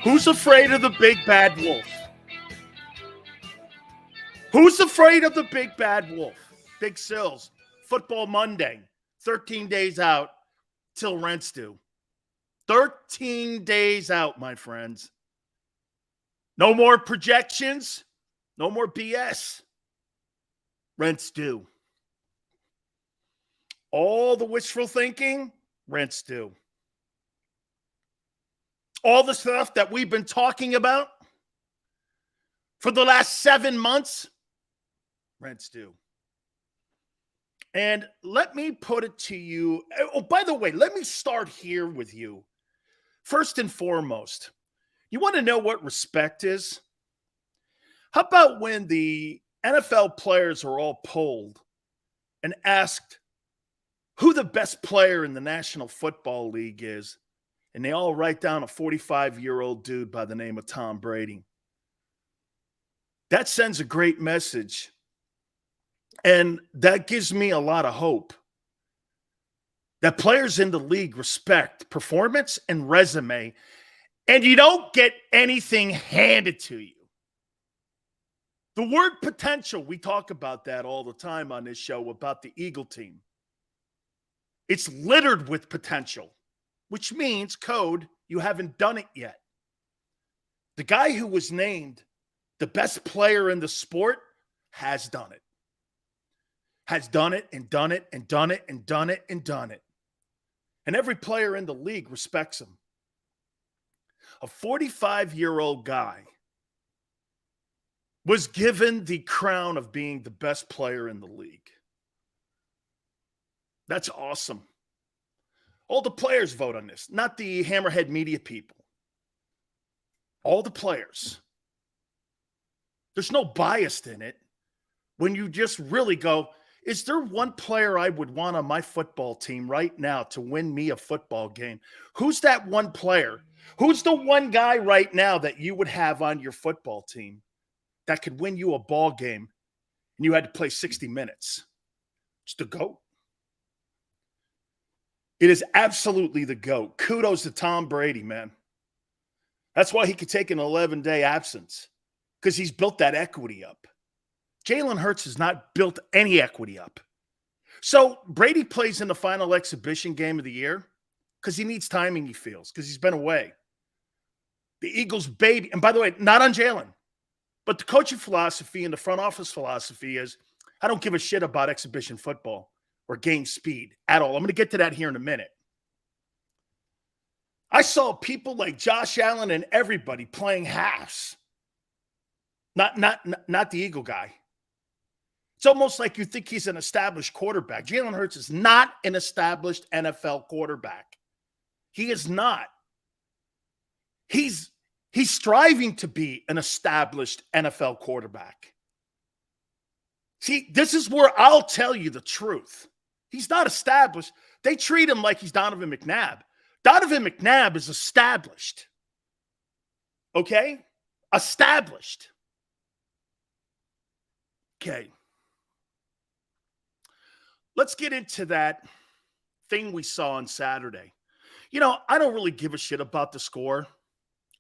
Who's afraid of the big bad wolf? Who's afraid of the big bad wolf? Big Sills, Football Monday, 13 days out till rent's due. 13 days out, my friends. No more projections, no more BS. Rent's due. All the wishful thinking, rent's due. All the stuff that we've been talking about for the last 7 months, rent's due. And let me put it to you. Oh, by the way, let me start here with you. First and foremost, you want to know what respect is? How about when the NFL players are all polled and asked who the best player in the National Football League is, and they all write down a 45-year-old dude by the name of Tom Brady? That sends a great message, and that gives me a lot of hope that players in the league respect performance and resume, and you don't get anything handed to you. The word potential, we talk about that all the time on this show about the Eagle team. It's littered with potential, which means, code, you haven't done it yet. The guy who was named the best player in the sport has done it. Has done it and done it and done it and done it and done it. And every player in the league respects him. A 45-year-old guy was given the crown of being the best player in the league. That's awesome. All the players vote on this, not the hammerhead media people. All the players. There's no bias in it when you just really go, is there one player I would want on my football team right now to win me a football game? Who's that one player? Who's the one guy right now that you would have on your football team that could win you a ball game and you had to play 60 minutes? It's the GOAT. It is absolutely the GOAT. Kudos to Tom Brady, man. That's why he could take an 11-day absence, because he's built that equity up. Jalen Hurts has not built any equity up. So Brady plays in the final exhibition game of the year because he needs timing, he feels, because he's been away. The Eagles' baby, and by the way, not on Jalen, but the coaching philosophy and the front office philosophy is, I don't give a shit about exhibition football or game speed at all. I'm going to get to that here in a minute. I saw people like Josh Allen and everybody playing halves. Not the Eagle guy. It's almost like you think he's an established quarterback. Jalen Hurts is not an established NFL quarterback. He is not. He's striving to be an established NFL quarterback. See, this is where I'll tell you the truth. He's not established. They treat him like he's Donovan McNabb. Donovan McNabb is established. Okay? Established. Okay. Let's get into that thing we saw on Saturday. You know, I don't really give a shit about the score.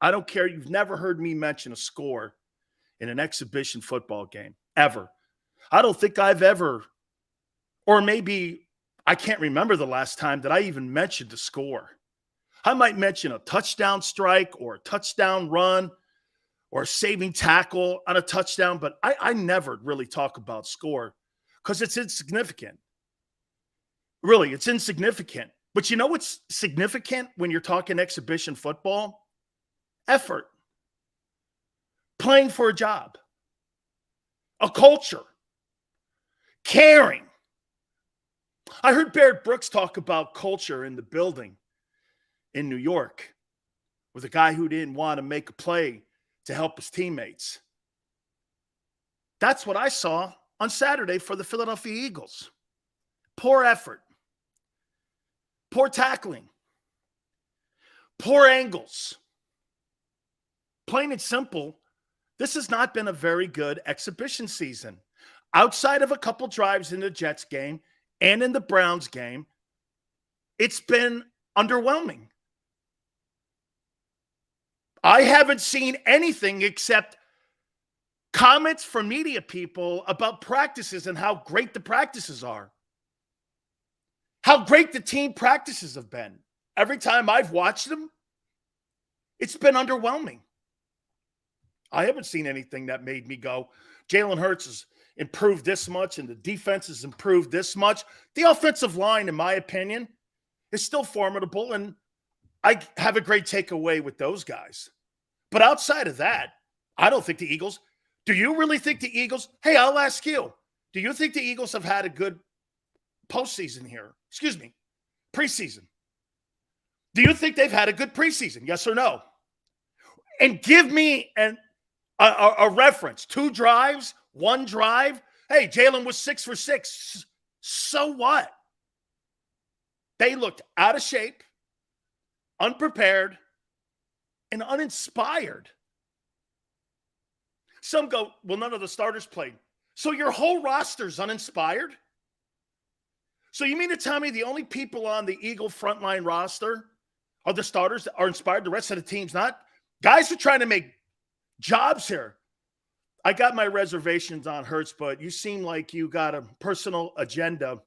I don't care. You've never heard me mention a score in an exhibition football game, ever. I don't think I've ever, or maybe I can't remember the last time that I even mentioned the score. I might mention a touchdown strike or a touchdown run or a saving tackle on a touchdown, but I never really talk about score because it's insignificant. Really, it's insignificant. But you know what's significant when you're talking exhibition football? Effort. Playing for a job. A culture. Caring. I heard Barrett Brooks talk about culture in the building in New York with a guy who didn't want to make a play to help his teammates. That's what I saw on Saturday for the Philadelphia Eagles. Poor effort. Poor tackling. Poor angles. Plain and simple, this has not been a very good exhibition season. Outside of a couple drives in the Jets game and in the Browns game, it's been underwhelming. I haven't seen anything except comments from media people about practices and how great the practices are. How great the team practices have been. Every time I've watched them, it's been underwhelming. I haven't seen anything that made me go, Jalen Hurts has improved this much and the defense has improved this much. The offensive line, in my opinion, is still formidable, and I have a great takeaway with those guys. But outside of that, I don't think the Eagles – do you really think the Eagles – hey, I'll ask you. Do you think the Eagles have had a good postseason here? Excuse me, preseason. Do you think they've had a good preseason? Yes or no? And give me a reference. 2 drives, 1 drive. Hey, Jalen was 6 for 6. So what? They looked out of shape, unprepared, and uninspired. Some go, well, none of the starters played. So your whole roster's uninspired? So you mean to tell me the only people on the Eagle frontline roster are the starters that are inspired? The rest of the team's not? Guys are trying to make jobs here. I got my reservations on Hurts, but you seem like you got a personal agenda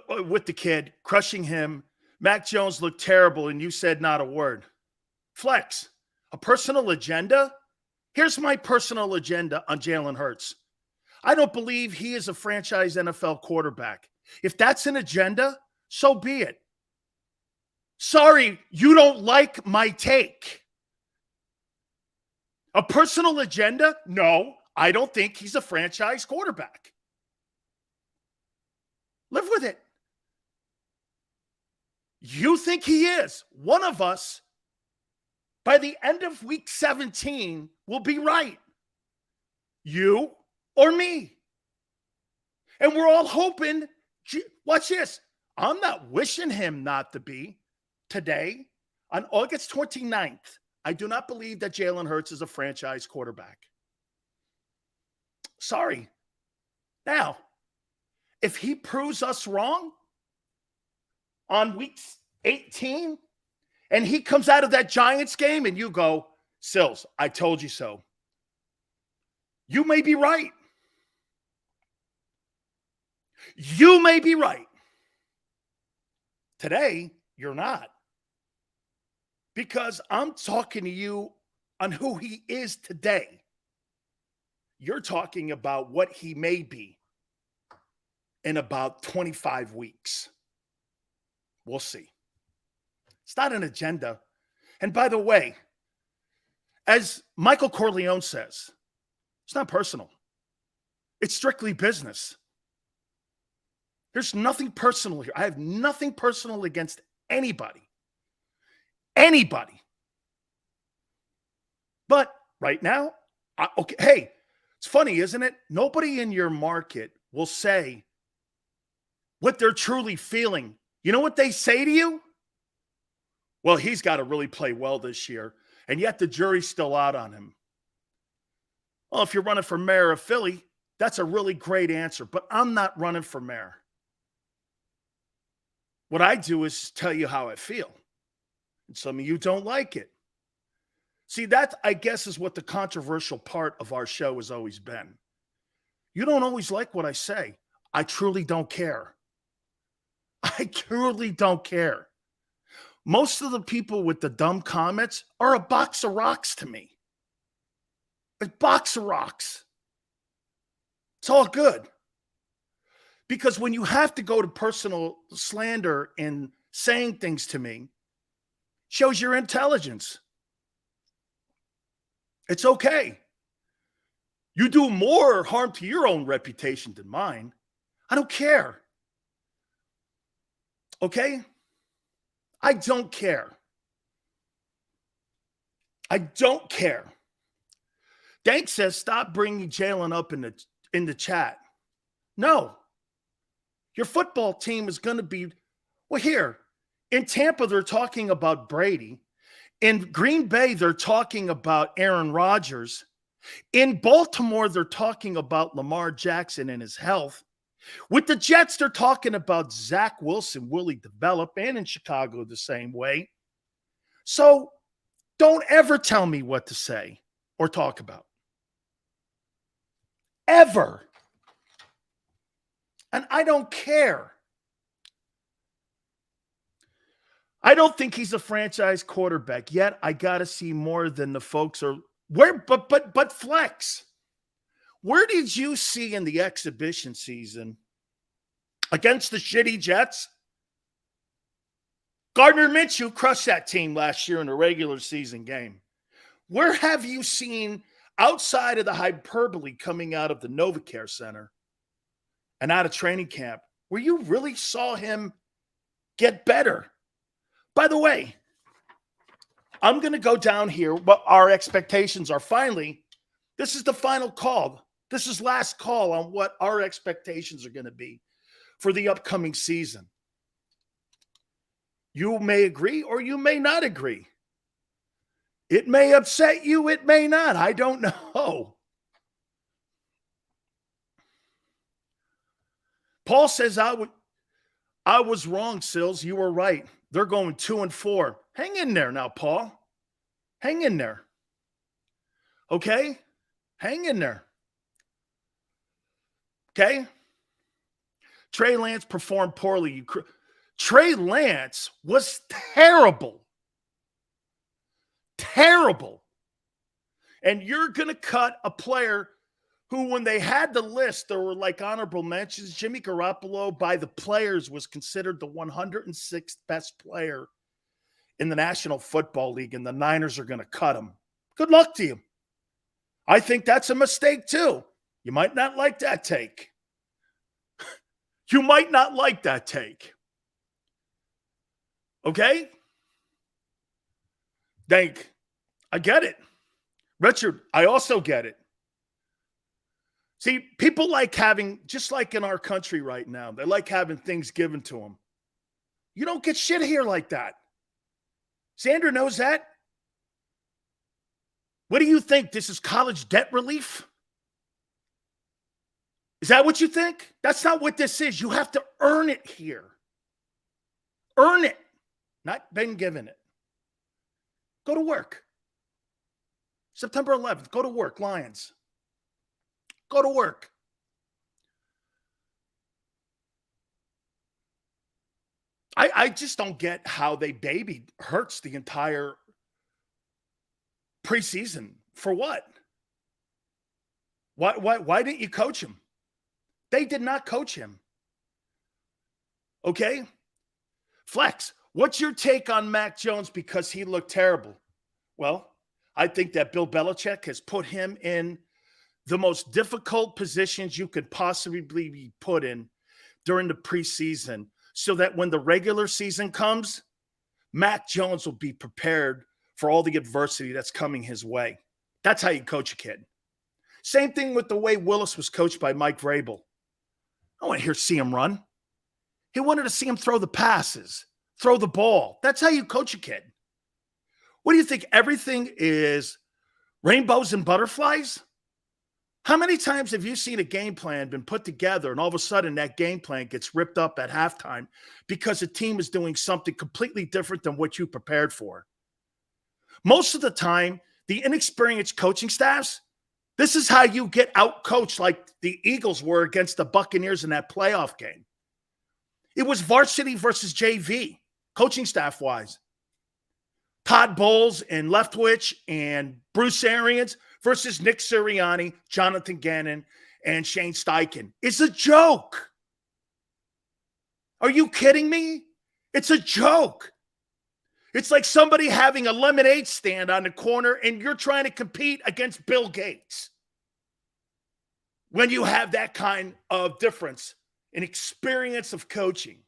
with the kid, crushing him. Mac Jones looked terrible, and you said not a word. Flex, a personal agenda? Here's my personal agenda on Jalen Hurts. I don't believe he is a franchise NFL quarterback. If that's an agenda, so be it. Sorry, you don't like my take. A personal agenda? No, I don't think he's a franchise quarterback. Live with it. You think he is. One of us, by the end of week 17, will be right. You or me. And we're all hoping, watch this. I'm not wishing him not to be today. On August 29th, I do not believe that Jalen Hurts is a franchise quarterback. Sorry. Now, if he proves us wrong on week 18 and he comes out of that Giants game and you go, Sills, I told you so. You may be right. You may be right. Today, you're not. Because I'm talking to you on who he is today. You're talking about what he may be in about 25 weeks. We'll see. It's not an agenda. And by the way, as Michael Corleone says, it's not personal. It's strictly business. There's nothing personal here. I have nothing personal against anybody. Anybody. But right now, okay, hey, it's funny, isn't it? Nobody in your market will say what they're truly feeling. You know what they say to you? Well, he's got to really play well this year, and yet the jury's still out on him. Well, if you're running for mayor of Philly, that's a really great answer, but I'm not running for mayor. What I do is tell you how I feel. And some of you don't like it. See, that, I guess, is what the controversial part of our show has always been. You don't always like what I say. I truly don't care. I truly don't care. Most of the people with the dumb comments are a box of rocks to me. A box of rocks. It's all good. Because when you have to go to personal slander and saying things to me, shows your intelligence. It's okay. You do more harm to your own reputation than mine. I don't care. Okay? I don't care. I don't care. Dank says, stop bringing Jalen up in the chat. No. Your football team is going to be, well, here. In Tampa, they're talking about Brady. In Green Bay, they're talking about Aaron Rodgers. In Baltimore, they're talking about Lamar Jackson and his health. With the Jets, they're talking about Zach Wilson. Will he develop? And in Chicago, the same way. So don't ever tell me what to say or talk about. Ever. And I don't care. I don't think he's a franchise quarterback yet. I got to see more than the folks are. But Flex, where did you see in the exhibition season against the shitty Jets? Gardner Minshew crushed that team last year in a regular season game. Where have you seen, outside of the hyperbole coming out of the NovaCare Center and out of training camp, where you really saw him get better? By the way, I'm going to go down here. What our expectations are finally, this is the final call. This is last call on what our expectations are going to be for the upcoming season. You may agree or you may not agree. It may upset you. It may not. I don't know. Paul says, I was wrong, Sills. You were right. They're going 2-4. Hang in there now, Paul. Hang in there. Okay? Hang in there. Okay? Trey Lance performed poorly. Trey Lance was terrible. Terrible. And you're going to cut a player who, when they had the list, there were like honorable mentions. Jimmy Garoppolo, by the players, was considered the 106th best player in the National Football League, and the Niners are going to cut him. Good luck to you. I think that's a mistake too. You might not like that take. You might not like that take. Okay? I get it. Richard, I also get it. See, people like having, just like in our country right now, they like having things given to them. You don't get shit here like that. Xander knows that. What do you think? This is college debt relief? Is that what you think? That's not what this is. You have to earn it here. Earn it, not been given it. Go to work. September 11th, go to work, Lions. Go to work. I just don't get how they babied Hurts the entire preseason. For what? Why didn't you coach him? They did not coach him. Okay? Flex, what's your take on Mac Jones because he looked terrible? Well, I think that Bill Belichick has put him in the most difficult positions you could possibly be put in during the preseason so that when the regular season comes, Mac Jones will be prepared for all the adversity that's coming his way. That's how you coach a kid. Same thing with the way Willis was coached by Mike Vrabel. I want to see him run. He wanted to see him throw the passes, throw the ball. That's how you coach a kid. What do you think? Everything is rainbows and butterflies? How many times have you seen a game plan been put together and all of a sudden that game plan gets ripped up at halftime because the team is doing something completely different than what you prepared for? Most of the time, the inexperienced coaching staffs, this is how you get out-coached like the Eagles were against the Buccaneers in that playoff game. It was varsity versus JV, coaching staff-wise. Todd Bowles and Leftwich and Bruce Arians versus Nick Sirianni, Jonathan Gannon, and Shane Steichen. It's a joke. Are you kidding me? It's a joke. It's like somebody having a lemonade stand on the corner and you're trying to compete against Bill Gates. When you have that kind of difference in experience of coaching.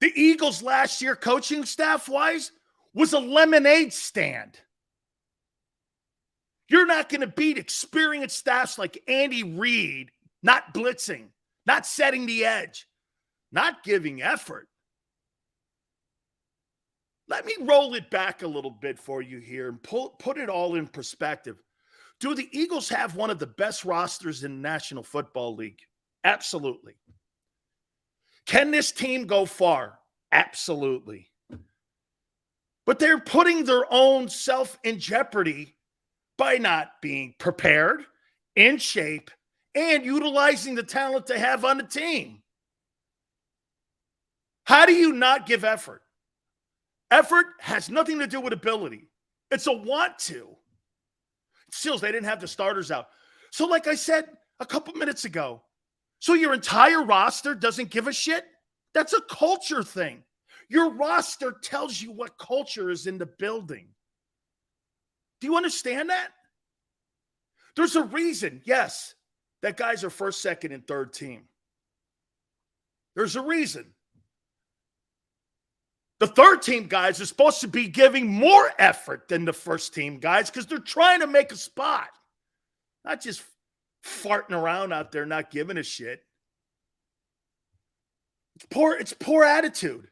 The Eagles last year, coaching staff-wise, was a lemonade stand. You're not going to beat experienced staffs like Andy Reid, not blitzing, not setting the edge, not giving effort. Let me roll it back a little bit for you here and put it all in perspective. Do the Eagles have one of the best rosters in the National Football League? Absolutely. Can this team go far? Absolutely. But they're putting their own self in jeopardy by not being prepared, in shape, and utilizing the talent they have on the team. How do you not give effort? Effort has nothing to do with ability. It's a want to. Seals, they didn't have the starters out. So like I said a couple minutes ago, so your entire roster doesn't give a shit? That's a culture thing. Your roster tells you what culture is in the building. Do you understand that? There's a reason, yes, that guys are first, second, and third team. There's a reason. The third team guys are supposed to be giving more effort than the first team guys because they're trying to make a spot. Not just farting around out there not giving a shit. It's poor attitude.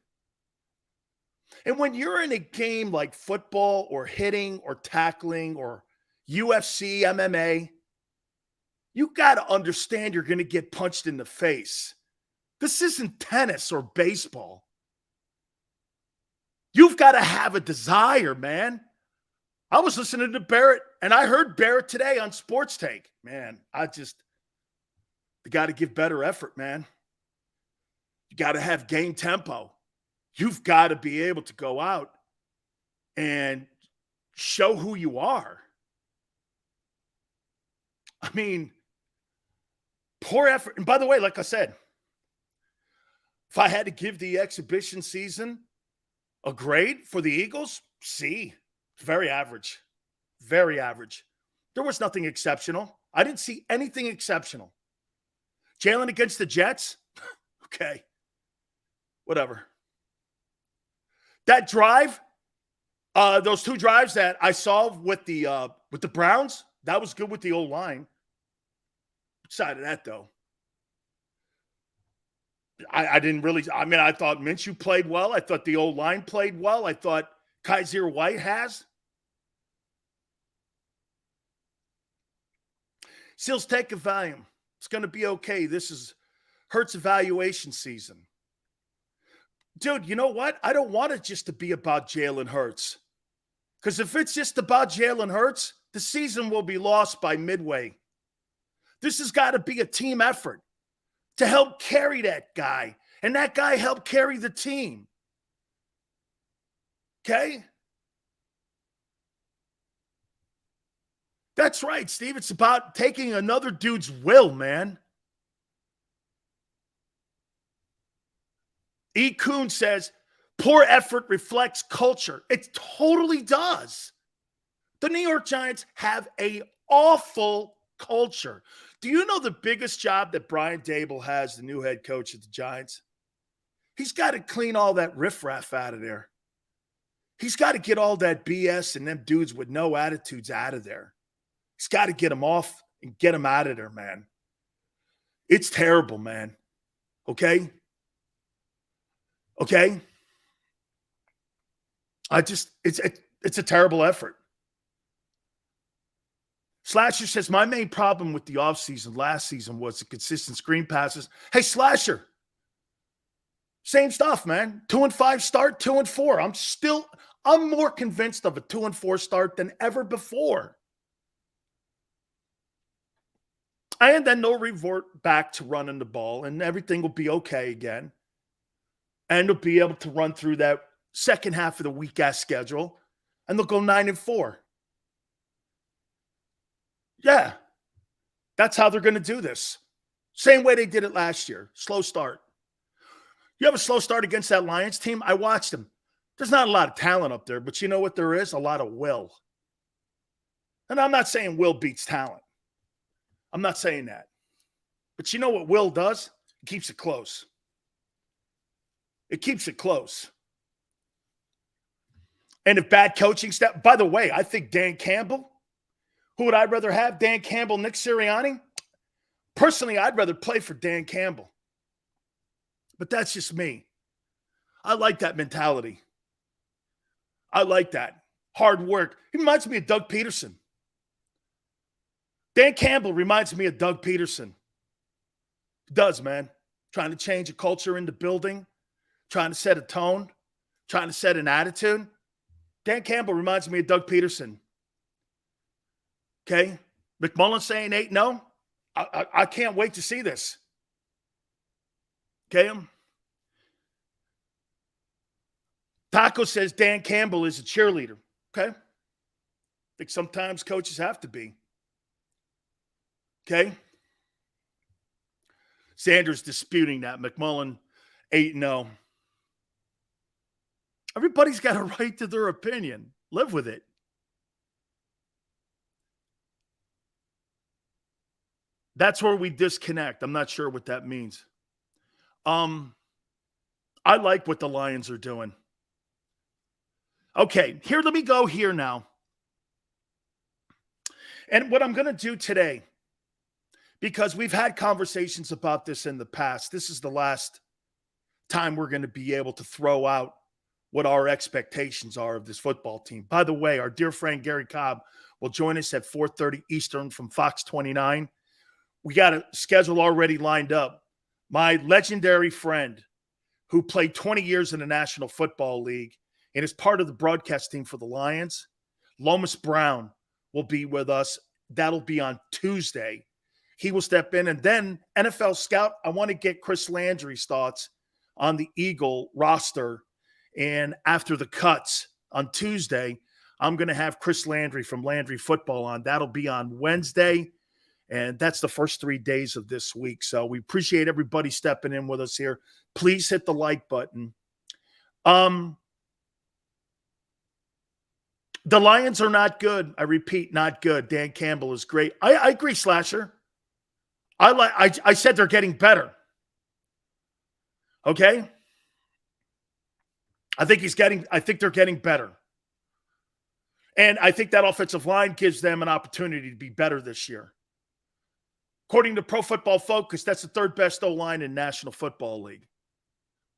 And when you're in a game like football or hitting or tackling or UFC, MMA, you got to understand you're going to get punched in the face. This isn't tennis or baseball. You've got to have a desire, man. I was listening to Barrett, and I heard Barrett today on Sports Take. Man, you got to give better effort, man. You got to have game tempo. You've got to be able to go out and show who you are. I mean, poor effort. And by the way, like I said, if I had to give the exhibition season a grade for the Eagles, C. Very average. Very average. There was nothing exceptional. I didn't see anything exceptional. Jalen against the Jets? Okay. Whatever. That drive, those two drives that I saw with the Browns, that was good with the O-line. Beside of that, though, I didn't really – I mean, I thought Minshew played well. I thought the O-line played well. I thought Kaiser White has. Seals, take a volume. It's going to be okay. This is Hurts evaluation season. Dude, you know what? I don't want it just to be about Jalen Hurts. Because if it's just about Jalen Hurts, the season will be lost by midway. This has got to be a team effort to help carry that guy. And that guy helped carry the team. Okay? That's right, Steve. It's about taking another dude's will, man. E. Kuhn says, poor effort reflects culture. It totally does. The New York Giants have an awful culture. Do you know the biggest job that Brian Daboll has, the new head coach of the Giants? He's got to clean all that riffraff out of there. He's got to get all that BS and them dudes with no attitudes out of there. He's got to get them off and get them out of there, man. It's terrible, man. Okay? Okay? It's a terrible effort. Slasher says, my main problem with the offseason last season was the consistent screen passes. Hey, Slasher, same stuff, man. 2-5 start, 2-4. I'm more convinced of a 2-4 start than ever before. And then they'll revert back to running the ball, and everything will be okay again. And they'll be able to run through that second half of the weak-ass schedule, and they'll go 9-4. Yeah, that's how they're going to do this. Same way they did it last year. Slow start. You have a slow start against that Lions team? I watched them. There's not a lot of talent up there, but you know what there is? A lot of will. And I'm not saying will beats talent. I'm not saying that. But you know what will does? It keeps it close. It keeps it close. And if bad coaching staff, by the way, I think Dan Campbell, who would I rather have? Dan Campbell, Nick Sirianni? Personally, I'd rather play for Dan Campbell. But that's just me. I like that mentality. I like that. Hard work. He reminds me of Doug Peterson. Dan Campbell reminds me of Doug Peterson. He does, man. Trying to change a culture in the building, trying to set a tone, trying to set an attitude. Dan Campbell reminds me of Doug Peterson. Okay? McMullen saying 8-0. I can't wait to see this. Okay? Taco says Dan Campbell is a cheerleader. Okay? I think sometimes coaches have to be. Okay? Sanders disputing that. McMullen 8-0. Everybody's got a right to their opinion. Live with it. That's where we disconnect. I'm not sure what that means. I like what the Lions are doing. Okay, here, let me go here now. And what I'm going to do today, because we've had conversations about this in the past, this is the last time we're going to be able to throw out what our expectations are of this football team. By the way, our dear friend Gary Cobb will join us at 4:30 Eastern from Fox 29. We got a schedule already lined up. My legendary friend who played 20 years in the National Football League and is part of the broadcast team for the Lions, Lomas Brown, will be with us. That'll be on Tuesday. He will step in. And then NFL Scout, I want to get Chris Landry's thoughts on the Eagle roster. And after the cuts on Tuesday, I'm going to have Chris Landry from Landry Football on. That'll be on Wednesday. And that's the first 3 days of this week. So we appreciate everybody stepping in with us here. Please hit the like button. The Lions are not good. I repeat, not good. Dan Campbell is great. I agree, Slasher. I said they're getting better. Okay? I think they're getting better. And I think that offensive line gives them an opportunity to be better this year. According to Pro Football Focus, that's the third best O-line in National Football League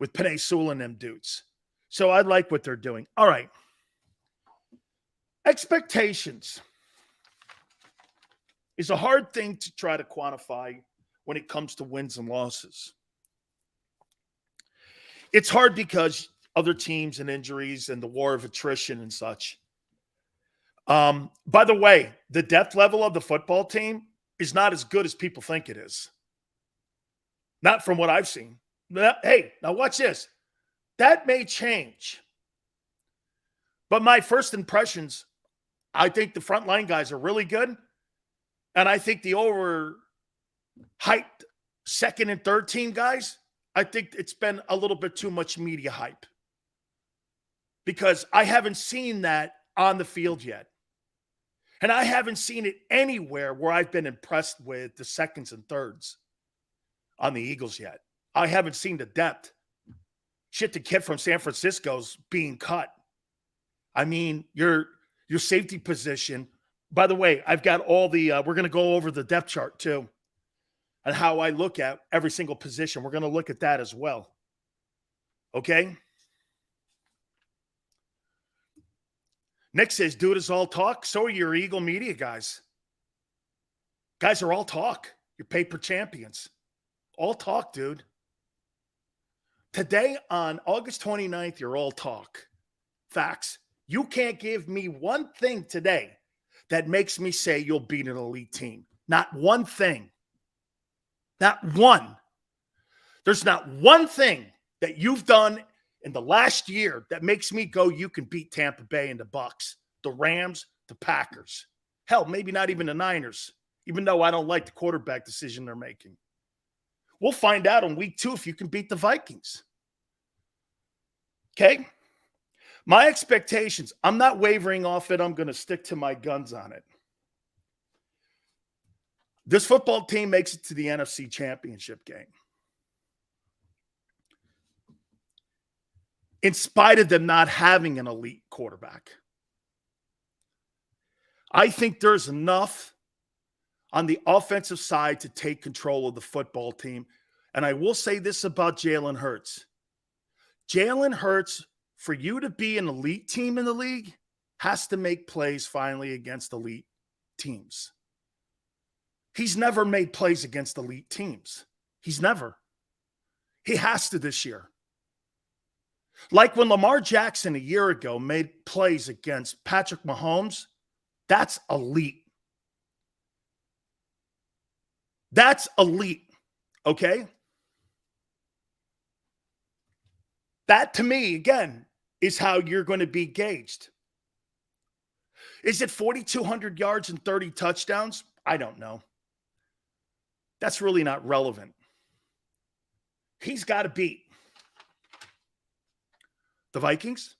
with Penei Sewell and them dudes. So I like what they're doing. All right. Expectations is a hard thing to try to quantify when it comes to wins and losses. It's hard because other teams and injuries and the war of attrition and such. By the way, the depth level of the football team is not as good as people think it is. Not from what I've seen. Hey, now watch this. That may change. But my first impressions, I think the frontline guys are really good. And I think the overhyped second and third team guys, I think it's been a little bit too much media hype. Because I haven't seen that on the field yet. And I haven't seen it anywhere where I've been impressed with the seconds and thirds on the Eagles yet. I haven't seen the depth. Shit, the kid from San Francisco's being cut. I mean, your safety position. By the way, I've got all the we're going to go over the depth chart too and how I look at every single position. We're going to look at that as well. Okay? Nick says, dude, is all talk. So are your Eagle media guys. Guys are all talk. Your paper champions. All talk, dude. Today on August 29th, you're all talk. Facts. You can't give me one thing today that makes me say you'll beat an elite team. Not one thing. Not one. There's not one thing that you've done in the last year that makes me go, you can beat Tampa Bay and the Bucs, the Rams, the Packers. Hell, maybe not even the Niners, even though I don't like the quarterback decision they're making. We'll find out in week 2 if you can beat the Vikings. Okay? My expectations, I'm not wavering off it. I'm going to stick to my guns on it. This football team makes it to the NFC Championship game. In spite of them not having an elite quarterback. I think there's enough on the offensive side to take control of the football team. And I will say this about Jalen Hurts. Jalen Hurts, for you to be an elite team in the league, has to make plays finally against elite teams. He's never made plays against elite teams. He's never. He has to this year. Like when Lamar Jackson a year ago made plays against Patrick Mahomes, that's elite. That's elite, okay? That, to me, again, is how you're going to be gauged. Is it 4,200 yards and 30 touchdowns? I don't know. That's really not relevant. He's got to beat the Vikings,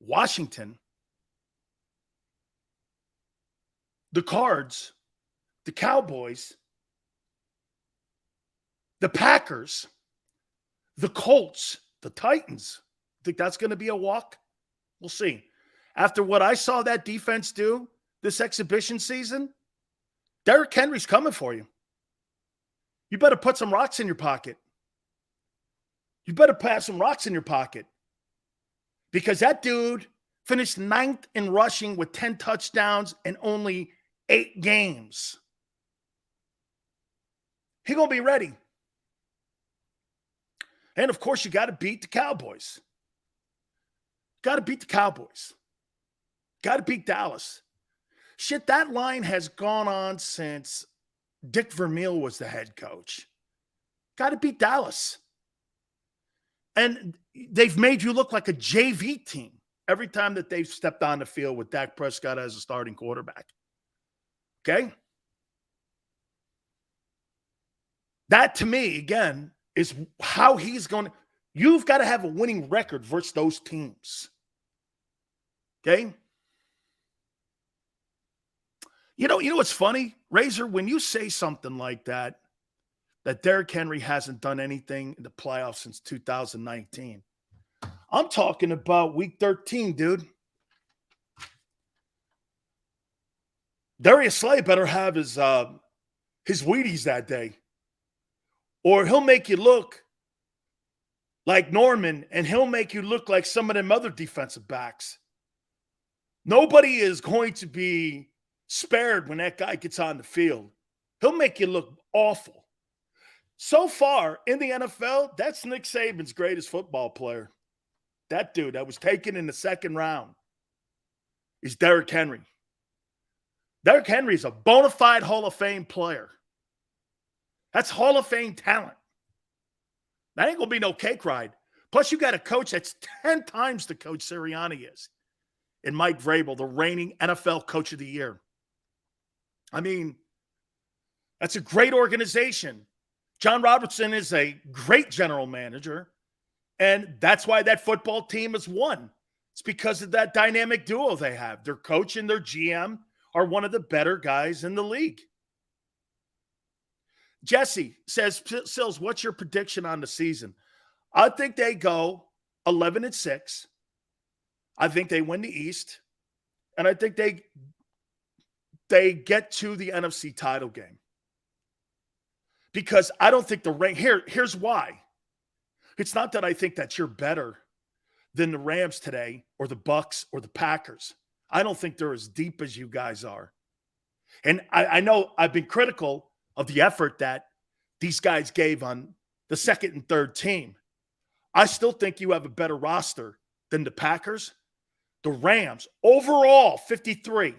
Washington, the Cards, the Cowboys, the Packers, the Colts, the Titans. Think that's going to be a walk? We'll see. After what I saw that defense do this exhibition season, Derrick Henry's coming for you. You better put some rocks in your pocket. You better pass some rocks in your pocket. Because that dude finished 9th in rushing with 10 touchdowns in only 8 games. He going to be ready. And, of course, you got to beat the Cowboys. Got to beat the Cowboys. Got to beat Dallas. Shit, that line has gone on since Dick Vermeil was the head coach. Got to beat Dallas. And they've made you look like a JV team every time that they've stepped on the field with Dak Prescott as a starting quarterback. Okay? That, to me, again, is how he's going to – you've got to have a winning record versus those teams. Okay? You know what's funny? Razor, when you say something like that Derrick Henry hasn't done anything in the playoffs since 2019. I'm talking about week 13, dude. Darius Slay better have his Wheaties that day. Or he'll make you look like Norman, and he'll make you look like some of them other defensive backs. Nobody is going to be spared when that guy gets on the field. He'll make you look awful. So far in the NFL, that's Nick Saban's greatest football player. That dude that was taken in the 2nd round is Derrick Henry. Derrick Henry is a bona fide Hall of Fame player. That's Hall of Fame talent. That ain't going to be no cake ride. Plus, you got a coach that's 10 times the coach Sirianni is. And Mike Vrabel, the reigning NFL Coach of the Year. I mean, that's a great organization. John Robertson is a great general manager, and that's why that football team has won. It's because of that dynamic duo they have. Their coach and their GM are one of the better guys in the league. Jesse says, Sills, what's your prediction on the season? I think they go 11-6. I think they win the East, and I think they get to the NFC title game. Because I don't think here's why. It's not that I think that you're better than the Rams today or the Bucks or the Packers. I don't think they're as deep as you guys are. And I know I've been critical of the effort that these guys gave on the 2nd and 3rd team. I still think you have a better roster than the Packers. The Rams, overall, 53.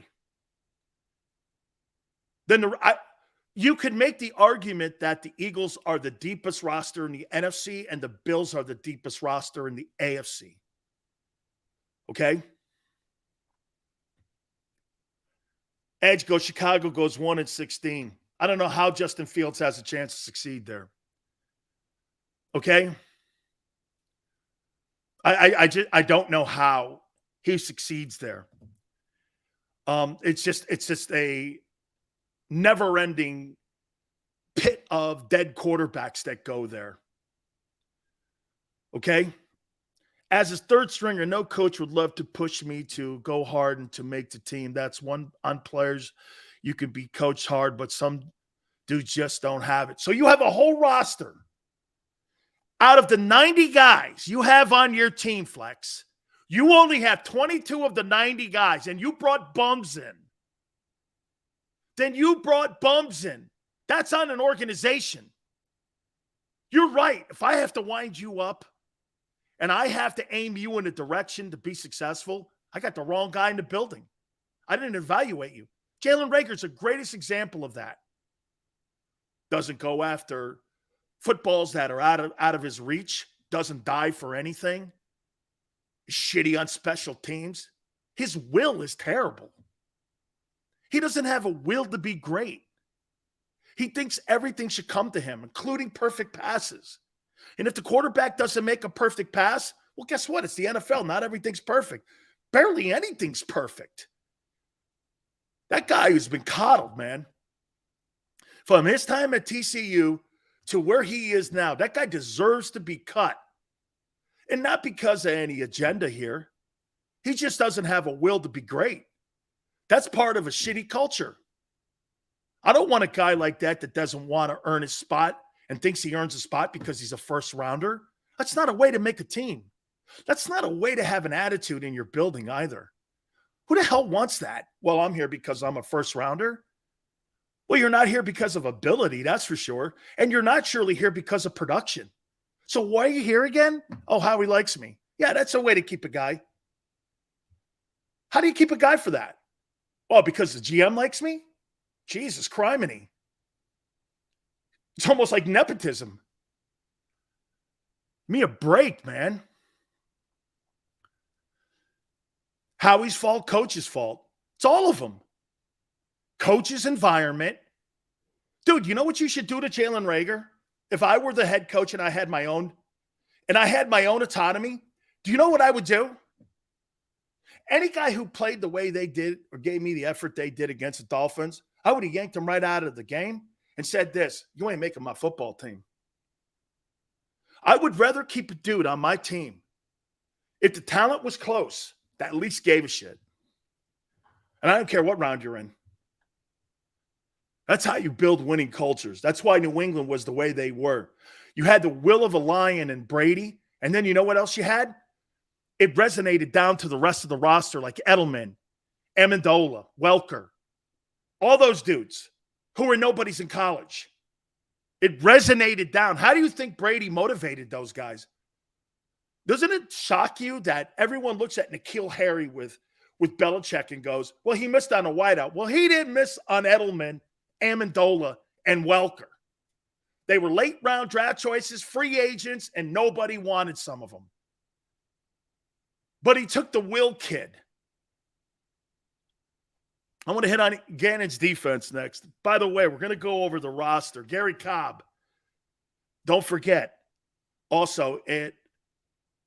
You could make the argument that the Eagles are the deepest roster in the NFC and the Bills are the deepest roster in the AFC. Okay? Edge goes, Chicago goes 1-16. I don't know how Justin Fields has a chance to succeed there. Okay? I don't know how he succeeds there. It's just a never-ending pit of dead quarterbacks that go there. Okay? As his 3rd stringer, no coach would love to push me to go hard and to make the team. That's one on players. You can be coached hard, but some dudes just don't have it. So you have a whole roster. Out of the 90 guys you have on your team, Flex, you only have 22 of the 90 guys, and you brought bums in. Then you brought bums in. That's on an organization. You're right. If I have to wind you up and I have to aim you in a direction to be successful, I got the wrong guy in the building. I didn't evaluate you. Jalen Reagor's the greatest example of that. Doesn't go after footballs that are out of his reach. Doesn't die for anything. Shitty on special teams. His will is terrible. He doesn't have a will to be great. He thinks everything should come to him, including perfect passes. And if the quarterback doesn't make a perfect pass, well, guess what? It's the NFL. Not everything's perfect. Barely anything's perfect. That guy who's been coddled, man. From his time at TCU to where he is now, that guy deserves to be cut. And not because of any agenda here. He just doesn't have a will to be great. That's part of a shitty culture. I don't want a guy like that doesn't want to earn his spot and thinks he earns a spot because he's a first rounder. That's not a way to make a team. That's not a way to have an attitude in your building either. Who the hell wants that? Well, I'm here because I'm a first rounder. Well, you're not here because of ability, that's for sure. And you're not surely here because of production. So why are you here again? Oh, Howie likes me. Yeah, that's a way to keep a guy. How do you keep a guy for that? Well, because the GM likes me? Jesus, criminy. It's almost like nepotism. Give me a break, man. Howie's fault, coach's fault. It's all of them. Coach's environment. Dude, you know what you should do to Jalen Reagor? If I were the head coach and I had my own autonomy, do you know what I would do? Any guy who played the way they did or gave me the effort they did against the Dolphins, I would have yanked them right out of the game and said this: you ain't making my football team. I would rather keep a dude on my team if the talent was close that at least gave a shit. And I don't care what round you're in. That's how you build winning cultures. That's why New England was the way they were. You had the will of a lion and Brady, and then you know what else you had? It resonated down to the rest of the roster, like Edelman, Amendola, Welker, all those dudes who were nobodies in college. It resonated down. How do you think Brady motivated those guys? Doesn't it shock you that everyone looks at N'Keal Harry with Belichick and goes, well, he missed on a wideout. Well, he didn't miss on Edelman, Amendola, and Welker. They were late round draft choices, free agents, and nobody wanted some of them. But he took the will kid. I want to hit on Gannon's defense next. By the way, we're going to go over the roster. Gary Cobb. Don't forget. Also at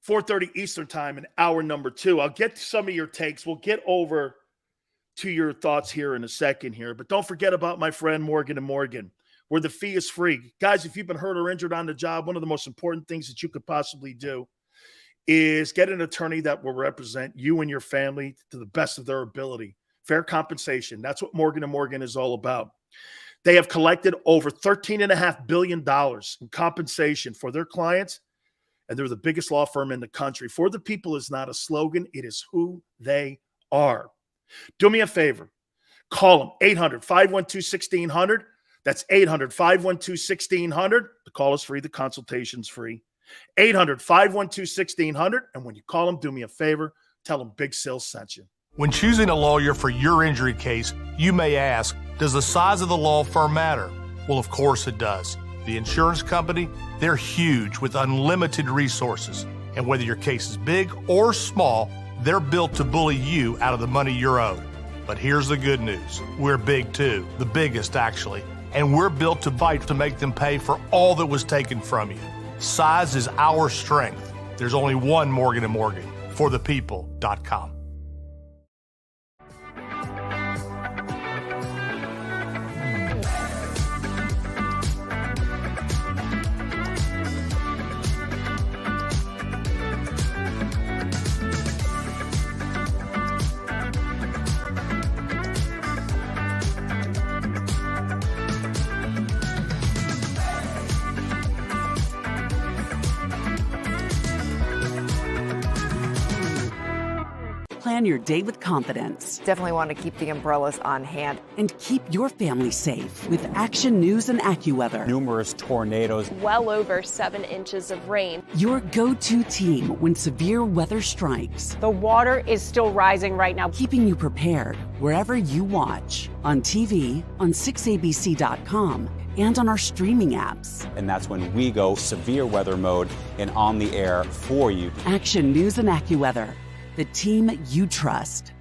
4:30 Eastern time in hour number 2. I'll get to some of your takes. We'll get over to your thoughts here in a second here. But don't forget about my friend Morgan & Morgan, where the fee is free. Guys, if you've been hurt or injured on the job, one of the most important things that you could possibly do is get an attorney that will represent you and your family to the best of their ability. Fair compensation. That's what Morgan & Morgan is all about. They have collected over $13.5 billion in compensation for their clients, and they're the biggest law firm in the country. For the people is not a slogan. It is who they are. Do me a favor. Call them, 800-512-1600. That's 800-512-1600. The call is free. The consultation's free. 800-512-1600. And when you call them, do me a favor. Tell them Big Sil sent you. When choosing a lawyer for your injury case, you may ask, does the size of the law firm matter? Well, of course it does. The insurance company, they're huge with unlimited resources. And whether your case is big or small, they're built to bully you out of the money you're owed. But here's the good news. We're big too, the biggest actually. And we're built to fight to make them pay for all that was taken from you. Size is our strength. There's only one Morgan & Morgan, forthepeople.com. plan your day with confidence. Definitely want to keep the umbrellas on hand. And keep your family safe with Action News and AccuWeather. Numerous tornadoes. Well over 7 inches of rain. Your go-to team when severe weather strikes. The water is still rising right now. Keeping you prepared wherever you watch. On TV, on 6abc.com, and on our streaming apps. And that's when we go severe weather mode and on the air for you. Action News and AccuWeather, the team you trust.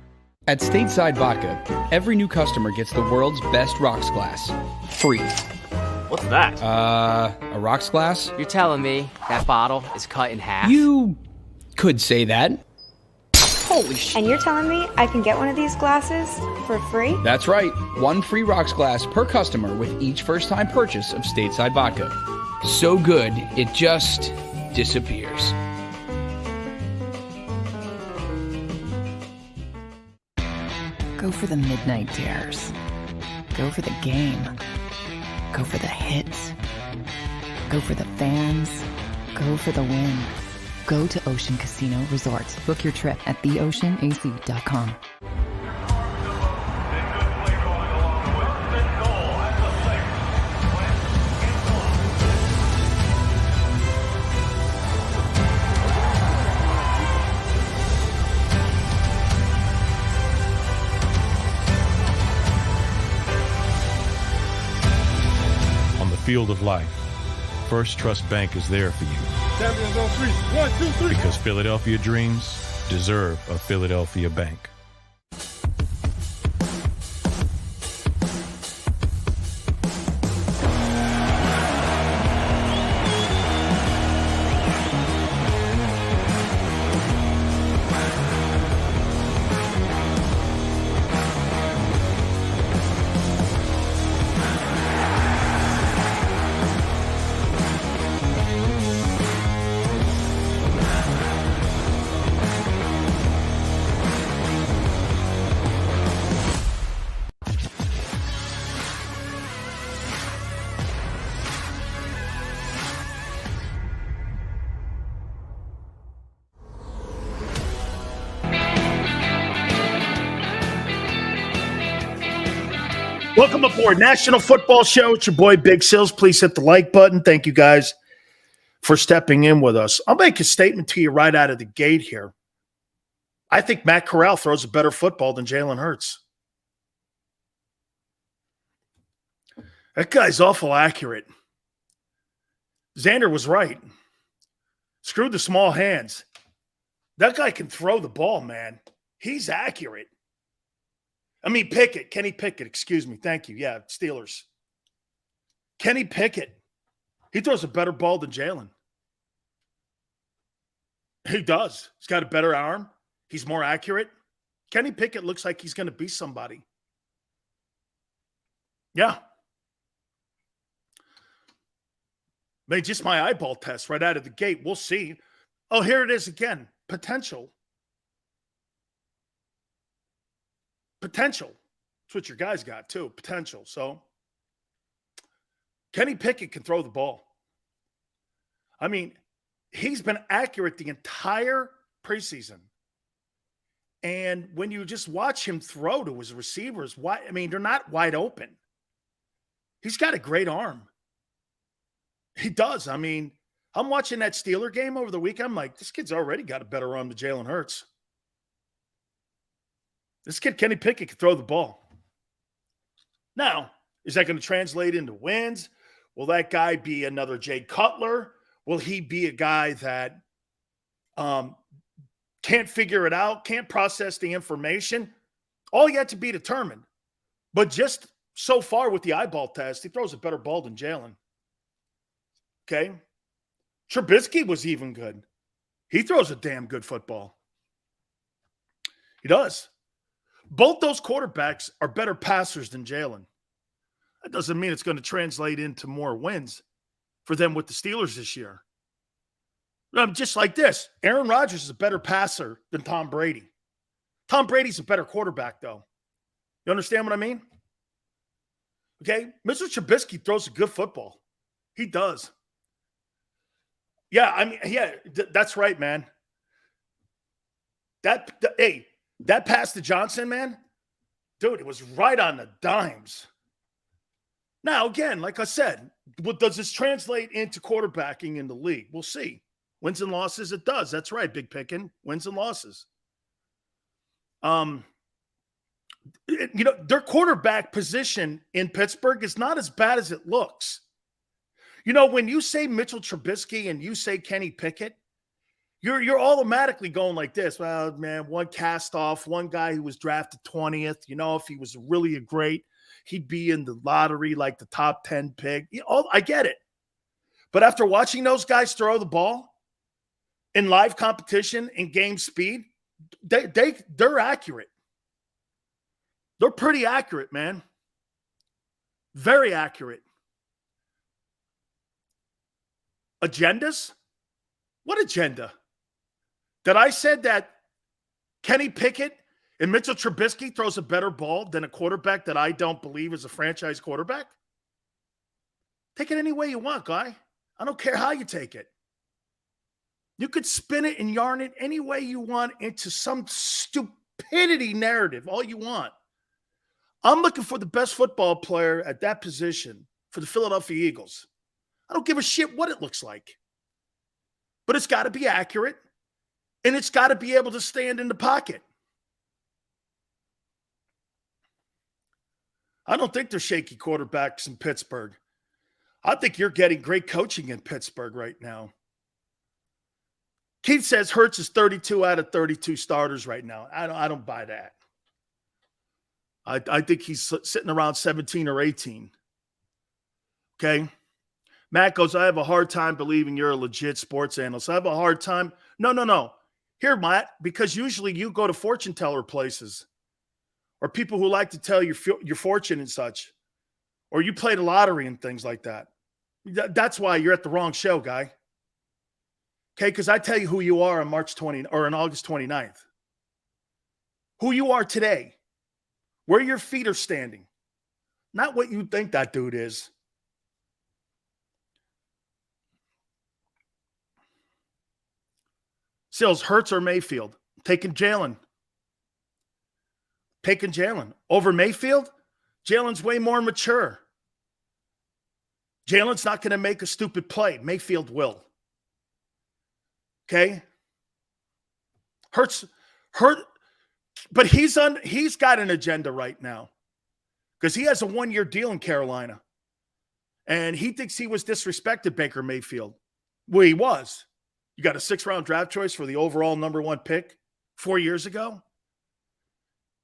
At Stateside Vodka, every new customer gets the world's best rocks glass. Free. What's that? A rocks glass? You're telling me that bottle is cut in half? You could say that. Holy shit. And you're telling me I can get one of these glasses for free? That's right. One free rocks glass per customer with each first-time purchase of Stateside Vodka. So good, it just disappears. Go for the midnight dares. Go for the game. Go for the hits. Go for the fans. Go for the win. Go to Ocean Casino Resort. Book your trip at theoceanac.com. On the field of life, First Trust Bank is there for you. Champions on 3. 1, 2, 3. Because Philadelphia dreams deserve a Philadelphia bank. Welcome aboard National Football Show. It's your boy Big Sills. Please hit the like button. Thank you guys for stepping in with us. I'll make a statement to you right out of the gate here. I think Matt Corral throws a better football than Jalen Hurts. That guy's awful accurate. Xander was right. Screw the small hands. That guy can throw the ball, man. He's accurate. Kenny Pickett, excuse me. Thank you. Yeah, Steelers. Kenny Pickett. He throws a better ball than Jalen. He does. He's got a better arm. He's more accurate. Kenny Pickett looks like he's going to be somebody. Yeah. Made just my eyeball test right out of the gate. We'll see. Oh, here it is again. Potential. Potential. That's what your guys got, too. Potential. So, Kenny Pickett can throw the ball. I mean, he's been accurate the entire preseason. And when you just watch him throw to his receivers, they're not wide open. He's got a great arm. He does. I'm watching that Steeler game over the week. I'm like, this kid's already got a better arm than Jalen Hurts. This kid, Kenny Pickett, can throw the ball. Now, is that going to translate into wins? Will that guy be another Jay Cutler? Will he be a guy that can't figure it out, can't process the information? All yet to be determined. But just so far with the eyeball test, he throws a better ball than Jalen. Okay? Trubisky was even good. He throws a damn good football. He does. Both those quarterbacks are better passers than Jalen. That doesn't mean it's going to translate into more wins for them with the Steelers this year. Just like this, Aaron Rodgers is a better passer than Tom Brady. Tom Brady's a better quarterback, though. You understand what I mean? Okay? Mr. Trubisky throws a good football. He does. Yeah, that's right, man. Hey, That pass to Johnson, man, dude, it was right on the dimes. Now, again, like I said, what does this translate into quarterbacking in the league? We'll see. Wins and losses, it does. That's right, Big Pickin'. Wins and losses. Their quarterback position in Pittsburgh is not as bad as it looks. When you say Mitchell Trubisky and you say Kenny Pickett, you're automatically going like this. Well, man, one cast off, one guy who was drafted 20th. If he was really a great, he'd be in the lottery like the top 10 pick. I get it. But after watching those guys throw the ball in live competition in game speed, they're accurate. They're pretty accurate, man. Very accurate. Agendas? What agenda? That I said that Kenny Pickett and Mitchell Trubisky throws a better ball than a quarterback that I don't believe is a franchise quarterback? Take it any way you want, guy. I don't care how you take it. You could spin it and yarn it any way you want into some stupidity narrative, all you want. I'm looking for the best football player at that position for the Philadelphia Eagles. I don't give a shit what it looks like. But it's got to be accurate, and it's got to be able to stand in the pocket. I don't think they're shaky quarterbacks in Pittsburgh. I think you're getting great coaching in Pittsburgh right now. Keith says Hurts is 32 out of 32 starters right now. I don't buy that. I think he's sitting around 17 or 18. Okay? Matt goes, I have a hard time believing you're a legit sports analyst. I have a hard time. No. Here, Matt, because usually you go to fortune teller places or people who like to tell your fortune and such, or you play the lottery and things like that. That's why you're at the wrong show, guy. Okay, because I tell you who you are on August 29th. Who you are today. Where your feet are standing. Not what you think that dude is. Sills, Hurts or Mayfield? Taking Jalen. Over Mayfield? Jalen's way more mature. Jalen's not going to make a stupid play. Mayfield will. Okay? Hurts, but he's got an agenda right now because he has a one-year deal in Carolina. And he thinks he was disrespected, Baker Mayfield. Well, he was. You got a 6th-round draft choice for the overall number 1 pick 4 years ago.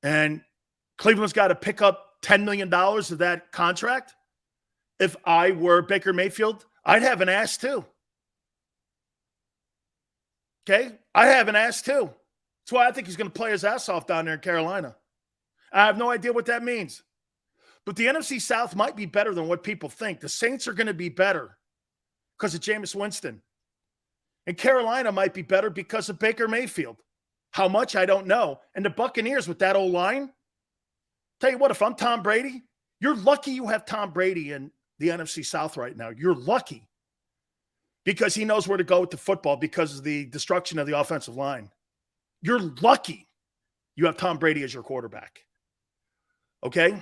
And Cleveland's got to pick up $10 million of that contract. If I were Baker Mayfield, I'd have an ass too. Okay? I have an ass too. That's why I think he's going to play his ass off down there in Carolina. I have no idea what that means. But the NFC South might be better than what people think. The Saints are going to be better because of Jameis Winston. And Carolina might be better because of Baker Mayfield. How much, I don't know. And the Buccaneers with that O-line, tell you what, if I'm Tom Brady, you're lucky you have Tom Brady in the NFC South right now. You're lucky because he knows where to go with the football because of the destruction of the offensive line. You're lucky you have Tom Brady as your quarterback. Okay?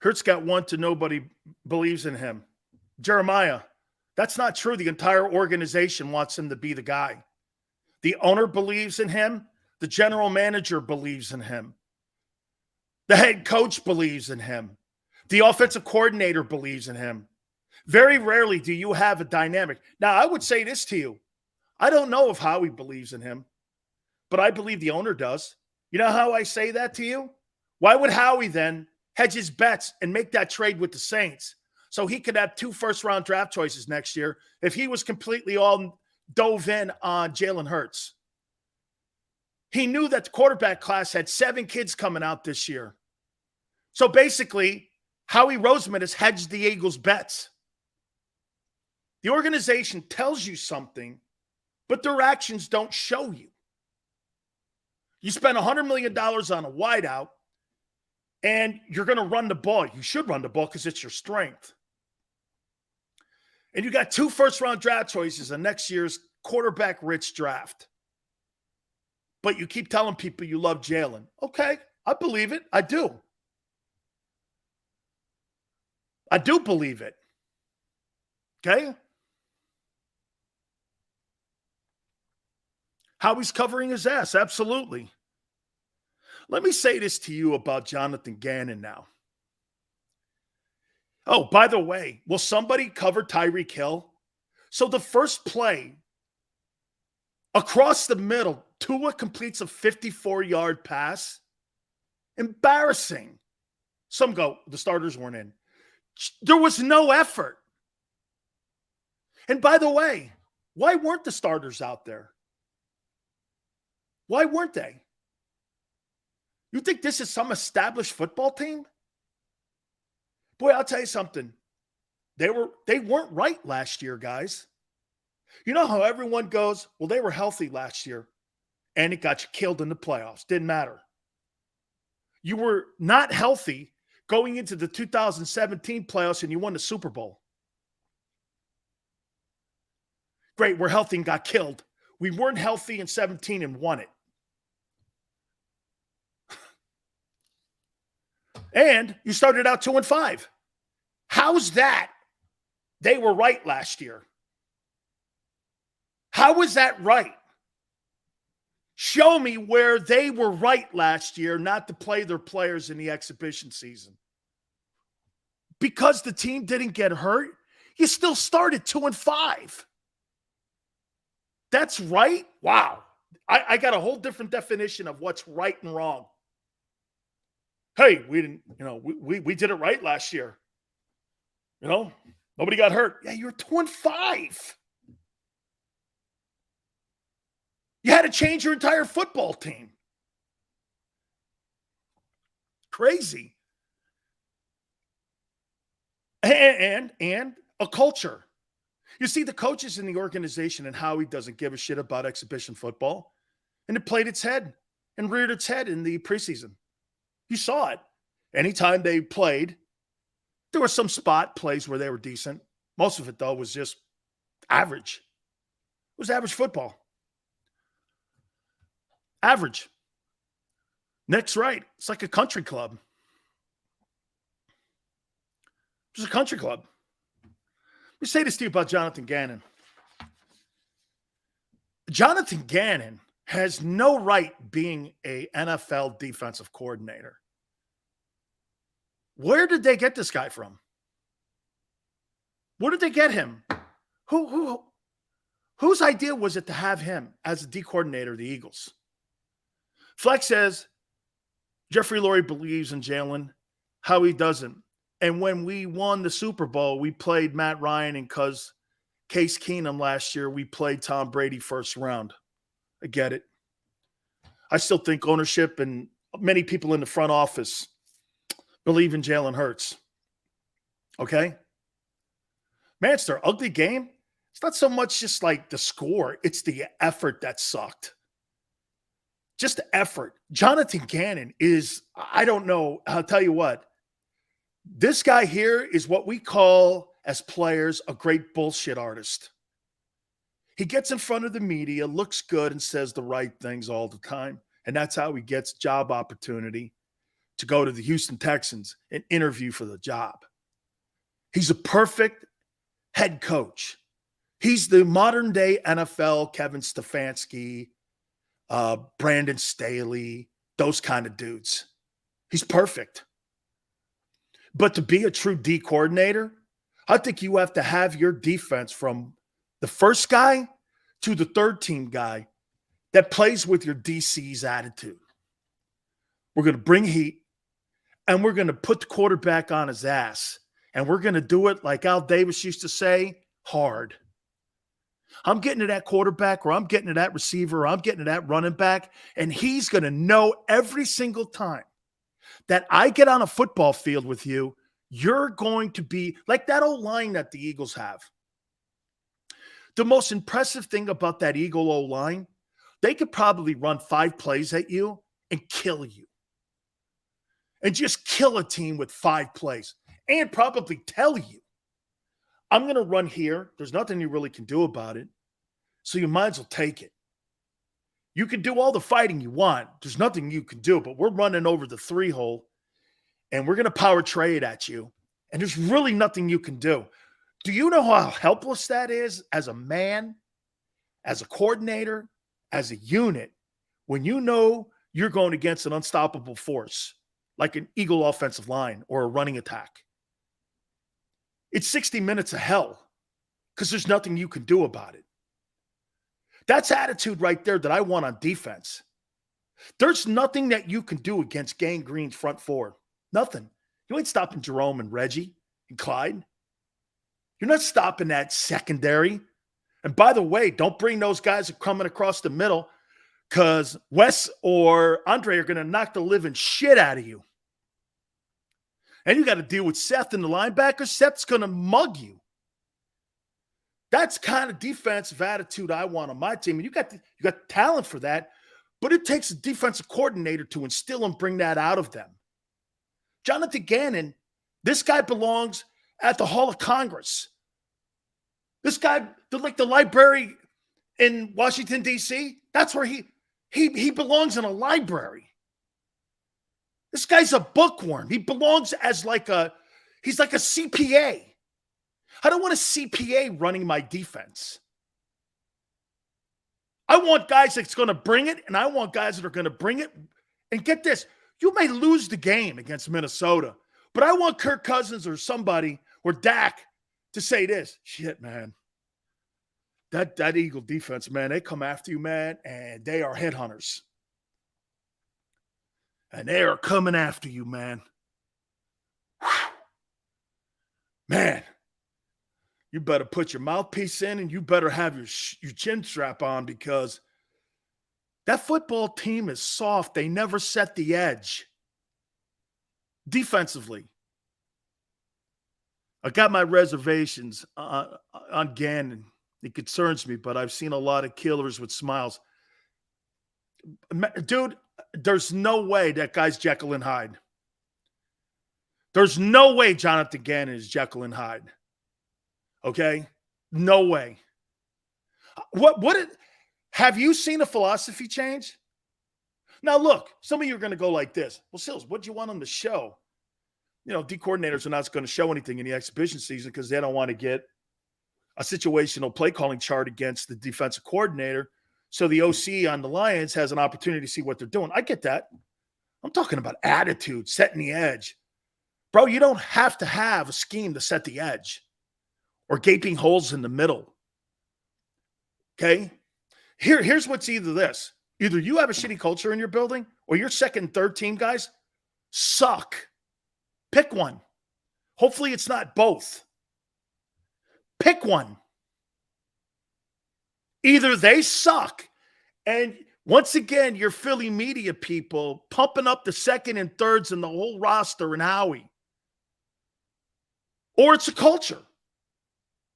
Hurts got one to nobody believes in him. Jeremiah, that's not true. The entire organization wants him to be the guy. The owner believes in him. The general manager believes in him. The head coach believes in him. The offensive coordinator believes in him. Very rarely do you have a dynamic. Now, I would say this to you. I don't know if Howie believes in him, but I believe the owner does. You know how I say that to you? Why would Howie then hedge his bets and make that trade with the Saints so he could have 2 first-round draft choices next year if he was completely all dove in on Jalen Hurts? He knew that the quarterback class had 7 kids coming out this year. So basically, Howie Roseman has hedged the Eagles' bets. The organization tells you something, but their actions don't show you. You spend $100 million on a wideout, and you're going to run the ball. You should run the ball because it's your strength. And you got 2 first-round draft choices in next year's quarterback-rich draft. But you keep telling people you love Jalen. Okay, I believe it. I do. I do believe it. Okay? Howie's covering his ass, absolutely. Let me say this to you about Jonathan Gannon now. Oh, by the way, will somebody cover Tyreek Hill? So the first play, across the middle, Tua completes a 54-yard pass. Embarrassing. Some go, the starters weren't in. There was no effort. And by the way, why weren't the starters out there? Why weren't they? You think this is some established football team? Boy, I'll tell you something. They weren't right last year, guys. You know how everyone goes, well, they were healthy last year, and it got you killed in the playoffs. Didn't matter. You were not healthy going into the 2017 playoffs, and you won the Super Bowl. Great, we're healthy and got killed. We weren't healthy in 17 and won it. And you started out 2-5. How's that? They were right last year. How was that right? Show me where they were right last year not to play their players in the exhibition season. Because the team didn't get hurt, you still started 2-5. That's right? Wow. I got a whole different definition of what's right and wrong. Hey, we didn't, we did it right last year. Nobody got hurt. Yeah, you're 2-5. You had to change your entire football team. Crazy. And a culture. You see, the coaches in the organization and Howie doesn't give a shit about exhibition football. And it played its head and reared its head in the preseason. You saw it. Anytime they played, there were some spot plays where they were decent. Most of it, though, was just average. It was average football. Average. Nick's right. It's like a country club. It's a country club. Let me say this to you about Jonathan Gannon. Jonathan Gannon has no right being an NFL defensive coordinator. Where did they get this guy from? Where did they get him? Whose idea was it to have him as the D coordinator of the Eagles? Flex says Jeffrey Lurie believes in Jalen. Howie doesn't. And when we won the Super Bowl, we played Matt Ryan, and because Case Keenum last year, we played Tom Brady first round. I get it. I still think ownership and many people in the front office believe in Jalen Hurts. Okay? Man, it's their ugly game. It's not so much just like the score. It's the effort that sucked. Just the effort. Jonathan Gannon is, I don't know, I'll tell you what. This guy here is what we call, as players, a great bullshit artist. He gets in front of the media, looks good, and says the right things all the time. And that's how he gets job opportunity to go to the Houston Texans and interview for the job. He's a perfect head coach. He's the modern-day NFL Kevin Stefanski, Brandon Staley, those kind of dudes. He's perfect. But to be a true D coordinator, I think you have to have your defense from the first guy to the third team guy that plays with your DC's attitude. We're going to bring heat, and we're going to put the quarterback on his ass. And we're going to do it, like Al Davis used to say, hard. I'm getting to that quarterback, or I'm getting to that receiver, or I'm getting to that running back, and he's going to know every single time that I get on a football field with you, you're going to be like that old line that the Eagles have. The most impressive thing about that Eagle O-line, they could probably run 5 plays at you and kill you. And just kill a team with 5 plays and probably tell you, I'm going to run here. There's nothing you really can do about it. So you might as well take it. You can do all the fighting you want. There's nothing you can do, but we're running over the 3-hole and we're going to power trade at you. And there's really nothing you can do. Do you know how helpless that is as a man, as a coordinator, as a unit, when you know you're going against an unstoppable force like an Eagle offensive line or a running attack? It's 60 minutes of hell because there's nothing you can do about it. That's attitude right there that I want on defense. There's nothing that you can do against Gang Green's front four. Nothing. You ain't stopping Jerome and Reggie and Clyde. You're not stopping that secondary. And by the way, don't bring those guys coming across the middle because Wes or Andre are going to knock the living shit out of you. And you got to deal with Seth and the linebackers. Seth's going to mug you. That's kind of defensive attitude I want on my team. And you got talent for that, but it takes a defensive coordinator to instill and bring that out of them. Jonathan Gannon, this guy belongs at the Hall of Congress. This guy, like the library in Washington, D.C., that's where he belongs in a library. This guy's a bookworm. He belongs as he's like a CPA. I don't want a CPA running my defense. I want guys that's going to bring it, and I want guys that are going to bring it. And get this, you may lose the game against Minnesota, but I want Kirk Cousins or somebody or Dak to say this. Shit, man. That Eagle defense, man, they come after you, man, and they are headhunters. And they are coming after you, man. Whew. Man, you better put your mouthpiece in and you better have your chin strap on because that football team is soft. They never set the edge. Defensively, I got my reservations on Gannon. It concerns me, but I've seen a lot of killers with smiles. Dude, there's no way that guy's Jekyll and Hyde. There's no way Jonathan Gannon is Jekyll and Hyde. Okay? No way. Have you seen a philosophy change? Now, look, some of you are going to go like this. Well, Sills, what do you want on the show? You know, D coordinators are not going to show anything in the exhibition season because they don't want to get a situational play calling chart against the defensive coordinator. So the OC on the Lions has an opportunity to see what they're doing. I get that. I'm talking about attitude, setting the edge. Bro, you don't have to have a scheme to set the edge or gaping holes in the middle. Okay? Here's what's either this. Either you have a shitty culture in your building or your second and third team guys suck. Pick one. Hopefully it's not both. Pick one. Either they suck, and once again, your Philly media people pumping up the second and thirds and the whole roster and Howie. Or it's a culture.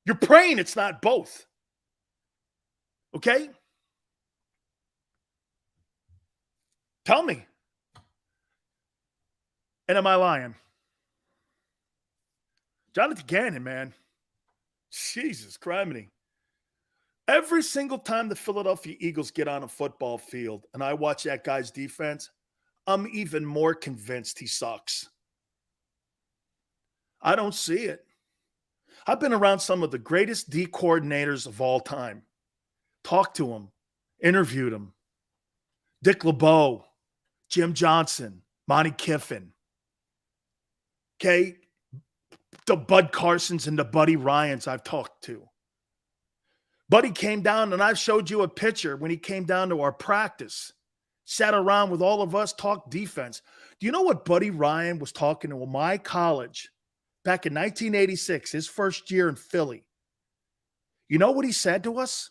You're praying it's not both. Okay? Tell me. And am I lying? Jonathan Gannon, man. Jesus criminy. Every single time the Philadelphia Eagles get on a football field and I watch that guy's defense, I'm even more convinced he sucks. I don't see it. I've been around some of the greatest D coordinators of all time. Talked to them, interviewed them. Dick LeBeau, Jim Johnson, Monty Kiffin. Okay? The Bud Carsons and the Buddy Ryans I've talked to. Buddy came down, and I've showed you a picture when he came down to our practice. Sat around with all of us, talked defense. Do you know what Buddy Ryan was talking to my college back in 1986, his first year in Philly? You know what he said to us?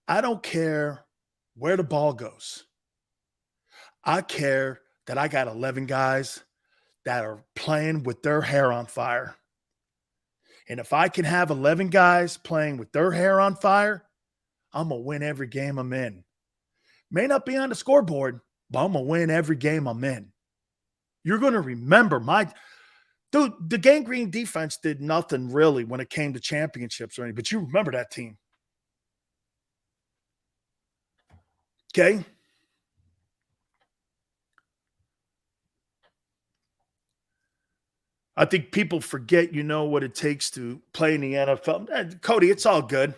I don't care where the ball goes. I care that I got 11 guys that are playing with their hair on fire. And if I can have 11 guys playing with their hair on fire, I'm going to win every game I'm in. May not be on the scoreboard, but I'm going to win every game I'm in. You're going to remember Dude, the Gang Green defense did nothing really when it came to championships or anything, but you remember that team. Okay? I think people forget you know what it takes to play in the NFL. Cody, it's all good.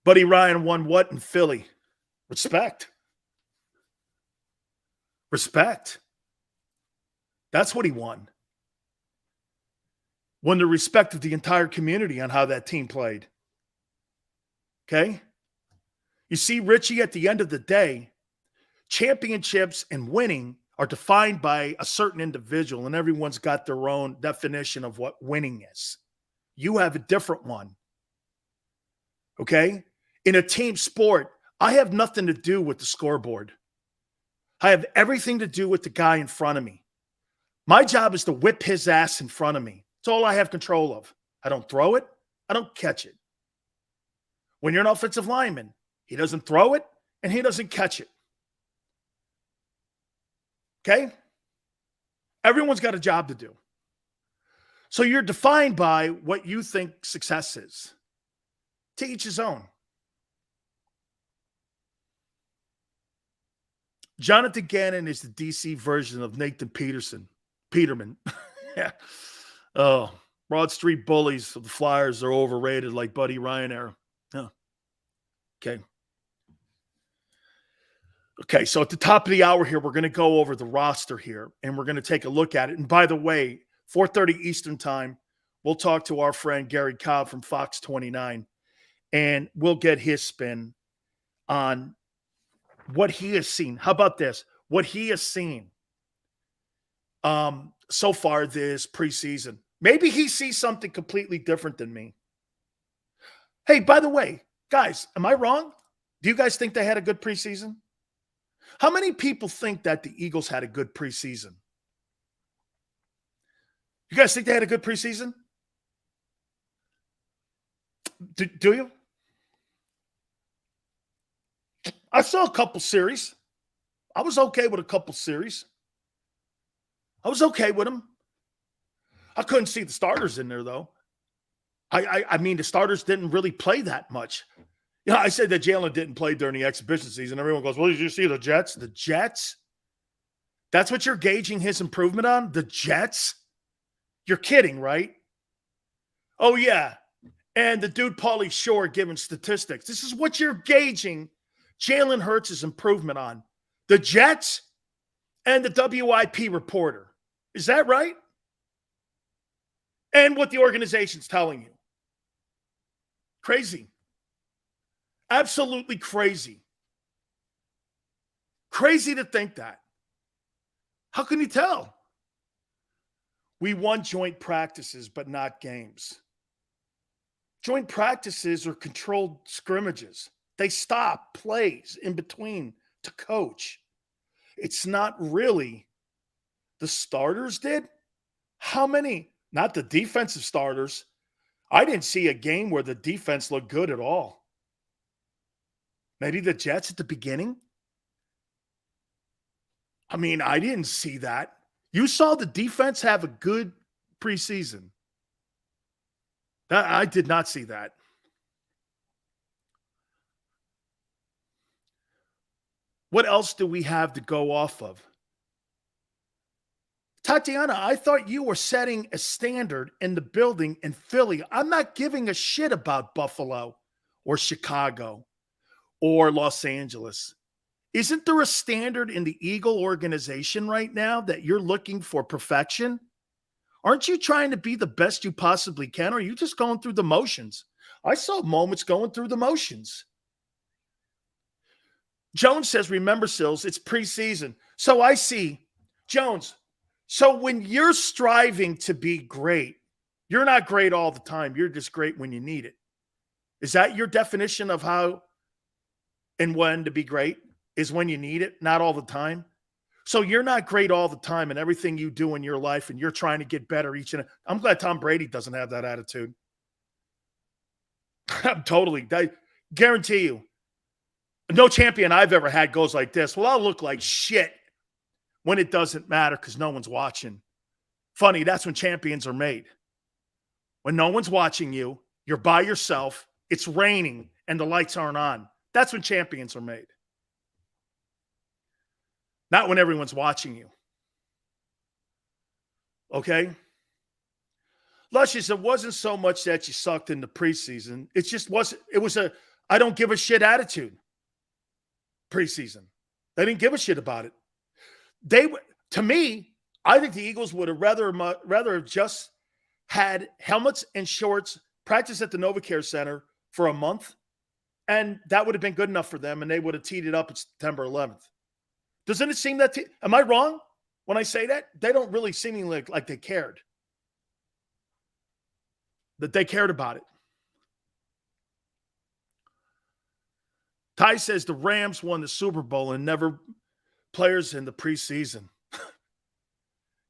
Buddy Ryan won what in Philly? Respect. Respect. That's what he won. Won the respect of the entire community on how that team played. Okay? You see, Richie, at the end of the day, championships and winning are defined by a certain individual, and everyone's got their own definition of what winning is. You have a different one. Okay? In a team sport, I have nothing to do with the scoreboard. I have everything to do with the guy in front of me. My job is to whip his ass in front of me. It's all I have control of. I don't throw it. I don't catch it. When you're an offensive lineman, he doesn't throw it and he doesn't catch it. Okay? Everyone's got a job to do. So you're defined by what you think success is. To each his own. Jonathan Gannon is the DC version of Nathan Peterman. Yeah. Oh, Broad Street bullies of the Flyers are overrated like Buddy Ryan era. Yeah. Okay. Okay, so at the top of the hour here, we're going to go over the roster here, and we're going to take a look at it. And by the way, 4:30 Eastern time, we'll talk to our friend Gary Cobb from Fox 29, and we'll get his spin on what he has seen. How about this? What he has seen so far this preseason. Maybe he sees something completely different than me. Hey, by the way, guys, am I wrong? Do you guys think they had a good preseason? How many people think that the Eagles had a good preseason? You guys think they had a good preseason? Do you? I saw a couple series. I was okay with a couple series. I was okay with them. I couldn't see the starters in there, though. I mean, the starters didn't really play that much. You know, I said that Jalen didn't play during the exhibition season. Everyone goes, well, did you see the Jets? The Jets? That's what you're gauging his improvement on? The Jets? You're kidding, right? Oh, yeah. And the dude Pauly Shore giving statistics. This is what you're gauging Jalen Hurts' improvement on. The Jets and the WIP reporter. Is that right? And what the organization's telling you. Crazy. Absolutely crazy. Crazy to think that. How can you tell? We won joint practices, but not games. Joint practices are controlled scrimmages. They stop plays in between to coach. It's not really the starters did. How many? Not the defensive starters. I didn't see a game where the defense looked good at all. Maybe the Jets at the beginning? I mean, I didn't see that. You saw the defense have a good preseason. I did not see that. What else do we have to go off of? Tatiana, I thought you were setting a standard in the building in Philly. I'm not giving a shit about Buffalo or Chicago or Los Angeles. Isn't there a standard in the Eagle organization right now that you're looking for perfection? Aren't you trying to be the best you possibly can, or are you just going through the motions? I saw moments going through the motions. Jones says, remember, Sills, it's preseason. So I see, Jones, so when you're striving to be great, you're not great all the time. You're just great when you need it. Is that your definition of how and when to be great? Is when you need it, not all the time? So you're not great all the time in everything you do in your life, and you're trying to get better each and I'm glad Tom Brady doesn't have that attitude. I guarantee you, no champion I've ever had goes like this. Well, I'll look like shit when it doesn't matter because no one's watching. Funny, that's when champions are made. When no one's watching you, you're by yourself, it's raining, and the lights aren't on. That's when champions are made. Not when everyone's watching you. Okay? Luscious, it wasn't so much that you sucked in the preseason. It just wasn't. It was a I don't give a shit attitude. Preseason. They didn't give a shit about it. To me, I think the Eagles would have rather have just had helmets and shorts, practice at the NovaCare Center for a month, and that would have been good enough for them, and they would have teed it up at September 11th. Doesn't it seem that am I wrong when I say that? They don't really seem like they cared. That they cared about it. Ty says the Rams won the Super Bowl and never players in the preseason.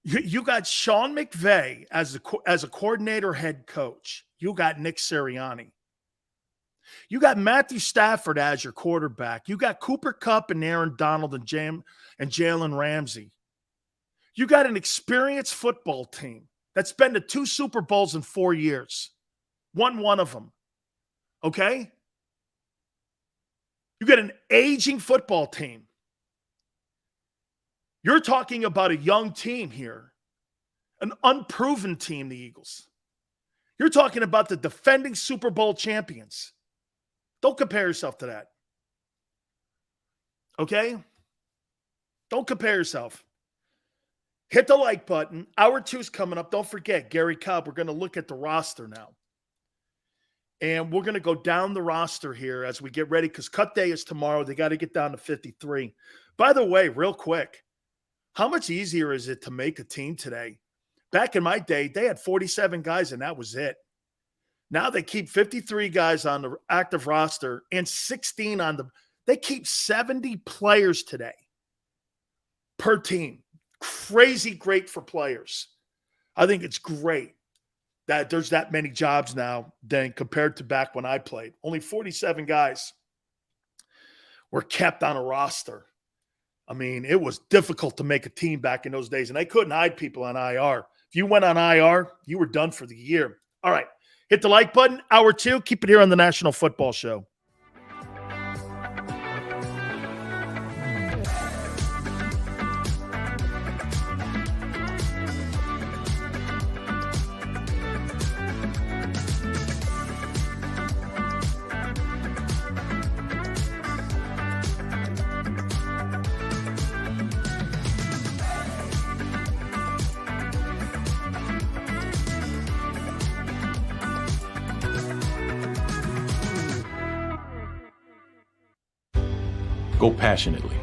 You got Sean McVay as a coordinator head coach. You got Nick Sirianni. You got Matthew Stafford as your quarterback. You got Cooper Kupp and Aaron Donald and Jalen Ramsey. You got an experienced football team that's been to 2 Super Bowls in 4 years. Won one of them. Okay? You got an aging football team. You're talking about a young team here. An unproven team, the Eagles. You're talking about the defending Super Bowl champions. Don't compare yourself to that. Okay? Don't compare yourself. Hit the like button. Hour 2's coming up. Don't forget, Gary Cobb. We're going to look at the roster now. And we're going to go down the roster here as we get ready because cut day is tomorrow. They got to get down to 53. By the way, real quick, how much easier is it to make a team today? Back in my day, they had 47 guys and that was it. Now they keep 53 guys on the active roster and 16 on the – they keep 70 players today per team. Crazy great for players. I think it's great that there's that many jobs now than compared to back when I played. Only 47 guys were kept on a roster. I mean, it was difficult to make a team back in those days, and they couldn't hide people on IR. If you went on IR, you were done for the year. All right. Hit the like button. Hour 2. Keep it here on the National Football Show. Go passionately.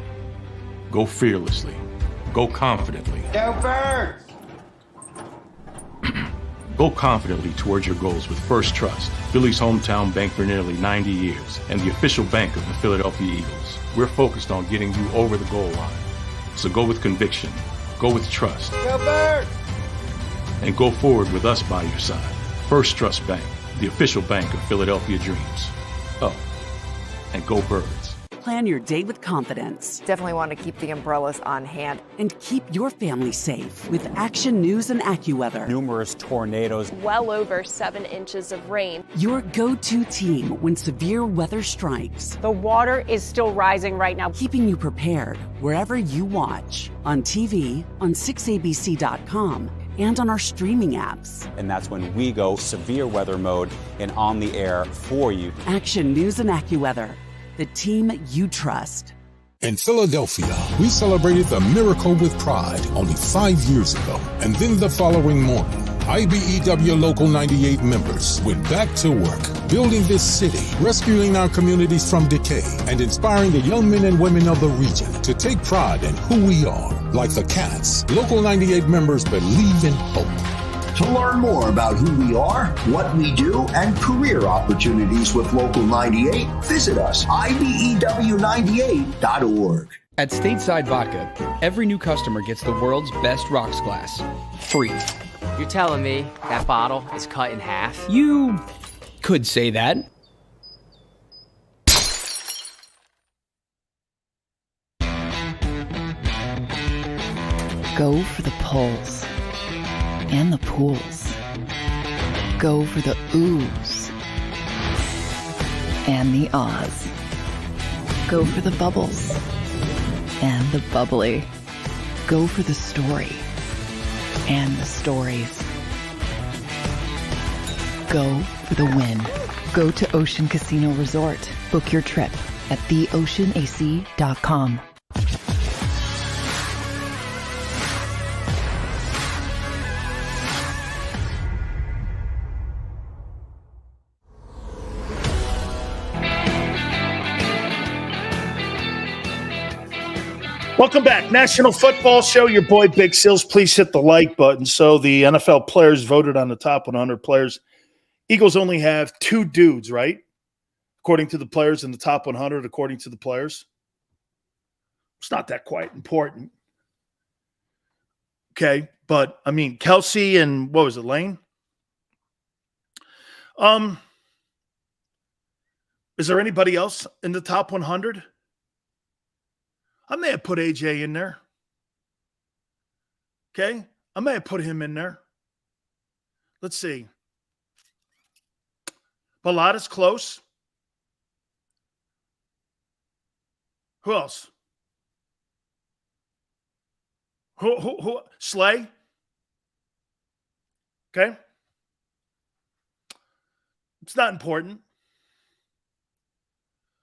Go fearlessly. Go confidently. Go Birds! Go confidently towards your goals with First Trust, Philly's hometown bank for nearly 90 years, and the official bank of the Philadelphia Eagles. We're focused on getting you over the goal line. So go with conviction. Go with trust. Go Birds! And go forward with us by your side. First Trust Bank, the official bank of Philadelphia dreams. Oh, and go Birds. Plan your day with confidence. Definitely want to keep the umbrellas on hand. And keep your family safe with Action News and AccuWeather. Numerous tornadoes. Well over 7 inches of rain. Your go-to team when severe weather strikes. The water is still rising right now. Keeping you prepared wherever you watch. On TV, on 6abc.com, and on our streaming apps. And that's when we go severe weather mode and on the air for you. Action News and AccuWeather. The team you trust. In Philadelphia, we celebrated the miracle with pride only 5 years ago. And then the following morning, IBEW Local 98 members went back to work, building this city, rescuing our communities from decay, and inspiring the young men and women of the region to take pride in who we are. Like the Cats, Local 98 members believe in hope. To learn more about who we are, what we do, and career opportunities with Local 98, visit us, IBEW98.org. At Stateside Vodka, every new customer gets the world's best rocks glass, free. You're telling me that bottle is cut in half? You could say that. Go for the pulse. and the pools. Go for the oohs and the ahs. Go for the bubbles and the bubbly. Go for the story and the stories. Go for the win. Go to Ocean Casino Resort. Book your trip at theoceanac.com. Welcome back. National Football Show. Your boy Big Sills. Please hit the like button. So the NFL players voted on the top 100 players. Eagles only have 2 dudes, right? According to the players in the top 100, according to the players. It's not that quite important. Okay, but I mean, Kelsey and what was it, Lane? Is there anybody else in the top 100? I may have put AJ in there. Okay? I may have put him in there. Let's see. Ballada's close. Who else? Who? Slay? Okay? It's not important.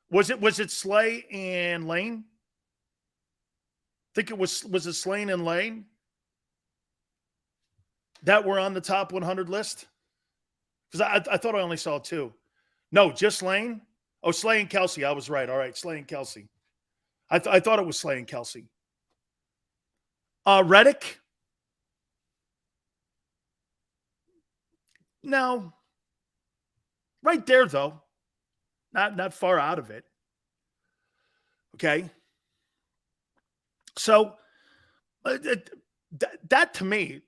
Was it Slay and Lane? Think it was it Slane and Lane that were on the top 100 list? Because I thought I only saw 2. No, just Lane. Oh, Slay and Kelsey. I was right. All right, Slay and Kelsey. I thought it was Slay and Kelsey. Reddick? No. Right there, though. Not far out of it. Okay. So that to me,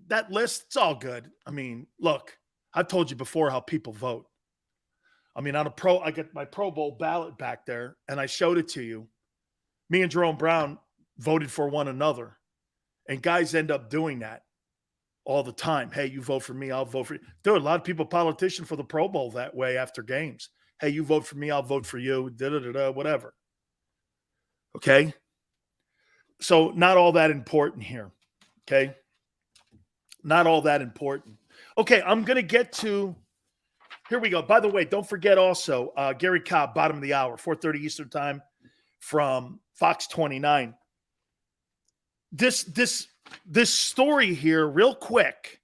that list, it's all good. I mean, look, I've told you before how people vote. I mean, I got my Pro Bowl ballot back there, and I showed it to you. Me and Jerome Brown voted for one another, and guys end up doing that all the time. Hey, you vote for me, I'll vote for you. Dude, a lot of people, politicians for the Pro Bowl that way after games. Hey, you vote for me, I'll vote for you, whatever. Okay? So not all that important here, okay? Not all that important. Okay, I'm going to get to – here we go. By the way, don't forget also, Gary Cobb, bottom of the hour, 4:30 Eastern time from Fox 29. This story here, real quick,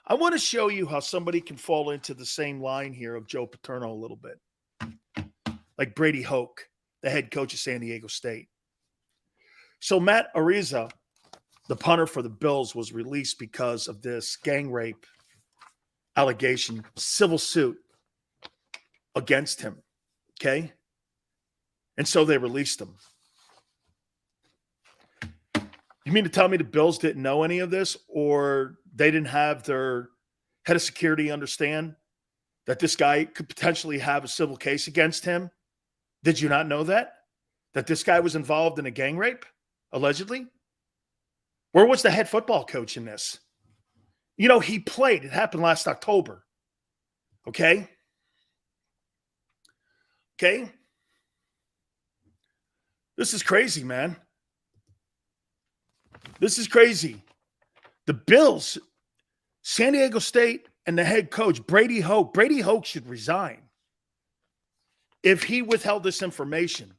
I want to show you how somebody can fall into the same line here of Joe Paterno a little bit. Like Brady Hoke, the head coach of San Diego State. So Matt Ariza, the punter for the Bills, was released because of this gang rape allegation, civil suit against him, okay? And so they released him. You mean to tell me the Bills didn't know any of this, or they didn't have their head of security understand that this guy could potentially have a civil case against him? Did you not know that? That this guy was involved in a gang rape? Allegedly? Where was the head football coach in this? You know, he played. It happened last October. Okay? Okay? This is crazy, man. This is crazy. The Bills, San Diego State, and the head coach, Brady Hoke should resign if he withheld this information.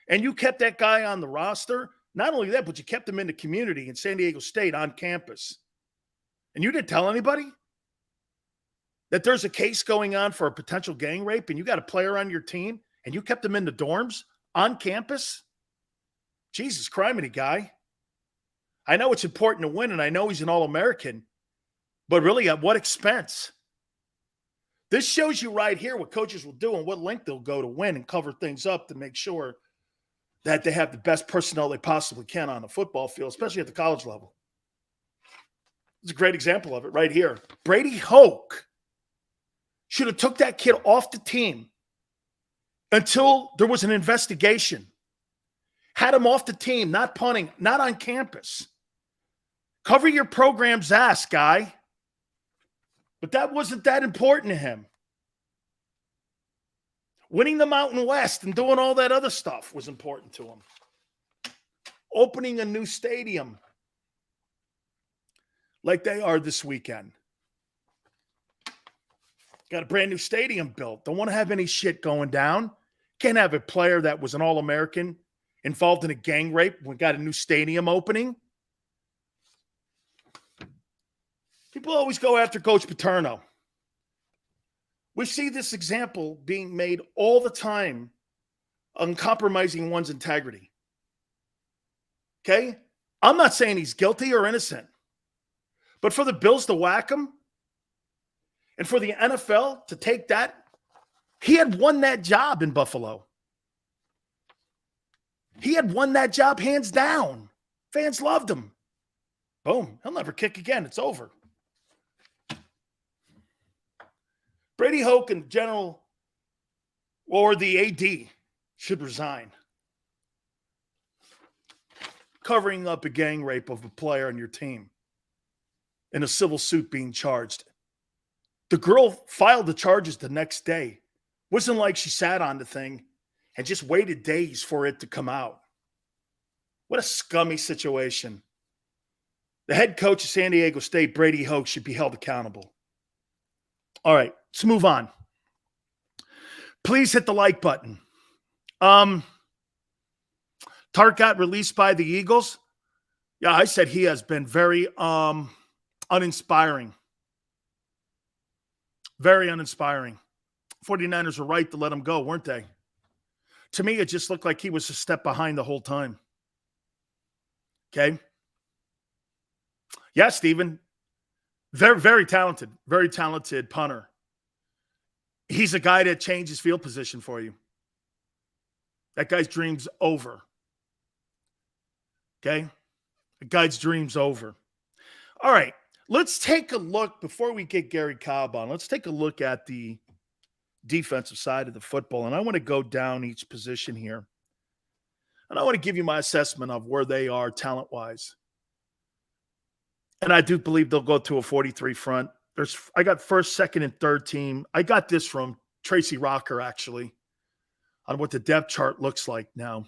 And you kept that guy on the roster. Not only that, but you kept him in the community in San Diego State on campus. And you didn't tell anybody that there's a case going on for a potential gang rape and you got a player on your team and you kept him in the dorms on campus? Jesus, criminy guy. I know it's important to win, and I know he's an All-American, but really at what expense? This shows you right here what coaches will do and what length they'll go to win and cover things up to make sure that they have the best personnel they possibly can on the football field, especially at the college level. It's a great example of it right here. Brady Hoke should have took that kid off the team until there was an investigation. Had him off the team, not punting, not on campus. Cover your program's ass, guy. But that wasn't that important to him. Winning the Mountain West and doing all that other stuff was important to him. Opening a new stadium like they are this weekend. Got a brand new stadium built. Don't want to have any shit going down. Can't have a player that was an All-American involved in a gang rape. We got a new stadium opening. People always go after Coach Paterno. We see this example being made all the time on compromising one's integrity. Okay? I'm not saying he's guilty or innocent. But for the Bills to whack him and for the NFL to take that, he had won that job in Buffalo. He had won that job hands down. Fans loved him. Boom. He'll never kick again. It's over. Brady Hoke and General or the AD should resign. Covering up a gang rape of a player on your team in a civil suit being charged. The girl filed the charges the next day. Wasn't like she sat on the thing and just waited days for it to come out. What a scummy situation. The head coach of San Diego State, Brady Hoke, should be held accountable. All right, let's move on. Please hit the like button. Tartt got released by the Eagles. Yeah, I said he has been very uninspiring. Very uninspiring. 49ers were right to let him go, weren't they? To me, it just looked like he was a step behind the whole time. Okay? Yeah, Steven. Very, very talented punter. He's a guy that changes field position for you. That guy's dream's over. Okay? The guy's dream's over. All right. Let's take a look, before we get Gary Cobb on, let's take a look at the defensive side of the football. And I want to go down each position here. And I want to give you my assessment of where they are talent-wise. And I do believe they'll go to a 43 front. I got first, second, and third team. I got this from Tracy Rocker, actually, on what the depth chart looks like now.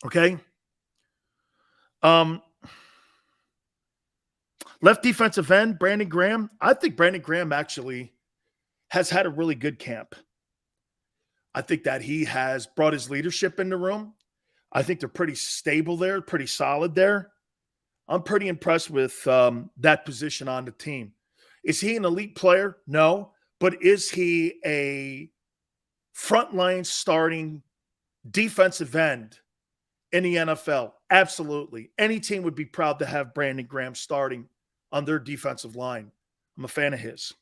Okay? Left defensive end, Brandon Graham. I think Brandon Graham actually has had a really good camp. I think that he has brought his leadership in the room. I think they're pretty stable there, pretty solid there. I'm pretty impressed with that position on the team. Is he an elite player? No. But is he a frontline starting defensive end in the NFL? Absolutely. Any team would be proud to have Brandon Graham starting on their defensive line. I'm a fan of his.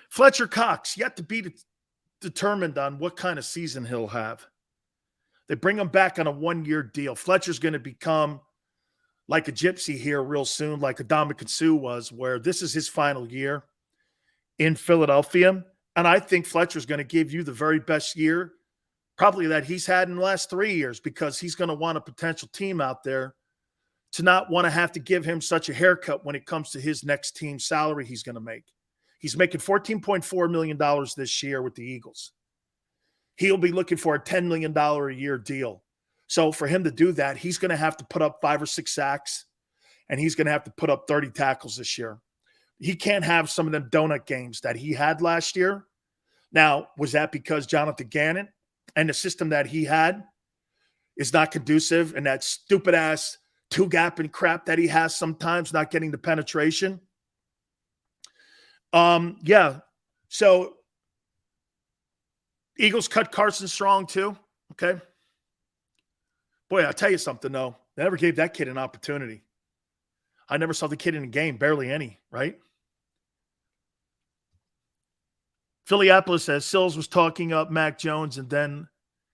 Fletcher Cox, yet to be determined on what kind of season he'll have. They bring him back on a one-year deal. Fletcher's going to become like a gypsy here real soon, like Adama Sue was, where this is his final year in Philadelphia. And I think Fletcher's going to give you the very best year probably that he's had in the last 3 years, because he's going to want a potential team out there to not want to have to give him such a haircut when it comes to his next team salary he's going to make. He's making $14.4 million this year with the Eagles. He'll be looking for a $10 million a year deal. So for him to do that, he's going to have to put up 5 or 6 sacks, and he's going to have to put up 30 tackles this year. He can't have some of them donut games that he had last year. Now, was that because Jonathan Gannon and the system that he had is not conducive, and that stupid-ass two-gapping crap that he has sometimes, not getting the penetration? Yeah. So Eagles cut Carson Strong too. Okay. Boy, I'll tell you something, though. They never gave that kid an opportunity. I never saw the kid in a game, barely any, right? Phillyopoulos says Sills was talking up Mac Jones, and then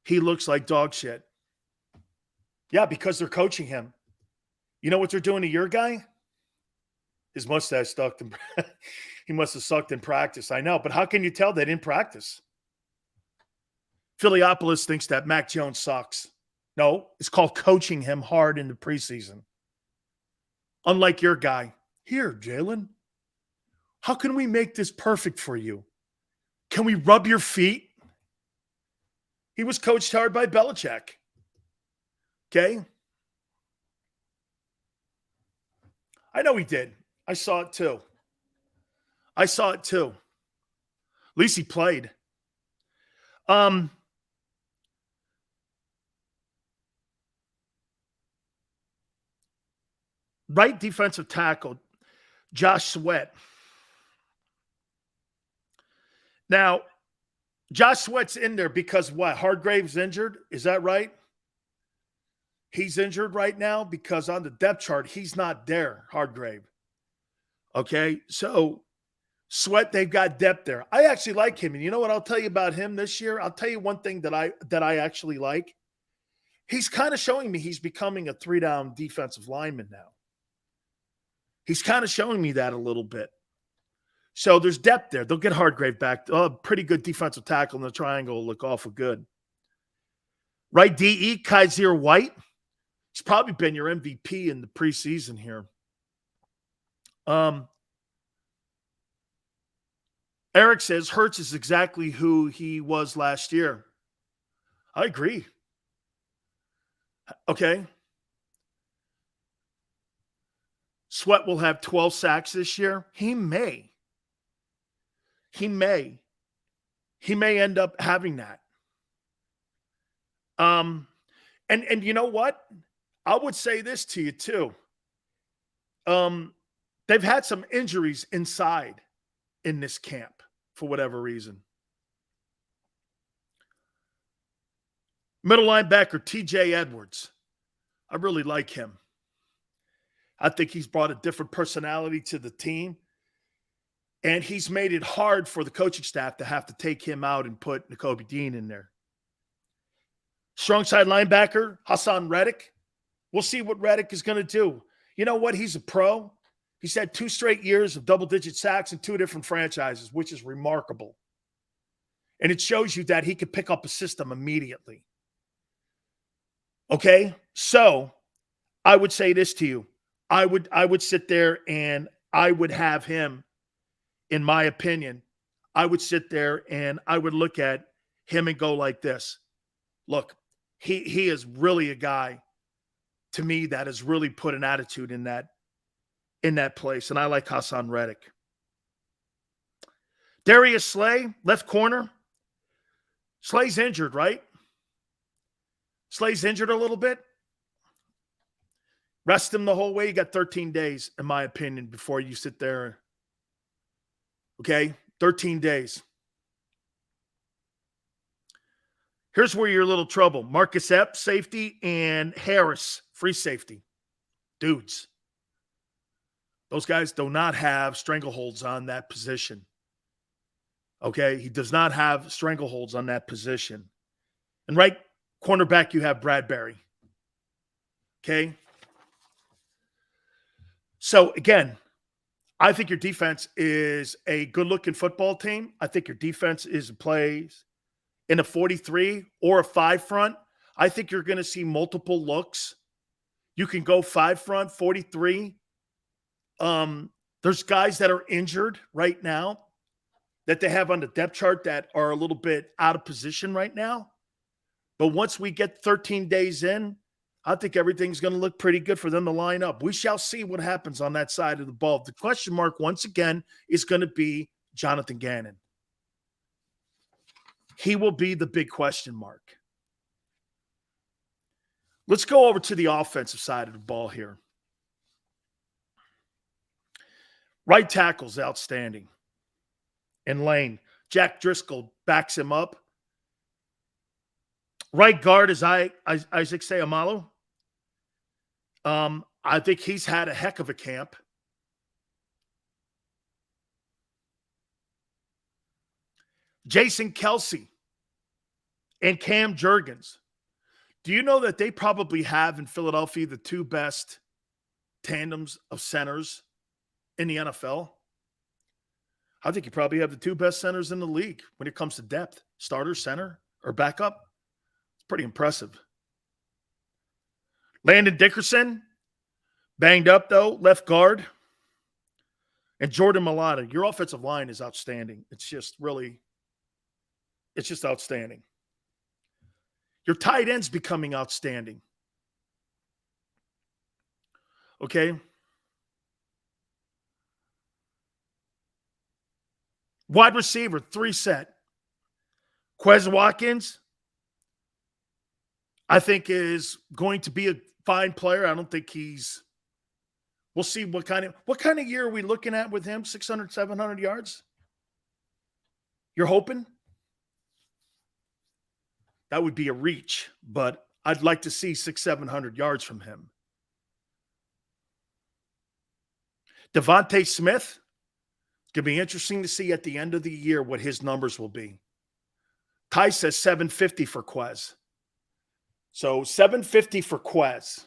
he looks like dog shit. Yeah, because they're coaching him. You know what they're doing to your guy? His mustache stuck. He must have sucked in practice. I know, but how can you tell they didn't practice? Phillyopoulos thinks that Mac Jones sucks. No, it's called coaching him hard in the preseason. Unlike your guy. Here, Jalen, how can we make this perfect for you? Can we rub your feet? He was coached hard by Belichick. Okay? I know he did. I saw it too. At least he played. Right defensive tackle, Josh Sweat. Now, Josh Sweat's in there because what? Hargrave's injured? Is that right? He's injured right now because on the depth chart, he's not there, Hargrave. Okay, so Sweat, they've got depth there. I actually like him. And you know what I'll tell you about him this year? I'll tell you one thing that I actually like. He's kind of showing me he's becoming a 3-down defensive lineman now. He's kind of showing me that a little bit. So there's depth there. They'll get Hargrave back. Pretty good defensive tackle in the triangle will look awful good. Right DE, Kaiser White. He's probably been your MVP in the preseason here. Eric says Hurts is exactly who he was last year. I agree. Okay. Sweat will have 12 sacks this year. He may end up having that. And you know what? I would say this to you too. They've had some injuries inside in this camp for whatever reason. Middle linebacker TJ Edwards. I really like him. I think he's brought a different personality to the team. And he's made it hard for the coaching staff to have to take him out and put Nakobe Dean in there. Strong side linebacker, Hassan Reddick. We'll see what Reddick is going to do. You know what? He's a pro. He's had 2 straight years of double-digit sacks in 2 different franchises, which is remarkable. And it shows you that he could pick up a system immediately. Okay? So I would say this to you. I would sit there and I would have him, in my opinion, I would sit there and I would look at him and go like this. Look, he is really a guy to me that has really put an attitude in that place. And I like Hassan Reddick. Darius Slay, left corner. Slay's injured, right? Slay's injured a little bit. Rest him the whole way. You got 13 days, in my opinion, before you sit there. Okay? 13 days. Here's where you're a little trouble. Marcus Epps, safety, and Harris, free safety. Dudes. Those guys do not have strangleholds on that position. Okay? He does not have strangleholds on that position. And right cornerback, you have Bradbury. Okay? So, again, I think your defense is a good-looking football team. I think your defense plays in a 43 or a 5 front. I think you're going to see multiple looks. You can go 5 front, 43. There's guys that are injured right now that they have on the depth chart that are a little bit out of position right now. But once we get 13 days in, I think everything's going to look pretty good for them to line up. We shall see what happens on that side of the ball. The question mark, once again, is going to be Jonathan Gannon. He will be the big question mark. Let's go over to the offensive side of the ball here. Right tackle's outstanding. And Lane. Jack Driscoll backs him up. Right guard is Isaac Seumalo. I think he's had a heck of a camp. Jason Kelsey and Cam Jurgens. Do you know that they probably have in Philadelphia the 2 best tandems of centers in the NFL? I think you probably have the 2 best centers in the league when it comes to depth. Starter, center, or backup. It's pretty impressive. Landon Dickerson, Banged up, though, left guard. And Jordan Mailata, your offensive line is outstanding. It's just outstanding. Your tight end's becoming outstanding. Okay? Wide receiver, 3 set. Quez Watkins, I think, is going to be a fine player. I don't think we'll see what kind of year are we looking at with him? 600, 700 yards? You're hoping? That would be a reach, but I'd like to see 600, 700 yards from him. Devontae Smith, it's going to be interesting to see at the end of the year what his numbers will be. Ty says 750 for Quez. So 750 for Quez.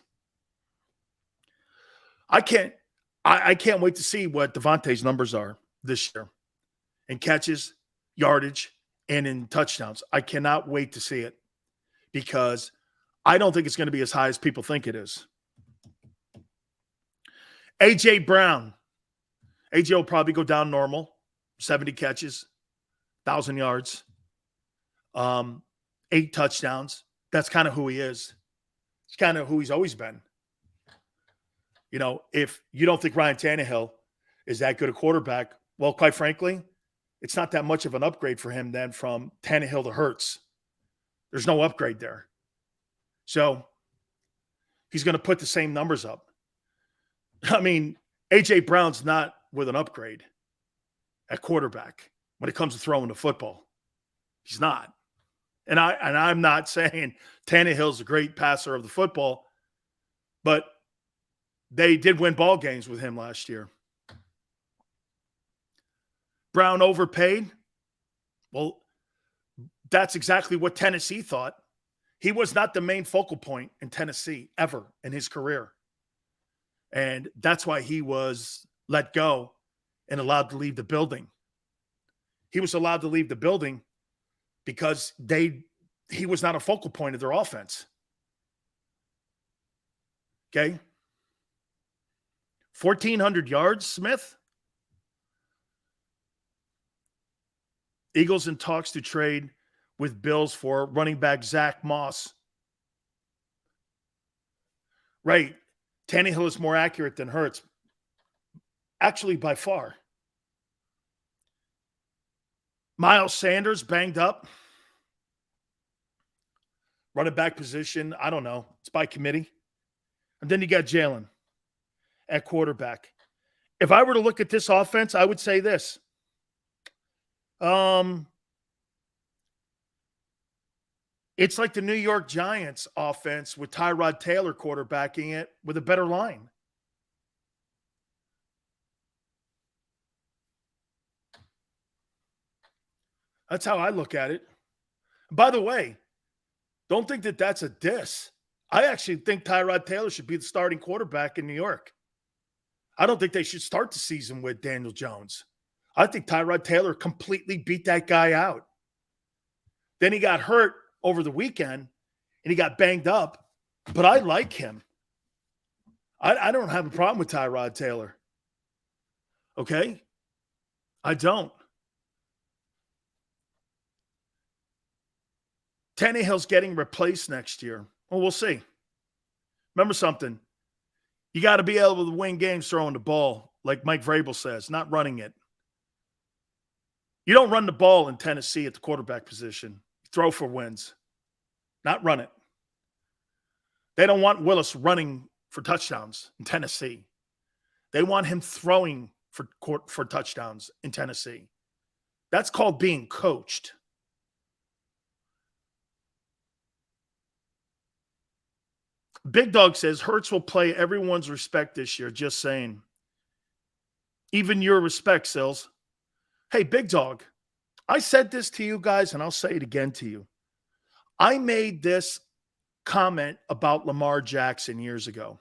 I can't wait to see what Devontae's numbers are this year in catches, yardage, and in touchdowns. I cannot wait to see it because I don't think it's going to be as high as people think it is. A.J. Brown. A.J. will probably go down normal, 70 catches, 1,000 yards, 8 touchdowns. That's kind of who he is. It's kind of who he's always been. You know, if you don't think Ryan Tannehill is that good a quarterback, well, quite frankly, it's not that much of an upgrade for him then from Tannehill to Hurts. There's no upgrade there. So he's going to put the same numbers up. I mean, A.J. Brown's not with an upgrade at quarterback when it comes to throwing the football. He's not. And I'm not saying Tannehill's a great passer of the football, but they did win ball games with him last year. Brown overpaid. Well, that's exactly what Tennessee thought. He was not the main focal point in Tennessee ever in his career. And that's why he was let go and allowed to leave the building. He was allowed to leave the building because he was not a focal point of their offense. Okay? 1,400 yards, Smith. Eagles in talks to trade with Bills for running back Zach Moss. Right. Tannehill is more accurate than Hurts. Actually, by far. Miles Sanders banged up. Running back position, I don't know. It's by committee. And then you got Jalen at quarterback. If I were to look at this offense, I would say this. It's like the New York Giants offense with Tyrod Taylor quarterbacking it with a better line. That's how I look at it. By the way, don't think that that's a diss. I actually think Tyrod Taylor should be the starting quarterback in New York. I don't think they should start the season with Daniel Jones. I think Tyrod Taylor completely beat that guy out. Then he got hurt over the weekend, and he got banged up, but I like him. I don't have a problem with Tyrod Taylor. Okay? I don't. Tannehill's getting replaced next year. Well, we'll see. Remember something. You got to be able to win games throwing the ball, like Mike Vrabel says, not running it. You don't run the ball in Tennessee at the quarterback position. You throw for wins, not run it. They don't want Willis running for touchdowns in Tennessee. They want him throwing for touchdowns in Tennessee. That's called being coached. Big Dog says Hurts will play everyone's respect this year. Just saying. Even your respect, Sills. Hey, Big Dog, I said this to you guys, and I'll say it again to you. I made this comment about Lamar Jackson years ago.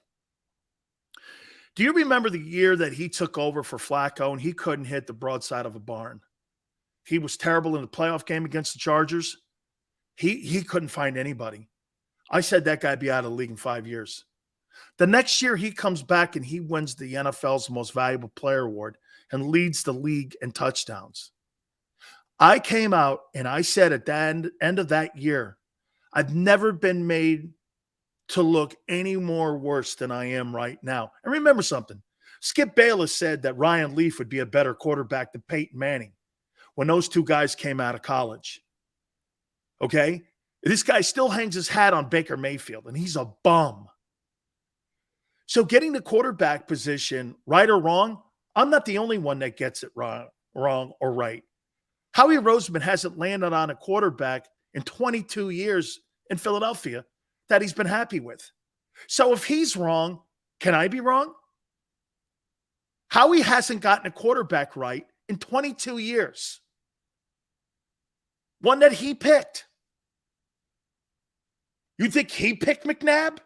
Do you remember the year that he took over for Flacco and he couldn't hit the broadside of a barn? He was terrible in the playoff game against the Chargers. He couldn't find anybody. I said that guy would be out of the league in 5 years. The next year he comes back and he wins the NFL's Most Valuable Player Award and leads the league in touchdowns. I came out and I said at the end of that year, I've never been made to look any more worse than I am right now. And remember something. Skip Bayless said that Ryan Leaf would be a better quarterback than Peyton Manning when those two guys came out of college. Okay? This guy still hangs his hat on Baker Mayfield, and he's a bum. So getting the quarterback position, right or wrong, I'm not the only one that gets it wrong or right. Howie Roseman hasn't landed on a quarterback in 22 years in Philadelphia that he's been happy with. So if he's wrong, can I be wrong? Howie hasn't gotten a quarterback right in 22 years. One that he picked. You think he picked McNabb?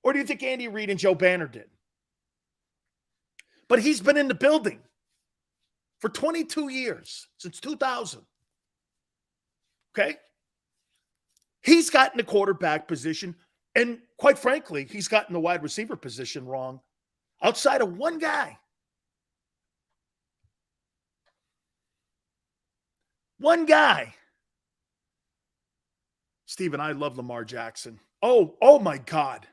Or do you think Andy Reid and Joe Banner did? But he's been in the building for 22 years, since 2000. Okay? He's gotten the quarterback position, and quite frankly, he's gotten the wide receiver position wrong outside of one guy. One guy. Stephen, I love Lamar Jackson. Oh my God.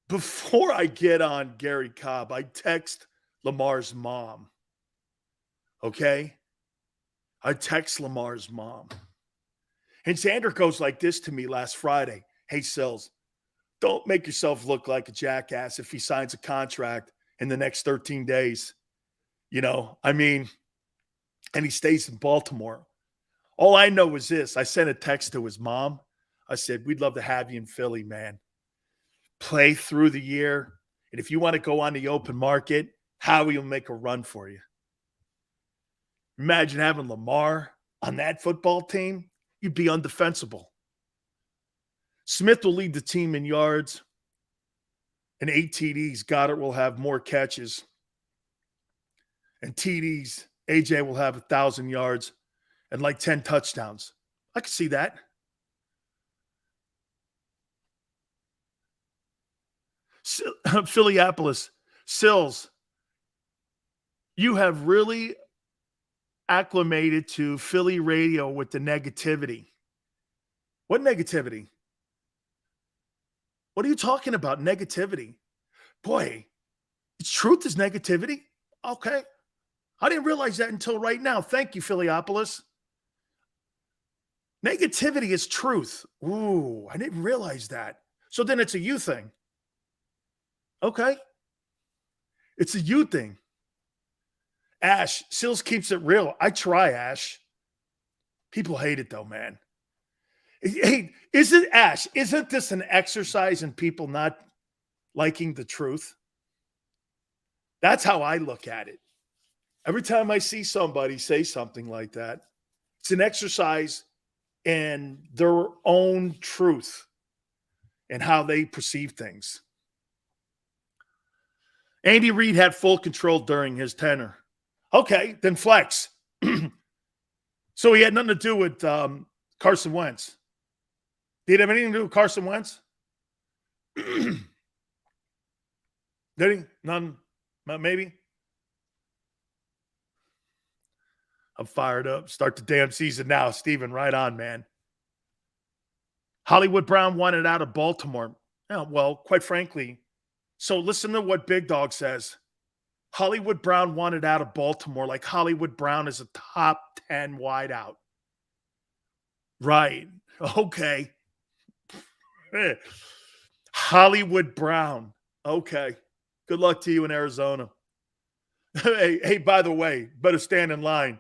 Before I get on Gary Cobb, I text Lamar's mom. Okay? I text Lamar's mom. And Xander goes like this to me last Friday. Hey, Sills, don't make yourself look like a jackass if he signs a contract in the next 13 days. You know, I mean, and he stays in Baltimore. All I know is this. I sent a text to his mom. I said, we'd love to have you in Philly, man. Play through the year. And if you want to go on the open market, Howie will make a run for you. Imagine having Lamar on that football team. You'd be undefensible. Smith will lead the team in yards and 8 TDs. Goddard will have more catches. And TDs, AJ will have 1,000 yards and like 10 touchdowns. I can see that. Phillypolis, Sills, you have really acclimated to Philly radio with the negativity. What negativity? What are you talking about? Negativity. Boy, it's truth is negativity? Okay. I didn't realize that until right now. Thank you, Phillypolis. Negativity is truth. Ooh, I didn't realize that. So then it's a you thing. Okay. It's a you thing. Ash, Sills keeps it real. I try, Ash. People hate it though, man. Hey, isn't this an exercise in people not liking the truth? That's how I look at it. Every time I see somebody say something like that, it's an exercise in their own truth and how they perceive things. Andy Reid had full control during his tenure. Okay, then flex. So he had nothing to do with Carson Wentz. Did he have anything to do with Carson Wentz? Did he? None? Maybe? I'm fired up. Start the damn season now. Steven, right on, man. Hollywood Brown wanted out of Baltimore. Yeah, well, quite frankly, so listen to what Big Dog says. Hollywood Brown wanted out of Baltimore like Hollywood Brown is a top 10 wideout. Right. Okay. Hollywood Brown. Okay. Good luck to you in Arizona. Hey, by the way, better stand in line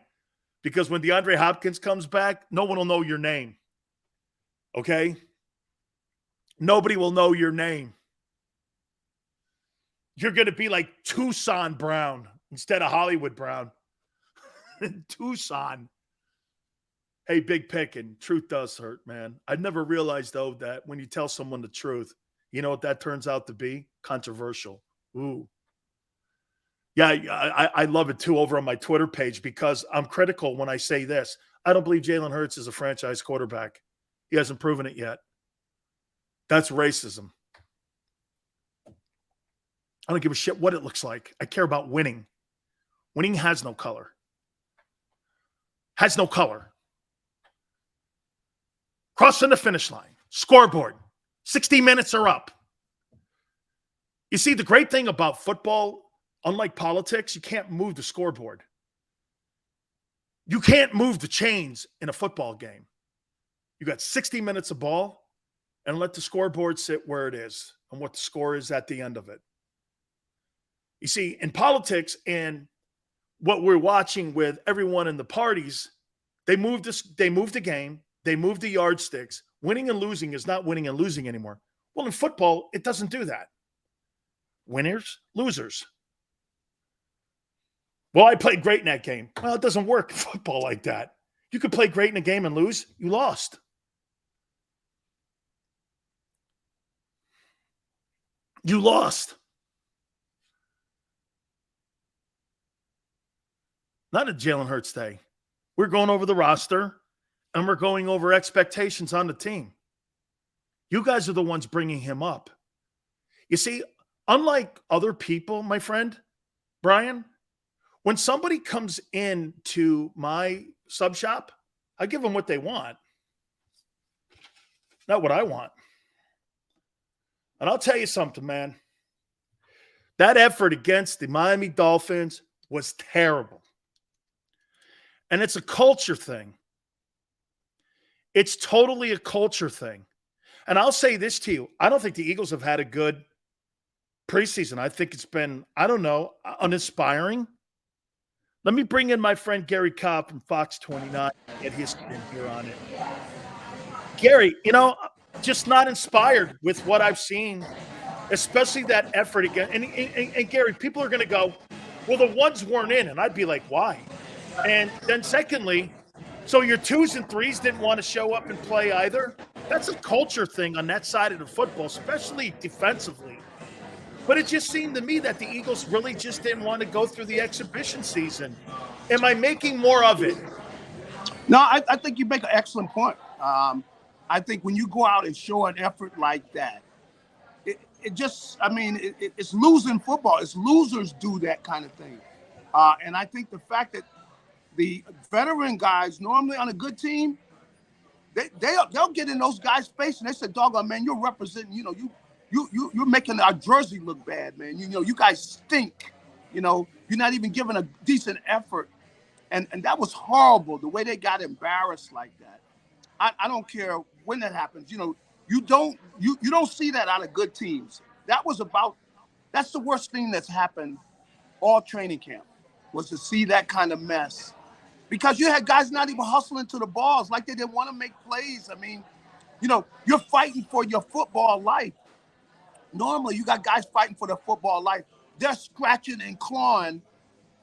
because when DeAndre Hopkins comes back, no one will know your name. Okay? Nobody will know your name. You're going to be like Tucson Brown instead of Hollywood Brown. Tucson. Hey, big pickin'. Truth does hurt, man. I've never realized, though, that when you tell someone the truth, you know what that turns out to be? Controversial. Ooh. Yeah, I love it, too, over on my Twitter page because I'm critical when I say this. I don't believe Jalen Hurts is a franchise quarterback. He hasn't proven it yet. That's racism. I don't give a shit what it looks like. I care about winning. Winning has no color. Has no color. Crossing the finish line. Scoreboard. 60 minutes are up. You see, the great thing about football, unlike politics, you can't move the scoreboard. You can't move the chains in a football game. You got 60 minutes of ball, and let the scoreboard sit where it is and what the score is at the end of it. You see, in politics and what we're watching with everyone in the parties, they move the game, they move the yardsticks. Winning and losing is not winning and losing anymore. Well, in football, it doesn't do that. Winners, losers. Well, I played great in that game. Well, it doesn't work in football like that. You could play great in a game and lose. You lost. You lost. Not a Jalen Hurts day. We're going over the roster, and we're going over expectations on the team. You guys are the ones bringing him up. You see, unlike other people, my friend, Brian, when somebody comes into my sub shop, I give them what they want, not what I want. And I'll tell you something, man. That effort against the Miami Dolphins was terrible. And it's a culture thing. It's totally a culture thing. And I'll say this to you. I don't think the Eagles have had a good preseason. I think it's been, I don't know, uninspiring. Let me bring in my friend Gary Cobb from Fox 29 and get his spin here on it. Gary, just not inspired with what I've seen, especially that effort again. And Gary, people are going to go, well, the ones weren't in. And I'd be like, why? And then secondly, so your 2s and 3s didn't want to show up and play either? That's a culture thing on that side of the football, especially defensively. But it just seemed to me that the Eagles really just didn't want to go through the exhibition season. Am I making more of it? No, I think you make an excellent point. I think when you go out and show an effort like that, it's losing football. It's losers do that kind of thing. And I think the fact that the veteran guys normally on a good team, they'll get in those guys' face and they say, "Doggone, man, you're representing. You're making our jersey look bad, man. You guys stink. You're not even giving a decent effort." And that was horrible. The way they got embarrassed like that. I don't care when that happens. You don't see that out of good teams. That's the worst thing that's happened all training camp, was to see that kind of mess. Because you had guys not even hustling to the balls, like they didn't want to make plays. I mean, you're fighting for your football life. Normally, you got guys fighting for their football life. They're scratching and clawing.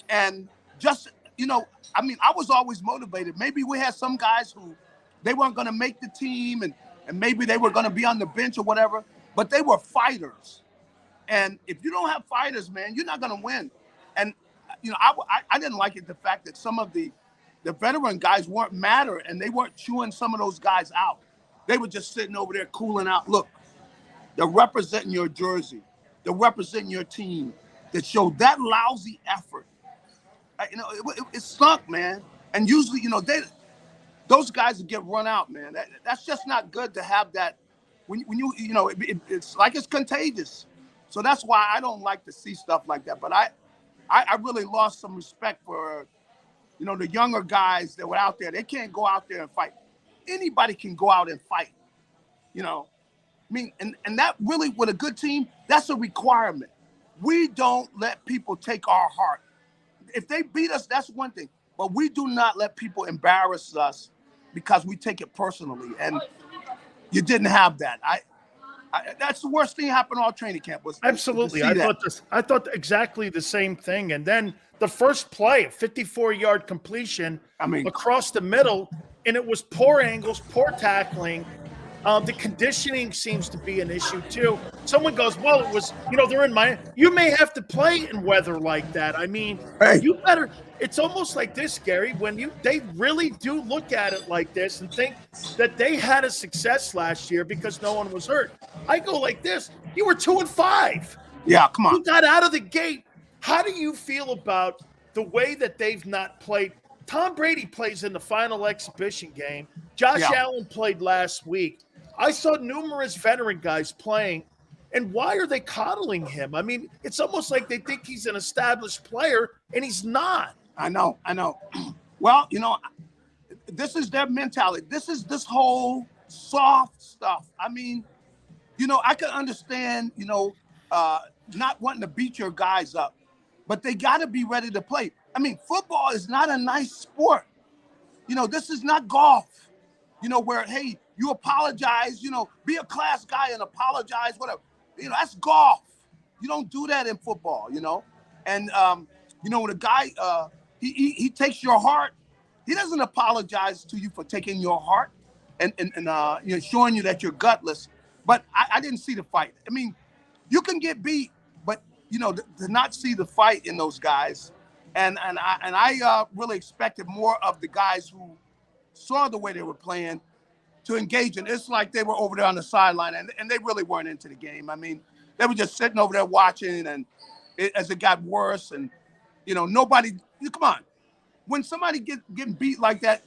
And just, I was always motivated. Maybe we had some guys who they weren't going to make the team and maybe they were going to be on the bench or whatever, but they were fighters. And if you don't have fighters, man, you're not going to win. And, I didn't like it, the fact that some of the veteran guys weren't matter and they weren't chewing some of those guys out. They were just sitting over there cooling out. Look, they're representing your jersey. They're representing your team that showed that lousy effort. It stunk, man. And usually, those guys get run out, man. That's just not good to have that. When you it's like it's contagious. So that's why I don't like to see stuff like that. But I really lost some respect for, the younger guys that were out there. They can't go out there and fight. Anybody can go out and fight, and that really, with a good team, that's a requirement. We don't let people take our heart. If they beat us, that's one thing. But we do not let people embarrass us because we take it personally. And you didn't have that. That's the worst thing happened all training camp. Was absolutely. I thought exactly the same thing. And then the first play, a 54-yard completion across the middle, and it was poor angles, poor tackling. The conditioning seems to be an issue too. Someone goes, well, it was, they're in Miami. You may have to play in weather like that. You better. It's almost like this, Gary, when they really do look at it like this and think that they had a success last year because no one was hurt. I go like this. You were 2-5. Yeah, come on. You got out of the gate. How do you feel about the way that they've not played? Tom Brady plays in the final exhibition game. Josh Allen played last week. I saw numerous veteran guys playing. And why are they coddling him? I mean, it's almost like they think he's an established player, and he's not. I know. Well, this is their mentality. This is this whole soft stuff. I mean, I can understand, not wanting to beat your guys up, but they got to be ready to play. I mean, football is not a nice sport. This is not golf, where, hey, you apologize, be a class guy and apologize, whatever. That's golf. You don't do that in football, And, when a guy, he takes your heart, he doesn't apologize to you for taking your heart and showing you that you're gutless. But I didn't see the fight. I mean, you can get beat, but, to not see the fight in those guys. And I really expected more of the guys who saw the way they were playing to engage in. It's like they were over there on the sideline, and they really weren't into the game. I mean, they were just sitting over there watching, and as it got worse, and nobody. Come on, when somebody getting beat like that,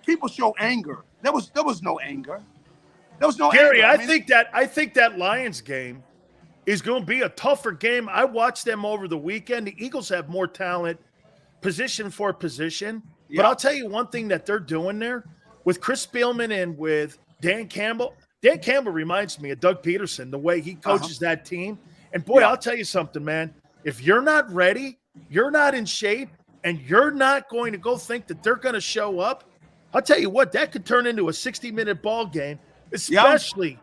people show anger. There was no anger. There was no Gary, anger. I think that Lions game is going to be a tougher game. I watched them over the weekend. The Eagles have more talent, position for position. Yeah. But I'll tell you one thing that they're doing there with Chris Spielman and with Dan Campbell. Dan Campbell reminds me of Doug Peterson, the way he coaches that team. And, boy, I'll tell you something, man. If you're not ready, you're not in shape, and you're not going to go think that they're going to show up, I'll tell you what, that could turn into a 60-minute ball game, especially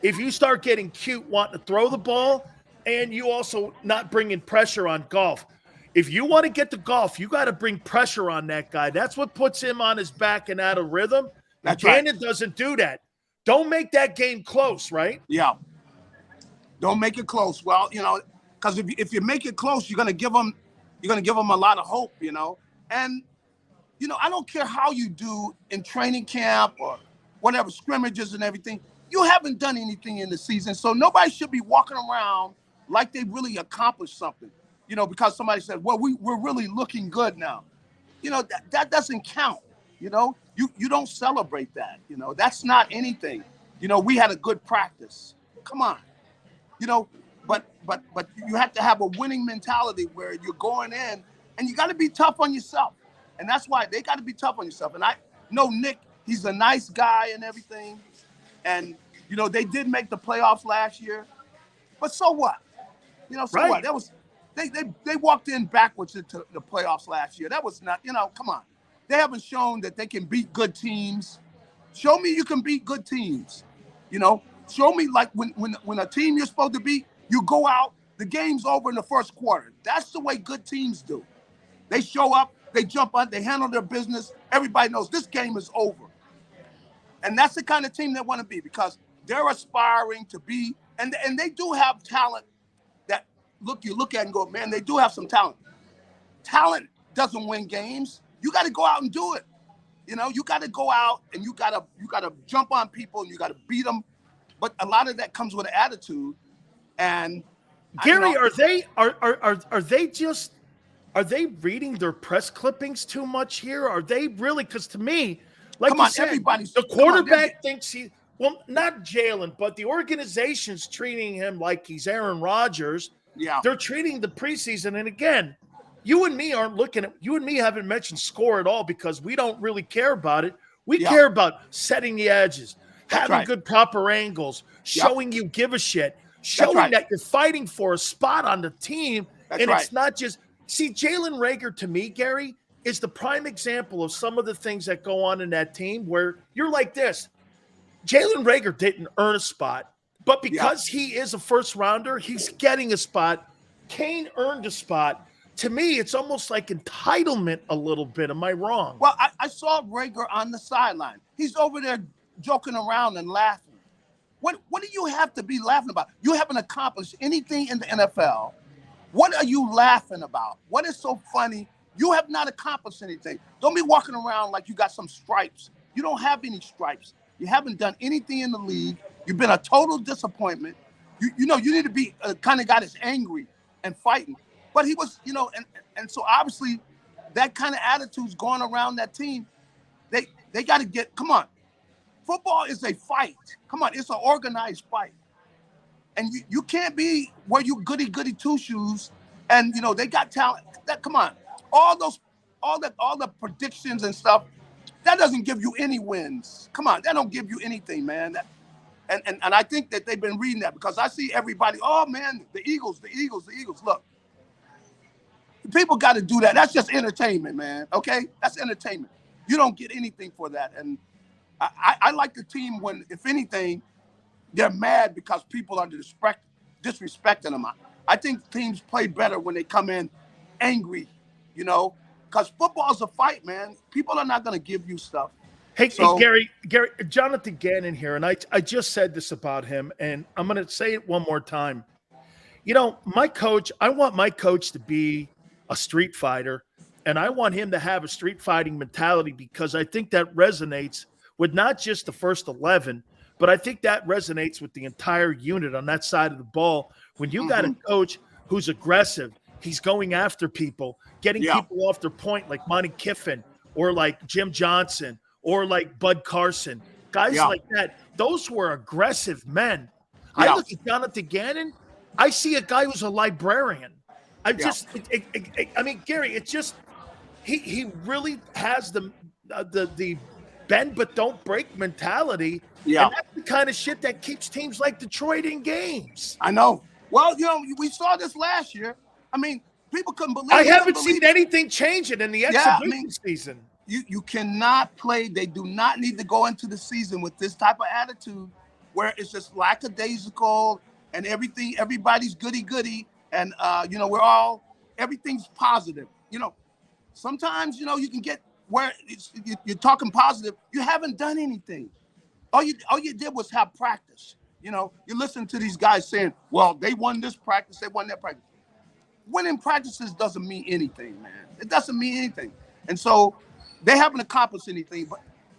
if you start getting cute wanting to throw the ball and you also not bringing pressure on golf. If you want to get to golf, you got to bring pressure on that guy. That's what puts him on his back and out of rhythm. That's Gannon doesn't do that. Don't make that game close, right? Yeah. Don't make it close. Well, because if you make it close, you're gonna give them a lot of hope, And I don't care how you do in training camp or whatever, scrimmages and everything. You haven't done anything in the season, so nobody should be walking around like they really accomplished something. Because somebody said, well, we're really looking good now. That doesn't count. You don't celebrate that. That's not anything. We had a good practice. Come on. But you have to have a winning mentality where you're going in and you got to be tough on yourself. And that's why they got to be tough on yourself. And I know Nick, he's a nice guy and everything. And, they did make the playoffs last year. But so what? What? That was they walked in backwards into the playoffs last year. That was not, come on. They haven't shown that they can beat good teams. Show me you can beat good teams. Show me like when a team you're supposed to beat, you go out, the game's over in the first quarter. That's the way good teams do. They show up, they jump on, they handle their business. Everybody knows this game is over. And that's the kind of team they want to be because they're aspiring to be, and they do have talent that you look at and go, man, they do have some talent. Talent doesn't win games. You got to go out and do it. You got to go out and you got to jump on people and you got to beat them. But a lot of that comes with an attitude. And Gary, are they reading their press clippings too much here? Are they really? Because to me, like you said, the quarterback thinks not Jalen, but the organization's treating him like he's Aaron Rodgers. Yeah, they're treating the preseason, and again, you and me haven't mentioned score at all because we don't really care about it. We care about setting the edges, having good proper angles, showing you give a shit, showing that you're fighting for a spot on the team. It's not just Jalen Reagor to me, Gary, is the prime example of some of the things that go on in that team where you're like this. Jalen Reagor didn't earn a spot, but because he is a first rounder, he's getting a spot. Kane earned a spot. To me, it's almost like entitlement a little bit. Am I wrong? Well, I saw Reagor on the sideline. He's over there joking around and laughing. What do you have to be laughing about? You haven't accomplished anything in the NFL. What are you laughing about? What is so funny? You have not accomplished anything. Don't be walking around like you got some stripes. You don't have any stripes. You haven't done anything in the league. You've been a total disappointment. you need to be a kind of guy that's angry and fighting. But he was, and so obviously that kind of attitude's going around that team. They got to get, come on. Football is a fight. Come on, it's an organized fight. And you can't be where you goody two-shoes and, they got talent. Come on. All the predictions and stuff, that doesn't give you any wins. Come on, that don't give you anything, man. And I think that they've been reading that because I see everybody, oh, man, the Eagles. Look, people got to do that. That's just entertainment, man, okay? That's entertainment. You don't get anything for that. And I like the team when, if anything, they're mad because people are disrespecting them. I think teams play better when they come in angry, because football's a fight, man. People are not going to give you stuff. Hey, Gary, Jonathan Gannon here, and I just said this about him, and I'm going to say it one more time. My coach, I want my coach to be a street fighter, and I want him to have a street fighting mentality because I think that resonates with not just the first 11, but I think that resonates with the entire unit on that side of the ball. When you got a coach who's aggressive, he's going after people, getting people off their point like Monty Kiffin or like Jim Johnson or like Bud Carson, guys like that. Those were aggressive men. I look at Jonathan Gannon, I see a guy who's a librarian. I mean, Gary, it's just he really has the bend but don't break mentality. Yeah. And that's the kind of shit that keeps teams like Detroit in games. I know. Well, we saw this last year. I mean, people couldn't believe it. I haven't seen anything changing in the exhibition season. You cannot play. They do not need to go into the season with this type of attitude where it's just lackadaisical and everybody's goody-goody. And, everything's positive. Sometimes, you can get where you're talking positive. You haven't done anything. All you did was have practice. You listen to these guys saying, well, they won this practice, they won that practice. Winning practices doesn't mean anything, man. It doesn't mean anything. And so they haven't accomplished anything,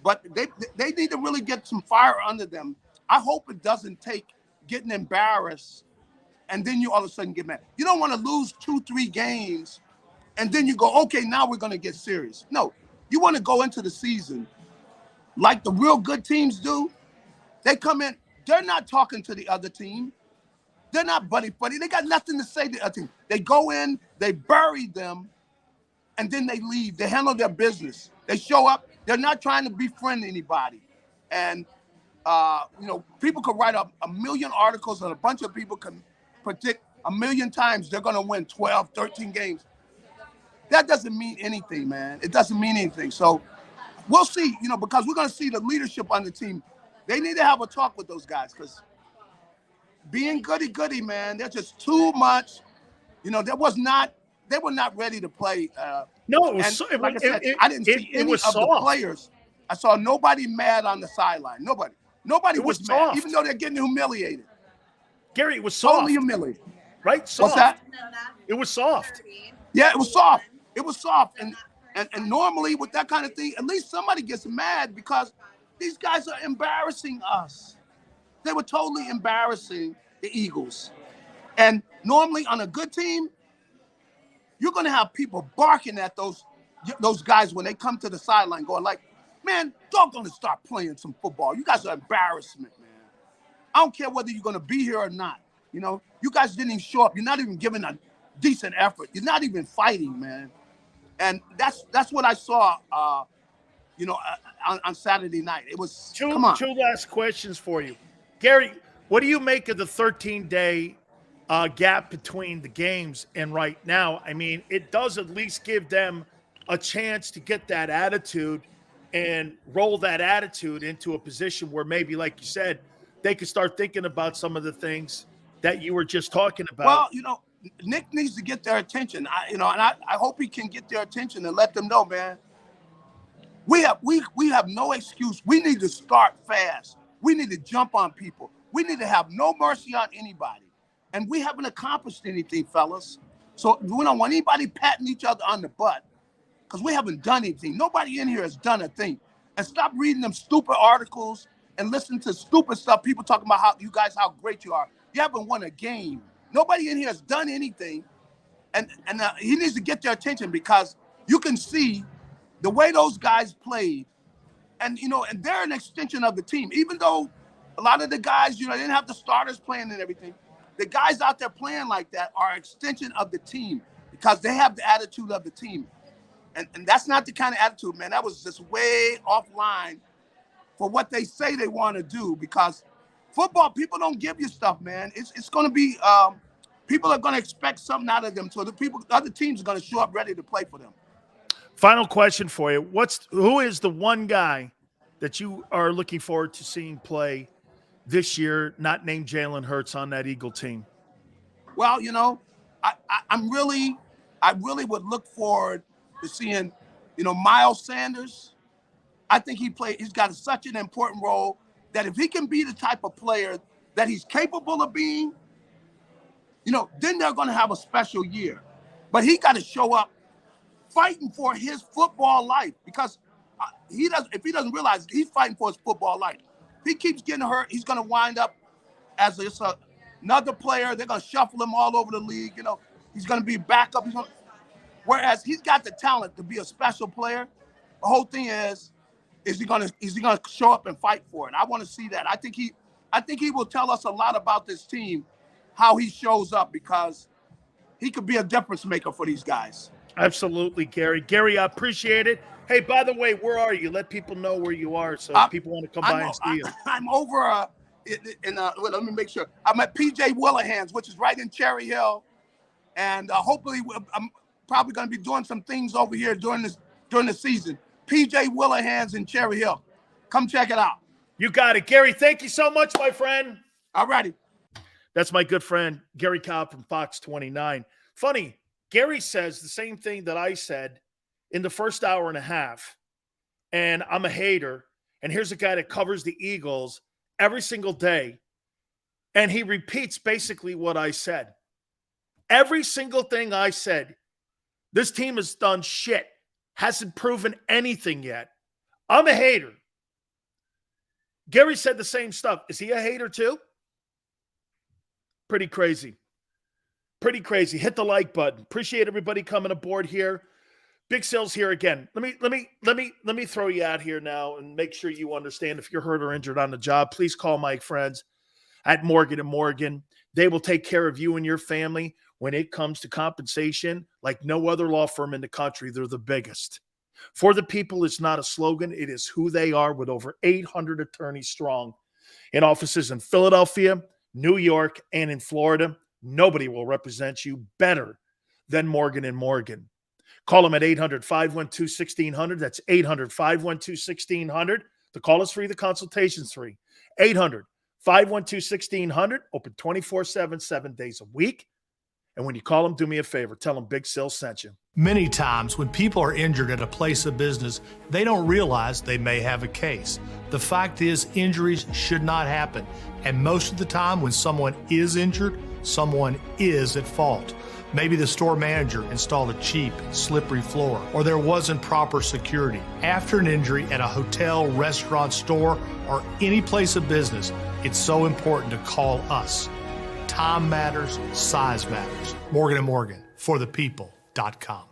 but they need to really get some fire under them. I hope it doesn't take getting embarrassed and then you all of a sudden get mad. You don't want to lose 2-3 games and then you go, okay, now we're going to get serious. No, you want to go into the season like the real good teams do. They come in, they're not talking to the other team. They're not buddy-buddy. They got nothing to say to the other team. They go in, they bury them, and then they leave. They handle their business. They show up. They're not trying to befriend anybody. And, people could write up a million articles and a bunch of people can predict a million times they're going to win 12, 13 games. That doesn't mean anything, man. It doesn't mean anything. So we'll see, because we're going to see the leadership on the team. They need to have a talk with those guys because being goody-goody, man, they're just too much. They were not ready to play. No, it was like I said, I didn't see any of the players. I saw nobody mad on the sideline. Nobody was mad, soft. even though they're getting humiliated. Gary, it was soft. Totally humiliated. Right? Soft. What's that? It was soft. Yeah, it was soft. It was soft. And normally with that kind of thing, at least somebody gets mad because these guys are embarrassing us. They were totally embarrassing the Eagles. And normally on a good team, you're going to have people barking at those guys when they come to the sideline going like, man, y'all going to start playing some football. You guys are embarrassment, man. I don't care whether you're going to be here or not. You guys didn't even show up. You're not even giving a decent effort. You're not even fighting, man. And that's what I saw, on Saturday night. It was, come on. Two last questions for you. Gary, what do you make of the 13-day gap between the games and right now? I mean, it does at least give them a chance to get that attitude and roll that attitude into a position where maybe, like you said, they could start thinking about some of the things that you were just talking about. Well, Nick needs to get their attention. I hope he can get their attention and let them know, man, we have no excuse. We need to start fast. We need to jump on people. We need to have no mercy on anybody. And we haven't accomplished anything, fellas. So we don't want anybody patting each other on the butt because we haven't done anything. Nobody in here has done a thing. And stop reading them stupid articles and listen to stupid stuff. People talking about how great you are. You haven't won a game. Nobody in here has done anything. And he needs to get their attention because you can see the way those guys played. And, and they're an extension of the team. Even though a lot of the guys, they didn't have the starters playing and everything. The guys out there playing like that are an extension of the team because they have the attitude of the team. And that's not the kind of attitude, man. That was just way offline for what they say they want to do because football, people don't give you stuff, man. It's going to be people are going to expect something out of them. So the other teams are going to show up ready to play for them. Final question for you. Who is the one guy that you are looking forward to seeing play this year, not named Jalen Hurts, on that Eagle team? Well, I really would look forward to seeing, Miles Sanders. I think he's got such an important role that if he can be the type of player that he's capable of being, then they're going to have a special year. But he got to show up fighting for his football life because if he doesn't realize he's fighting for his football life. If he keeps getting hurt, he's going to wind up as another player. They're going to shuffle him all over the league. He's going to be backup. Whereas he's got the talent to be a special player. The whole thing is he going to show up and fight for it? I want to see that. I think he will tell us a lot about this team, how he shows up, because he could be a difference maker for these guys. Absolutely, Gary. Gary, I appreciate it. Hey, by the way, where are you? Let people know where you are so if people want to come by and see you. I'm over let me make sure. I'm at PJ Willihan's, which is right in Cherry Hill. And hopefully I'm probably going to be doing some things over here during the season. PJ Willihan's in Cherry Hill. Come check it out. You got it. Gary, thank you so much, my friend. All righty. That's my good friend, Gary Cobb from Fox 29. Funny, Gary says the same thing that I said in the first hour and a half, and I'm a hater, and here's a guy that covers the Eagles every single day, and he repeats basically what I said. Every single thing I said, this team has done shit, hasn't proven anything yet. I'm a hater. Gary said the same stuff. Is he a hater too? Pretty crazy. Pretty crazy. Hit the like button. Appreciate everybody coming aboard here. Big Sales here again. Let me throw you out here now and make sure you understand if you're hurt or injured on the job. Please call my friends at Morgan & Morgan. They will take care of you and your family when it comes to compensation like no other law firm in the country. They're the biggest. For the people is not a slogan. It is who they are, with over 800 attorneys strong in offices in Philadelphia, New York, and in Florida. Nobody will represent you better than Morgan & Morgan. Call them at 800-512-1600. That's 800-512-1600. The call is free. The consultation's free. 800-512-1600. Open 24/7, 7 days a week. And when you call them, do me a favor. Tell them Big Sil sent you. Many times when people are injured at a place of business, they don't realize they may have a case. The fact is, injuries should not happen. And most of the time when someone is injured, someone is at fault. Maybe the store manager installed a cheap, slippery floor, or there wasn't proper security. After an injury at a hotel, restaurant, store, or any place of business, it's so important to call us. Time matters, size matters. Morgan & Morgan, forthepeople.com.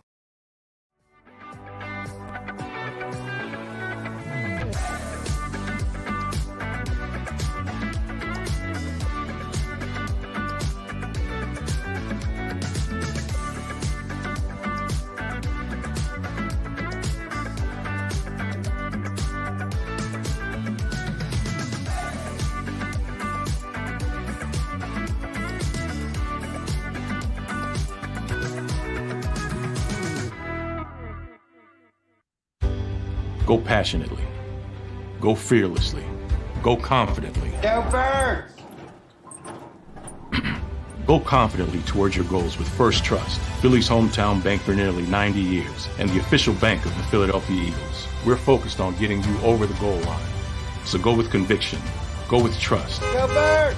Go passionately. Go fearlessly. Go confidently. Go Birds! Go confidently towards your goals with First Trust, Philly's hometown bank for nearly 90 years, and the official bank of the Philadelphia Eagles. We're focused on getting you over the goal line. So go with conviction. Go with trust. Go Birds!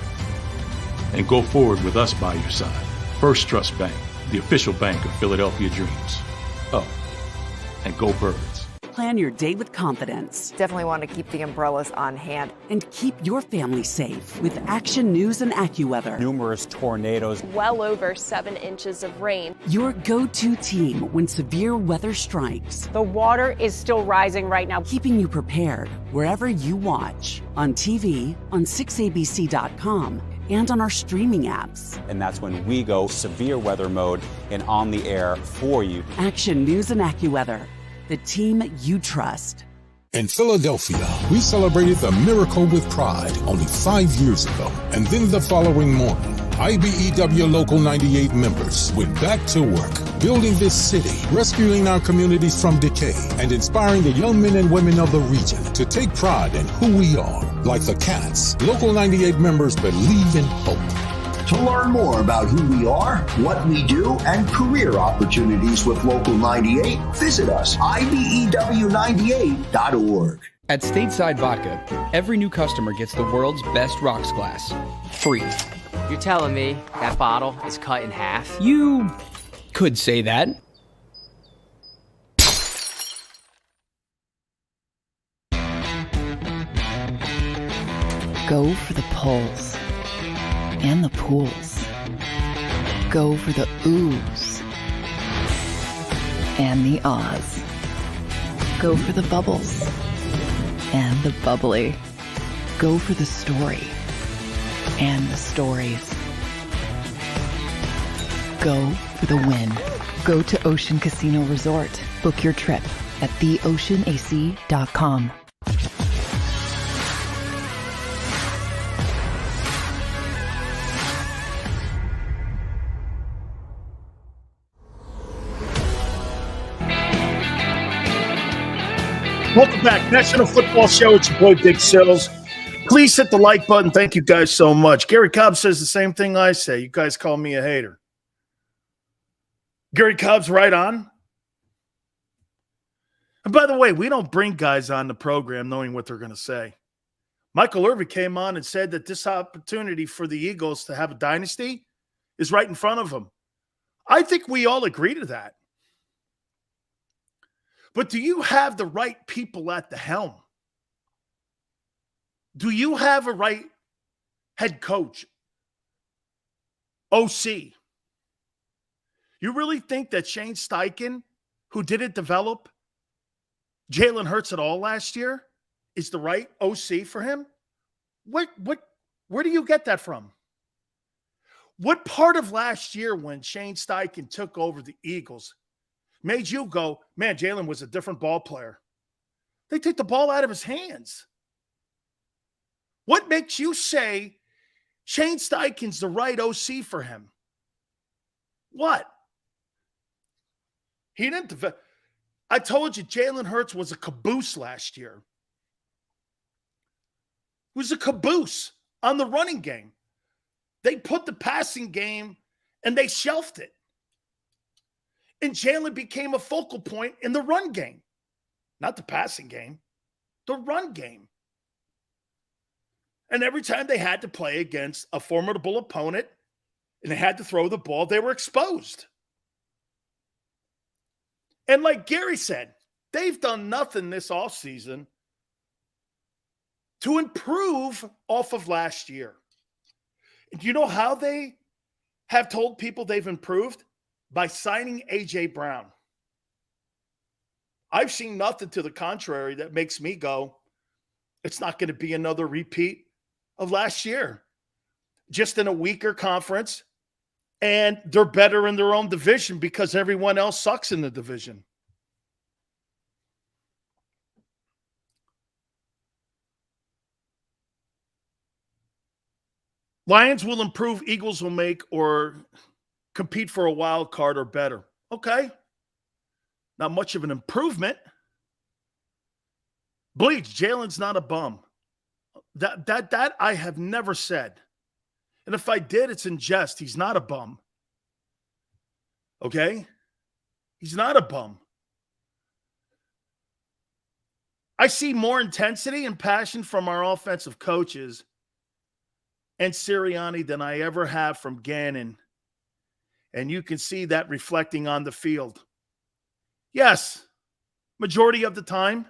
And go forward with us by your side. First Trust Bank, the official bank of Philadelphia dreams. Oh, and go Birds. plan your day with confidence. Definitely want to keep the umbrellas on hand. And keep your family safe with Action News and AccuWeather. Numerous tornadoes. Well over 7 inches of rain. Your go-to team when severe weather strikes. The water is still rising right now. Keeping you prepared wherever you watch. On TV, on 6abc.com, and on our streaming apps. And that's when we go severe weather mode and on the air for you. Action News and AccuWeather, the team you trust. In Philadelphia, we celebrated the miracle with pride only 5 years ago. And then the following morning, IBEW Local 98 members went back to work, building this city, rescuing our communities from decay, and inspiring the young men and women of the region to take pride in who we are. Like the Cats, Local 98 members believe in hope. To learn more about who we are, what we do, and career opportunities with Local 98, visit us, IBEW98.org. At Stateside Vodka, every new customer gets the world's best rocks glass, free. You're telling me that bottle is cut in half? You could say that. Go for the poles and the pools. Go for the oohs and the ahs. Go for the bubbles and the bubbly. Go for the story and the stories. Go for the win. Go to Ocean Casino Resort. Book your trip at theoceanac.com. Welcome back. National Football Show. It's your boy, Big Sills. Please hit the like button. Thank you guys so much. Gary Cobb says the same thing I say. You guys call me a hater. Gary Cobb's right on. And by the way, we don't bring guys on the program knowing what they're going to say. Michael Irvin came on and said that this opportunity for the Eagles to have a dynasty is right in front of them. I think we all agree to that. But do you have the right people at the helm? Do you have a right head coach? OC? You really think that Shane Steichen, who didn't develop Jalen Hurts at all last year, is the right OC for him? Where do you get that from? What part of last year when Shane Steichen took over the Eagles made you go, man, Jalen was a different ball player? They took the ball out of his hands. What makes you say Shane Steichen's the right OC for him? What? He didn't develop. I told you Jalen Hurts was a caboose last year. It was a caboose on the running game. They put the passing game and they shelved it. And Jalen became a focal point in the run game. Not the passing game, the run game. And every time they had to play against a formidable opponent and they had to throw the ball, they were exposed. And like Gary said, they've done nothing this offseason to improve off of last year. And do you know how they have told people they've improved? By signing A.J. Brown. I've seen nothing to the contrary that makes me go, it's not going to be another repeat of last year. Just in a weaker conference, and they're better in their own division because everyone else sucks in the division. Lions will improve, Eagles will make, or compete for a wild card or better. Okay. Not much of an improvement. Bleach, Jalen's not a bum. That I have never said. And if I did, it's in jest. He's not a bum. Okay? He's not a bum. I see more intensity and passion from our offensive coaches and Sirianni than I ever have from Gannon. And you can see that reflecting on the field. Yes, majority of the time.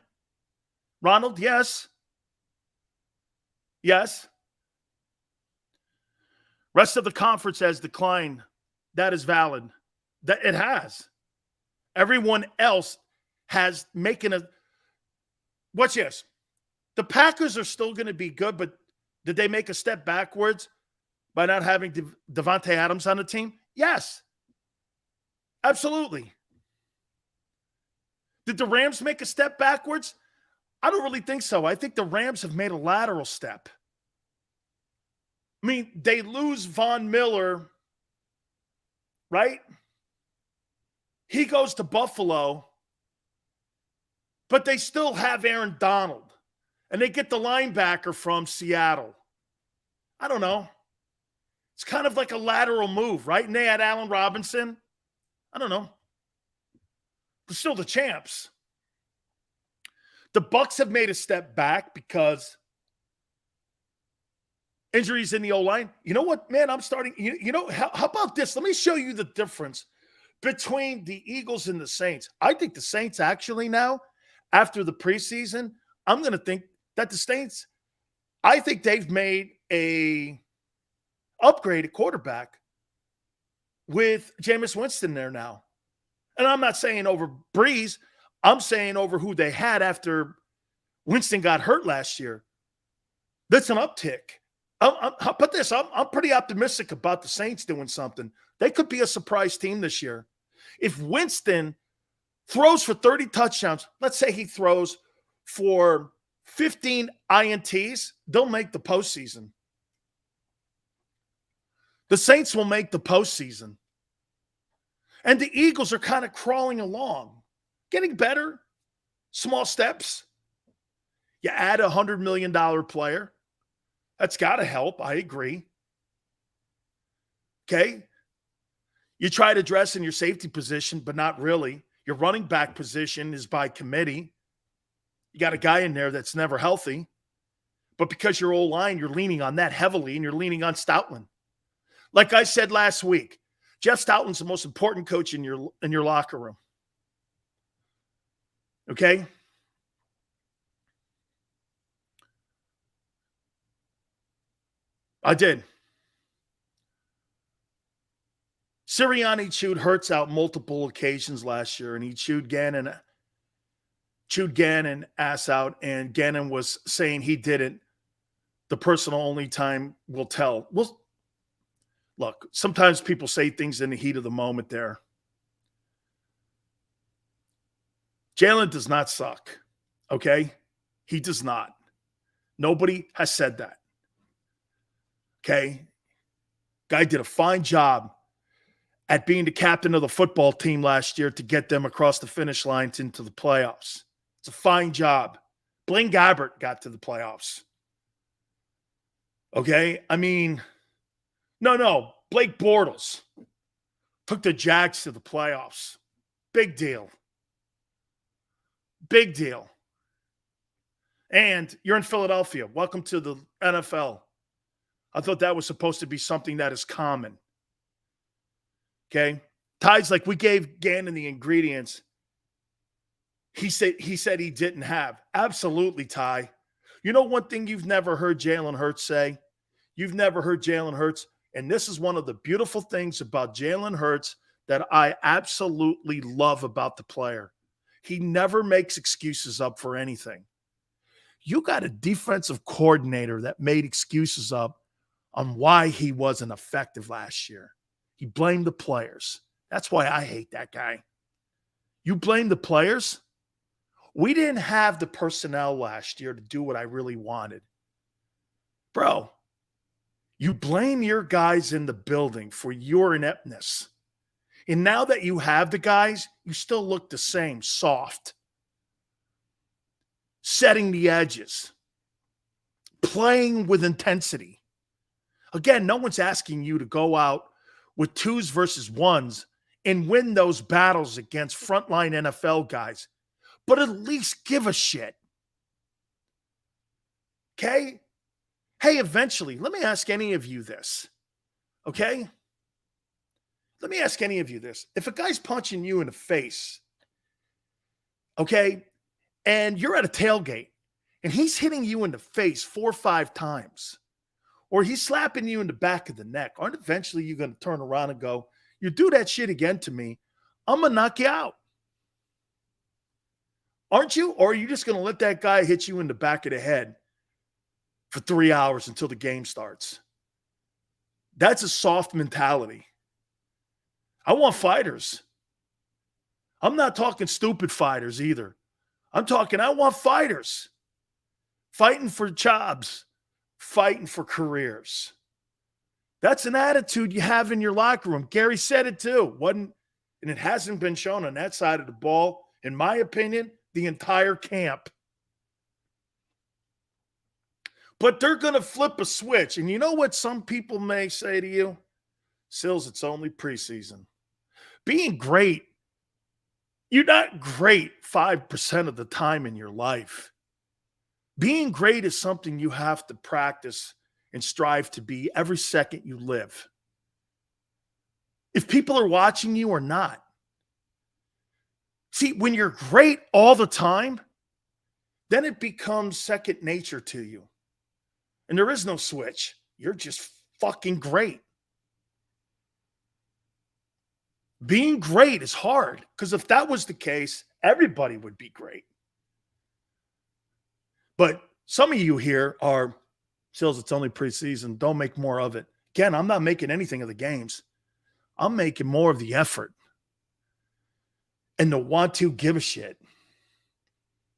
Ronald, yes. Yes. Rest of the conference has declined. That is valid. That it has. Everyone else has making a. Watch this. The Packers are still going to be good, but did they make a step backwards by not having Devontae Adams on the team? Yes. Absolutely. Did the Rams make a step backwards? I don't really think so. I think the Rams have made a lateral step. I mean, they lose Von Miller, right? He goes to Buffalo, but they still have Aaron Donald, and they get the linebacker from Seattle. I don't know. It's kind of like a lateral move, right? And they had Allen Robinson. I don't know. They're still the champs. The Bucs have made a step back because injuries in the O-line. You know what, man? I'm starting. You know, how about this? Let me show you the difference between the Eagles and the Saints. I think the Saints actually now, after the preseason, I'm going to think that the Saints, I think they've made a upgrade at quarterback with Jameis Winston there now. And I'm not saying over Breeze. I'm saying over who they had after Winston got hurt last year. That's an uptick. How about this? I'm pretty optimistic about the Saints doing something. They could be a surprise team this year. If Winston throws for 30 touchdowns, let's say he throws for 15 INTs, they'll make the postseason. The Saints will make the postseason. And the Eagles are kind of crawling along, getting better, small steps. You add a $100 million player. That's got to help. I agree. Okay. You try to address in your safety position, but not really. Your running back position is by committee. You got a guy in there that's never healthy. But because your O-line, you're leaning on that heavily, and you're leaning on Stoutland. Like I said last week, Jeff Stoutland's the most important coach in your locker room. Okay? I did. Sirianni chewed Hurts out multiple occasions last year, and he chewed Gannon ass out, and Gannon was saying he didn't. The personal only time will tell. Well, look, sometimes people say things in the heat of the moment there. Jalen does not suck, okay? He does not. Nobody has said that, okay? Guy did a fine job at being the captain of the football team last year to get them across the finish line into the playoffs. It's a fine job. Blaine Gabbert got to the playoffs. Okay? I mean, no. Blake Bortles took the Jags to the playoffs. Big deal. Big deal. And you're in Philadelphia. Welcome to the NFL. I thought that was supposed to be something that is common. Okay? Ty's like, we gave Gannon the ingredients he said he didn't have. Absolutely, Ty. You know one thing you've never heard Jalen Hurts say? You've never heard Jalen Hurts, and this is one of the beautiful things about Jalen Hurts that I absolutely love about the player. He never makes excuses up for anything. You got a defensive coordinator that made excuses up on why he wasn't effective last year. He blamed the players. That's why I hate that guy. You blame the players? We didn't have the personnel last year to do what I really wanted. Bro, you blame your guys in the building for your ineptness. And now that you have the guys, you still look the same, soft. Setting the edges. Playing with intensity. Again, no one's asking you to go out with 2s versus 1s and win those battles against frontline NFL guys. But at least give a shit. Okay? Hey, eventually, let me ask any of you this. Okay? Let me ask any of you this. If a guy's punching you in the face okay, and you're at a tailgate, and he's hitting you in the face 4 or 5 times, or he's slapping you in the back of the neck, aren't eventually you going to turn around and go, you do that shit again to me, I'm going to knock you out? Aren't you? Or are you just going to let that guy hit you in the back of the head for 3 hours until the game starts? That's a soft mentality. I want fighters. I'm not talking stupid fighters either. I'm talking, I want fighters. Fighting for jobs. Fighting for careers. That's an attitude you have in your locker room. Gary said it too. And it hasn't been shown on that side of the ball, in my opinion, the entire camp. But they're going to flip a switch. And you know what some people may say to you? Sills, it's only preseason. Being great, you're not great 5% of the time in your life. Being great is something you have to practice and strive to be every second you live. If people are watching you or not. See, when you're great all the time, then it becomes second nature to you. And there is no switch. You're just fucking great. Being great is hard, because if that was the case, everybody would be great. But some of you here are, Sills, it's only preseason. Don't make more of it. Again, I'm not making anything of the games. I'm making more of the effort and the want to give a shit.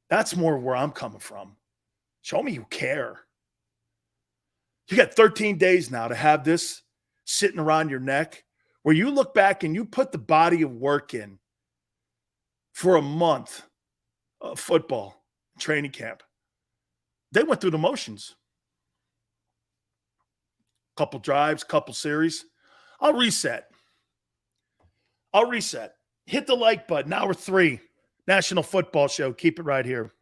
That's more where I'm coming from. Show me you care. You got 13 days now to have this sitting around your neck, where you look back and you put the body of work in for a month of football training camp. They went through the motions. Couple drives, couple series. I'll reset. Hit the like button. Hour 3, National Football Show. Keep it right here.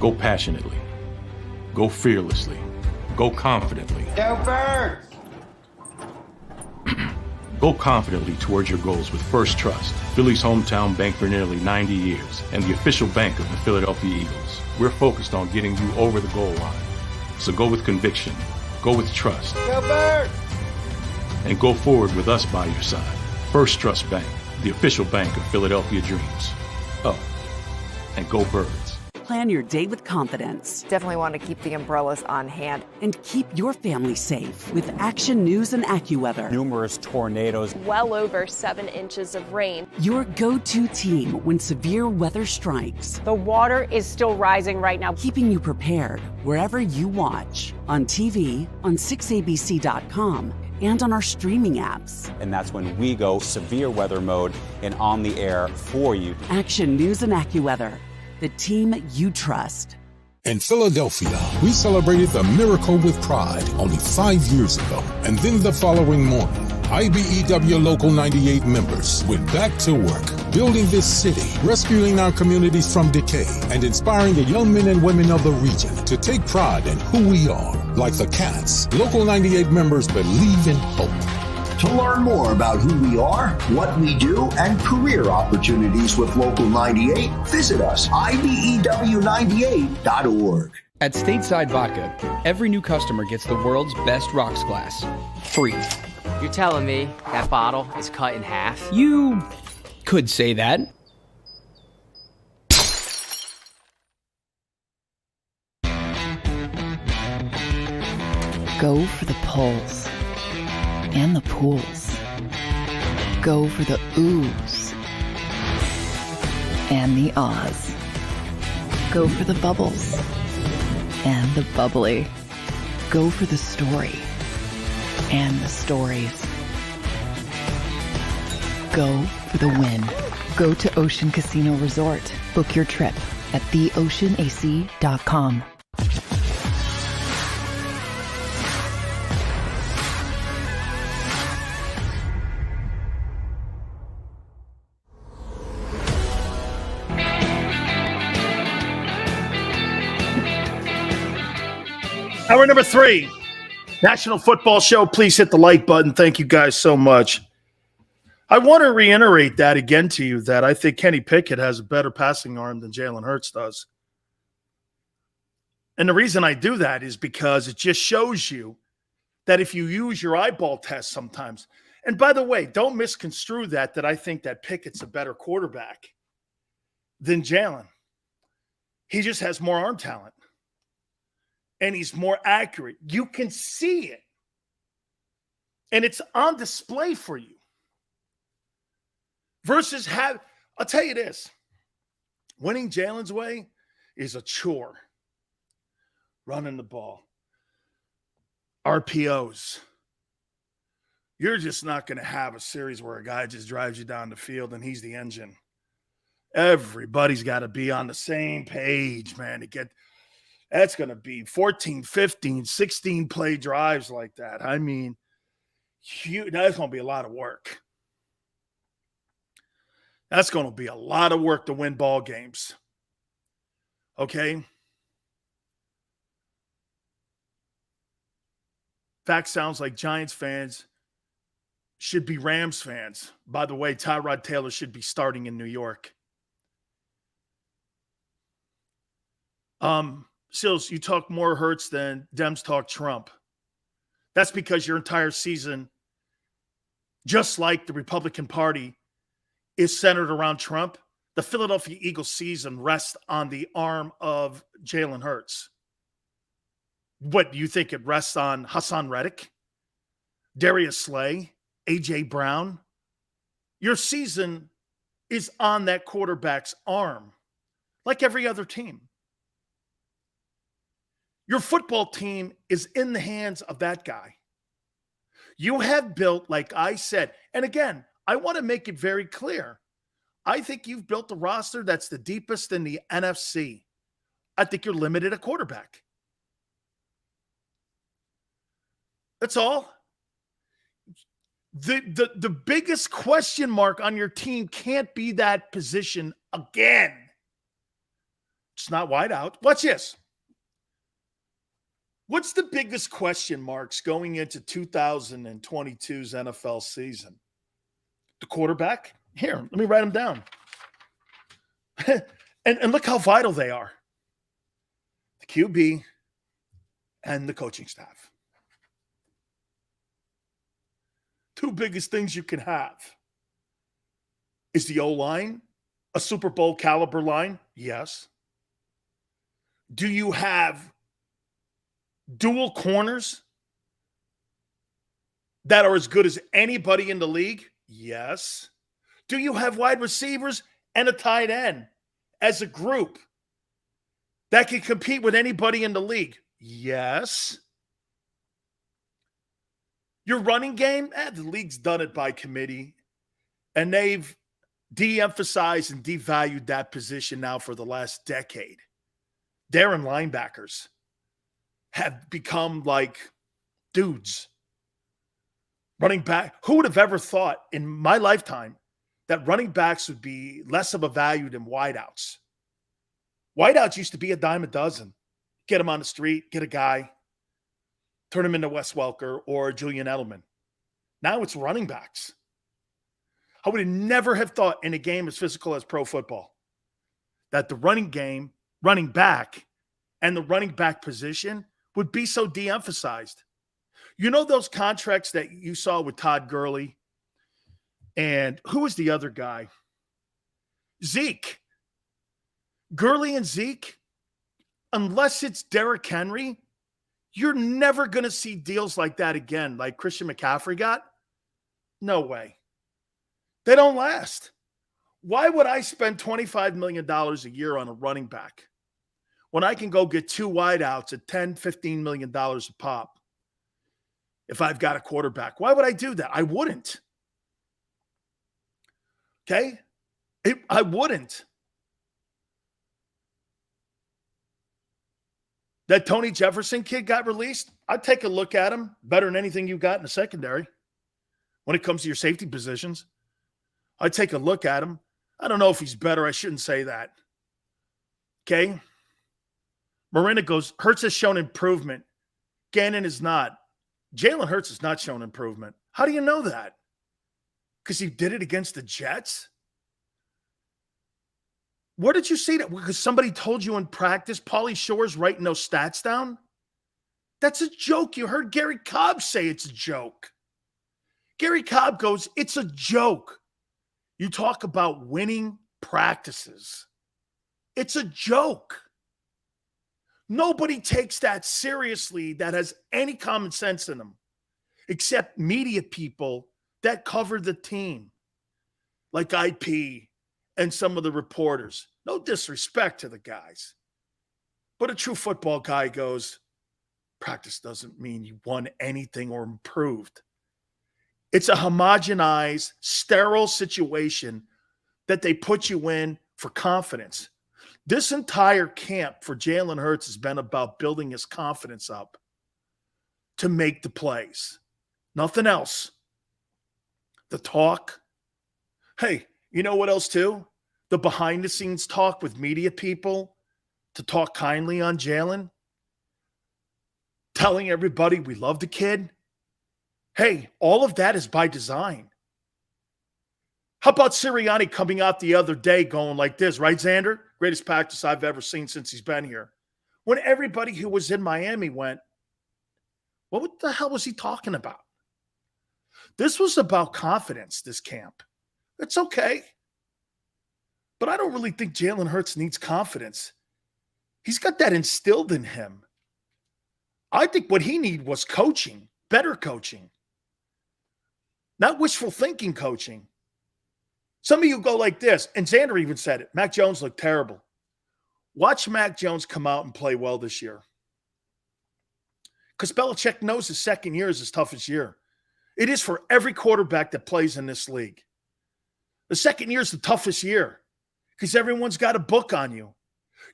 Go passionately. Go fearlessly. Go confidently. Go Birds! Go confidently towards your goals with First Trust, Philly's hometown bank for nearly 90 years, and the official bank of the Philadelphia Eagles. We're focused on getting you over the goal line. So go with conviction. Go with trust. Go Birds! And go forward with us by your side. First Trust Bank, the official bank of Philadelphia dreams. Oh, and go Birds. Plan your day with confidence. Definitely want to keep the umbrellas on hand. And keep your family safe with Action News and AccuWeather. Numerous tornadoes. Well over 7 inches of rain. Your go-to team when severe weather strikes. The water is still rising right now, keeping you prepared wherever you watch. On TV, on 6abc.com, and on our streaming apps. And that's when we go severe weather mode and on the air for you. Action News and AccuWeather. The team you trust. In Philadelphia, we celebrated the miracle with pride only 5 years ago. And then the following morning, IBEW Local 98 members went back to work, building this city, rescuing our communities from decay, and inspiring the young men and women of the region to take pride in who we are. Like the Cats, Local 98 members believe in hope. To learn more about who we are, what we do, and career opportunities with Local 98, visit us, IBEW98.org. At Stateside Vodka, every new customer gets the world's best rocks glass, free. You're telling me that bottle is cut in half? You could say that. Go for the pulls and the pools. Go for the oohs and the ahs. Go for the bubbles and the bubbly. Go for the story and the stories. Go for the win. Go to Ocean Casino Resort. Book your trip at theoceanac.com. Hour number 3, National Football Show. Please hit the like button. Thank you guys so much. I want to reiterate that again to you, that I think Kenny Pickett has a better passing arm than Jalen Hurts does. And the reason I do that is because it just shows you that if you use your eyeball test sometimes, and by the way, don't misconstrue that I think that Pickett's a better quarterback than Jalen. He just has more arm talent. And he's more accurate. You can see it. And it's on display for you. Versus I'll tell you this. Winning Jalen's way is a chore. Running the ball. RPOs. You're just not going to have a series where a guy just drives you down the field and he's the engine. Everybody's got to be on the same page, man, to get – that's going to be 14, 15, 16 play drives like that. I mean, that's going to be a lot of work. That's going to be a lot of work to win ball games. Okay? Fact sounds like Giants fans should be Rams fans. By the way, Tyrod Taylor should be starting in New York. Sills, you talk more Hurts than Dems talk Trump. That's because your entire season, just like the Republican Party, is centered around Trump. The Philadelphia Eagles season rests on the arm of Jalen Hurts. What, do you think it rests on Hassan Reddick, Darius Slay, A.J. Brown? Your season is on that quarterback's arm, like every other team. Your football team is in the hands of that guy. You have built, like I said, and again, I want to make it very clear. I think you've built a roster that's the deepest in the NFC. I think you're limited at quarterback. That's all. The biggest question mark on your team can't be that position again. It's not wide out. Watch this. What's the biggest question marks going into 2022's NFL season? The quarterback? Here, let me write them down. and look how vital they are. The QB and the coaching staff. Two biggest things you can have. Is the O-line a Super Bowl caliber line? Yes. Do you have dual corners that are as good as anybody in the league? Yes. Do you have wide receivers and a tight end as a group that can compete with anybody in the league? Yes. Your running game, the league's done it by committee, and they've de-emphasized and devalued that position now for the last decade. Darren linebackers have become like dudes. Running back, who would have ever thought in my lifetime that running backs would be less of a value than wideouts? Wideouts used to be a dime a dozen. Get them on the street, get a guy, turn him into Wes Welker or Julian Edelman. Now it's running backs. I would have never have thought in a game as physical as pro football that the running game, running back, and the running back position would be so de-emphasized. You know those contracts that you saw with Todd Gurley? And who was the other guy? Zeke. Gurley and Zeke, unless it's Derrick Henry, you're never going to see deals like that again, like Christian McCaffrey got. No way. They don't last. Why would I spend $25 million a year on a running back when I can go get two wideouts at $10, $15 million a pop if I've got a quarterback? Why would I do that? I wouldn't. Okay? I wouldn't. That Tony Jefferson kid got released. I'd take a look at him better than anything you got in the secondary when it comes to your safety positions. I'd take a look at him. I don't know if he's better. I shouldn't say that. Okay? Marina goes, Hurts has shown improvement. Gannon is not. Jalen Hurts has not shown improvement. How do you know that? Because he did it against the Jets? Where did you see that? Because somebody told you in practice Pauly Shore's writing those stats down? That's a joke. You heard Gary Cobb say it's a joke. Gary Cobb goes, it's a joke. You talk about winning practices. It's a joke. Nobody takes that seriously that has any common sense in them, except media people that cover the team, like IP and some of the reporters. No disrespect to the guys. But a true football guy goes, practice doesn't mean you won anything or improved. It's a homogenized, sterile situation that they put you in for confidence. This entire camp for Jalen Hurts has been about building his confidence up to make the plays. Nothing else. The talk. Hey, you know what else too? The behind-the-scenes talk with media people to talk kindly on Jalen. Telling everybody we love the kid. Hey, all of that is by design. How about Sirianni coming out the other day going like this, right, Xander? Greatest practice I've ever seen since he's been here. When everybody who was in Miami went, what the hell was he talking about? This was about confidence, this camp. It's okay. But I don't really think Jalen Hurts needs confidence. He's got that instilled in him. I think what he needed was coaching, better coaching. Not wishful thinking coaching. Some of you go like this, and Xander even said it. Mac Jones looked terrible. Watch Mac Jones come out and play well this year. Because Belichick knows his second year is his toughest year. It is for every quarterback that plays in this league. The second year is the toughest year because everyone's got a book on you.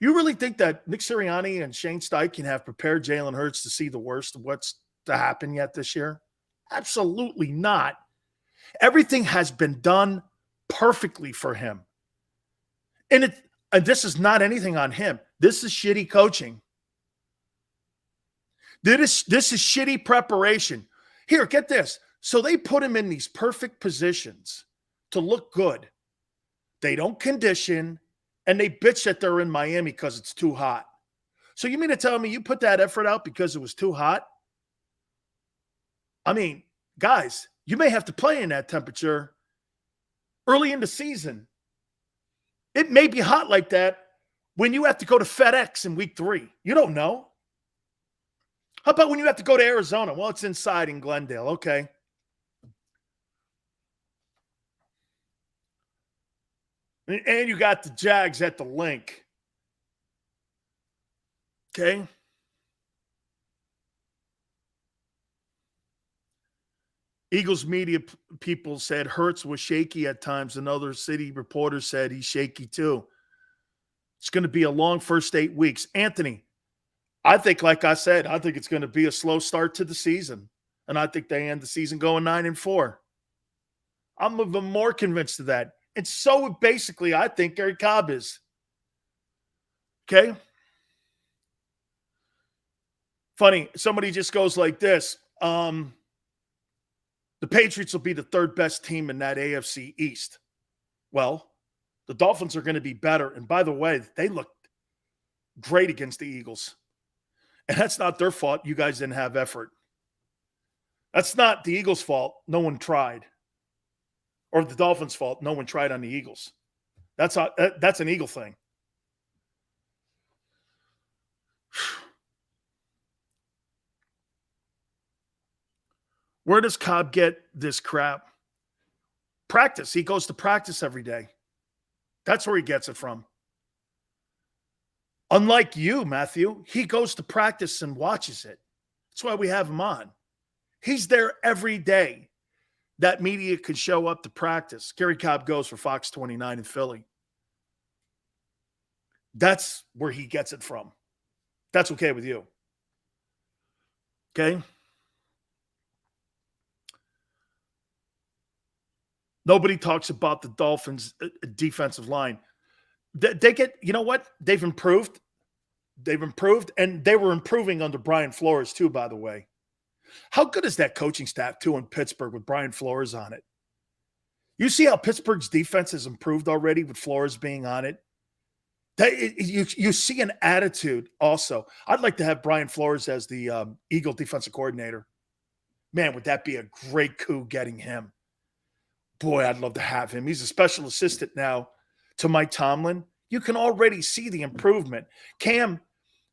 You really think that Nick Sirianni and Shane Steichen have prepared Jalen Hurts to see the worst of what's to happen yet this year? Absolutely not. Everything has been done perfectly for him. And this is not anything on him. This is shitty coaching. This is shitty preparation. Here, get this. So they put him in these perfect positions to look good. They don't condition, and they bitch that they're in Miami because it's too hot. So you mean to tell me you put that effort out because it was too hot? I mean, guys, you may have to play in that temperature early in the season. It may be hot like that when you have to go to FedEx in week 3. You don't know. How about when you have to go to Arizona? Well, it's inside in Glendale. Okay. And you got the Jags at the link. Okay. Eagles media people said Hurts was shaky at times. Another city reporter said he's shaky too. It's going to be a long first 8 weeks. Anthony, I think, like I said, I think it's going to be a slow start to the season. And I think they end the season going 9-4. I'm even more convinced of that. And so basically, I think Gary Cobb is. Okay? Funny, somebody just goes like this. The Patriots will be the third best team in that AFC East. Well, the Dolphins are going to be better. And by the way, they looked great against the Eagles. And that's not their fault. You guys didn't have effort. That's not the Eagles' fault. No one tried. Or the Dolphins' fault. No one tried on the Eagles. That's an Eagle thing. Where does Cobb get this crap? Practice. He goes to practice every day. That's where he gets it from. Unlike you, Matthew, he goes to practice and watches it. That's why we have him on. He's there every day. that media could show up to practice. Gary Cobb goes for Fox 29 in Philly. That's where he gets it from. That's okay with you. Okay? Nobody talks about the Dolphins' defensive line. They get, you know what? They've improved. They've improved, and they were improving under Brian Flores too, by the way. How good is that coaching staff too in Pittsburgh with Brian Flores on it? You see how Pittsburgh's defense has improved already with Flores being on it? You see an attitude also. I'd like to have Brian Flores as the Eagle defensive coordinator. Man, would that be a great coup getting him? Boy, I'd love to have him. He's a special assistant now to Mike Tomlin. You can already see the improvement. Cam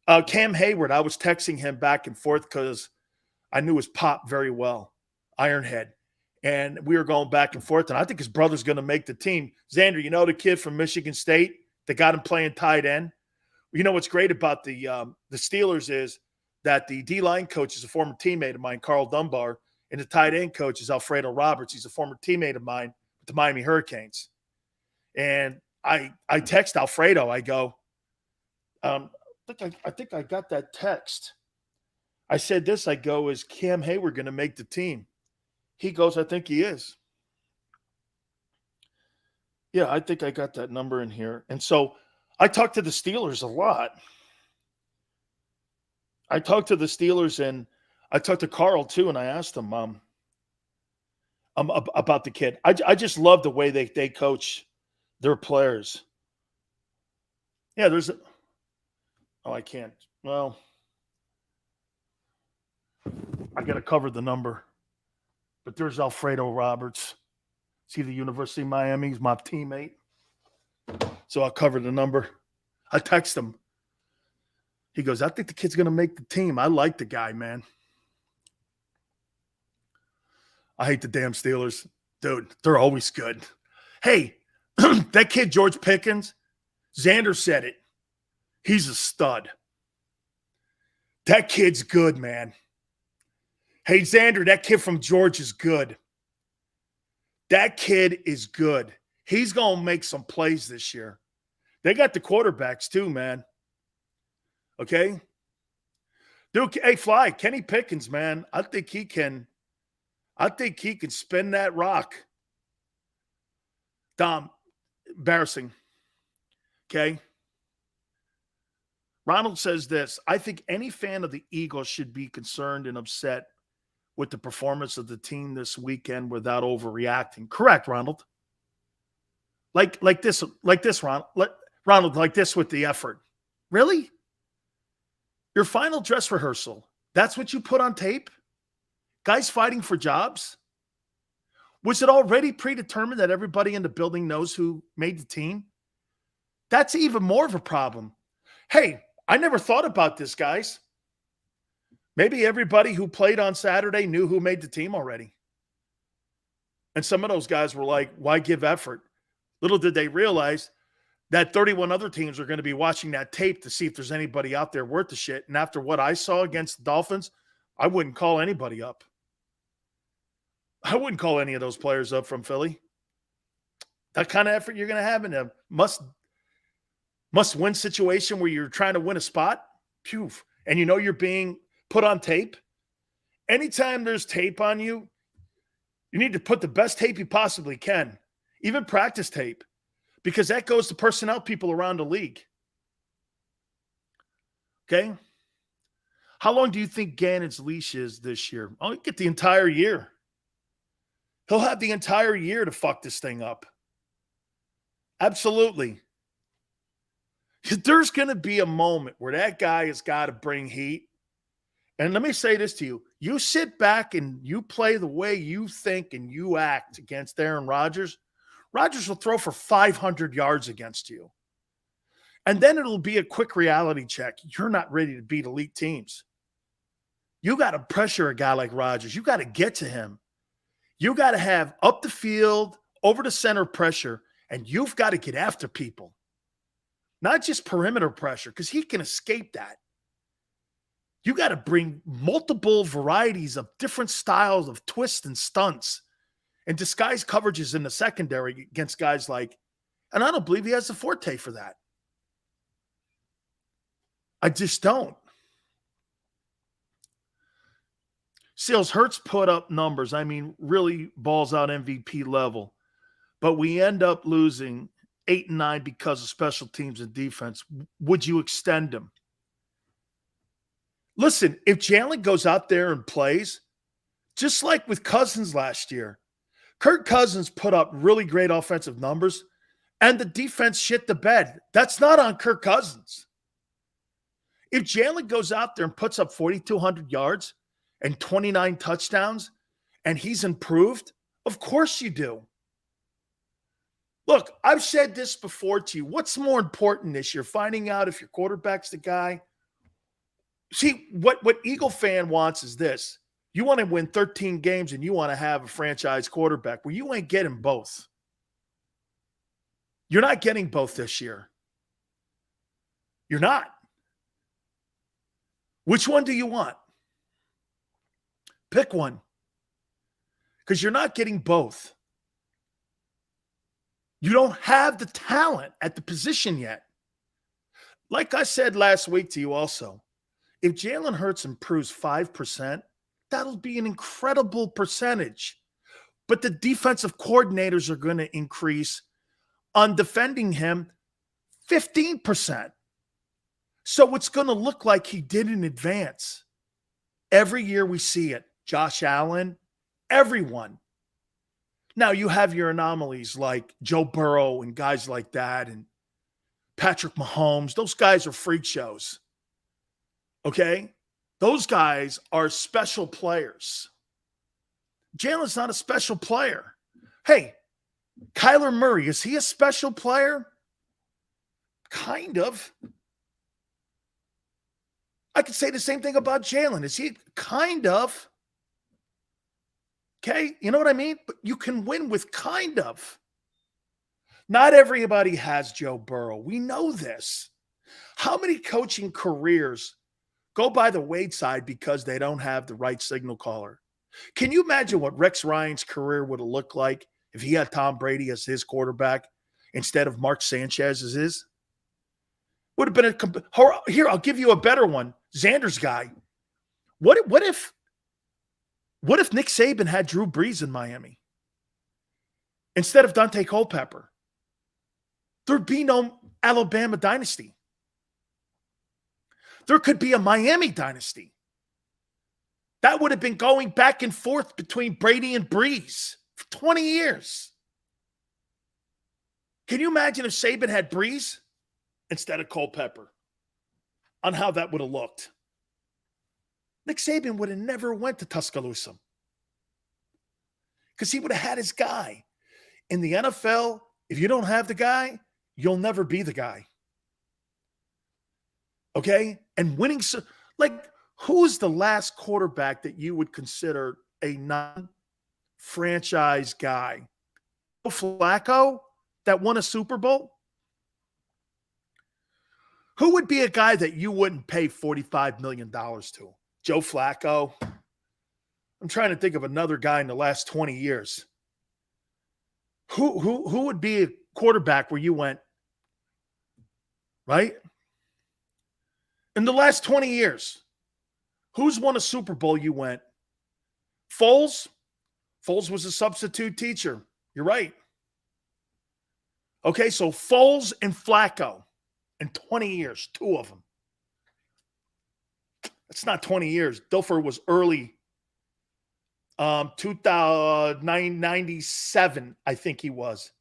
Hayward, I was texting him back and forth because I knew his pop very well, Ironhead. And we were going back and forth, and I think his brother's going to make the team. Xander, you know the kid from Michigan State that got him playing tight end? You know what's great about the Steelers is that the D-line coach is a former teammate of mine, Carl Dunbar, and the tight end coach is Alfredo Roberts. He's a former teammate of mine with the Miami Hurricanes. And I text Alfredo. I go, I think I got that text. I said this. I go, is Cam Hayward going to make the team? He goes, I think he is. Yeah, I think I got that number in here. And so I talked to the Steelers a lot. I talked to the Steelers, and I talked to Carl too, and I asked him about the kid. I just love the way they coach their players. Yeah, I can't. Well, I got to cover the number. But there's Alfredo Roberts. See the University of Miami. He's my teammate. So I'll cover the number. I text him. He goes, I think the kid's going to make the team. I like the guy, man. I hate the damn Steelers. Dude, they're always good. Hey, that kid, George Pickens, Xander said it. He's a stud. That kid's good, man. Hey, Xander, that kid from Georgia is good. That kid is good. He's going to make some plays this year. They got the quarterbacks too, man. Okay? Dude, hey, Fly, Kenny Pickens, man. I think he can spin that rock. Dom, embarrassing. Okay? Ronald says this, I think any fan of the Eagles should be concerned and upset with the performance of the team this weekend without overreacting. Correct, Ronald. Like this, Ronald. Ronald, like this with the effort. Really? Your final dress rehearsal, that's what you put on tape? Guys fighting for jobs? Was it already predetermined that everybody in the building knows who made the team? That's even more of a problem. Hey, I never thought about this, guys. Maybe everybody who played on Saturday knew who made the team already. And some of those guys were like, why give effort? Little did they realize that 31 other teams are going to be watching that tape to see if there's anybody out there worth the shit. And after what I saw against the Dolphins, I wouldn't call anybody up. I wouldn't call any of those players up from Philly. That kind of effort you're going to have in a must-win situation where you're trying to win a spot, phew, and you know you're being put on tape. Anytime there's tape on you, you need to put the best tape you possibly can, even practice tape, because that goes to personnel people around the league. Okay? How long do you think Gannon's leash is this year? I'll get the entire year. He'll have the entire year to fuck this thing up. Absolutely. There's going to be a moment where that guy has got to bring heat. And let me say this to you. You sit back and you play the way you think and you act against Aaron Rodgers. Rodgers will throw for 500 yards against you. And then it'll be a quick reality check. You're not ready to beat elite teams. You got to pressure a guy like Rodgers. You got to get to him. You got to have up the field, over the center pressure, and you've got to get after people. Not just perimeter pressure, because he can escape that. You got to bring multiple varieties of different styles of twists and stunts and disguise coverages in the secondary against guys like, and I don't believe he has the forte for that. I just don't. Seals, Hurts put up numbers. I mean, really balls out MVP level. But we end up losing 8 and 9 because of special teams and defense. Would you extend him? Listen, if Jalen goes out there and plays, just like with Cousins last year, Kirk Cousins put up really great offensive numbers, and the defense shit the bed. That's not on Kirk Cousins. If Jalen goes out there and puts up 4,200 yards and 29 touchdowns, and he's improved, of course you do. Look, I've said this before to you. What's more important this year? Finding out if your quarterback's the guy. See, what Eagle fan wants is this. You want to win 13 games and you want to have a franchise quarterback. Well, you ain't getting both. You're not getting both this year. You're not. Which one do you want? Pick one. Because you're not getting both. You don't have the talent at the position yet. Like I said last week to you also, if Jalen Hurts improves 5%, that'll be an incredible percentage. But the defensive coordinators are going to increase on defending him 15%. So it's going to look like he did in advance. Every year we see it. Josh Allen, everyone. Now you have your anomalies like Joe Burrow and guys like that and Patrick Mahomes. Those guys are freak shows. Okay? Those guys are special players. Jalen's not a special player. Hey, Kyler Murray, is he a special player? Kind of. I could say the same thing about Jalen. Is he? Kind of. Okay? You know what I mean? But you can win with kind of. Not everybody has Joe Burrow. We know this. How many coaching careers go by the wayside because they don't have the right signal caller? Can you imagine what Rex Ryan's career would have looked like if he had Tom Brady as his quarterback instead of Mark Sanchez as his? Would have been here, I'll give you a better one. Xander's guy. What if Nick Saban had Drew Brees in Miami instead of Dante Culpepper? There'd be no Alabama dynasty. There could be a Miami dynasty. That would have been going back and forth between Brady and Brees for 20 years. Can you imagine if Saban had Brees instead of Culpepper? On how that would have looked. Nick Saban would have never went to Tuscaloosa because he would have had his guy. In the NFL, if you don't have the guy, you'll never be the guy. Okay? And winning, like, who's the last quarterback that you would consider a non-franchise guy? Flacco that won a Super Bowl? Who would be a guy that you wouldn't pay $45 million to? Joe Flacco? I'm trying to think of another guy in the last 20 years. Who would be a quarterback where you went, right? In the last 20 years, who's won a Super Bowl you went? Foles? Foles was a substitute teacher. You're right. Okay, so Foles and Flacco in 20 years, two of them. That's not 20 years. Dilfer was early 97, I think he was.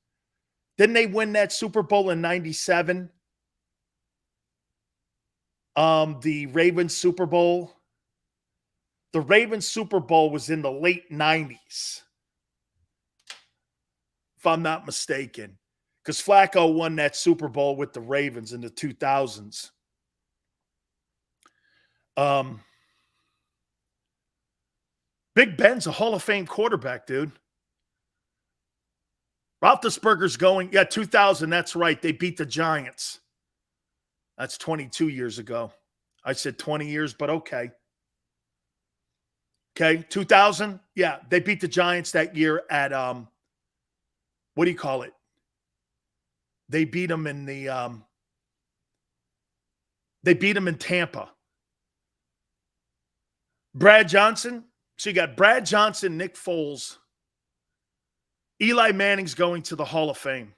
Didn't they win that Super Bowl in 97? The Ravens Super Bowl. The Ravens Super Bowl was in the late 90s, if I'm not mistaken, because Flacco won that Super Bowl with the Ravens in the 2000s. Big Ben's a Hall of Fame quarterback, dude. Roethlisberger's going, 2000, that's right. They beat the Giants. That's 22 years ago. I said 20 years, but okay. Okay, 2000. Yeah, they beat the Giants that year at what do you call it? They beat them in the they beat them in Tampa. Brad Johnson. So you got Brad Johnson, Nick Foles. Eli Manning's going to the Hall of Fame.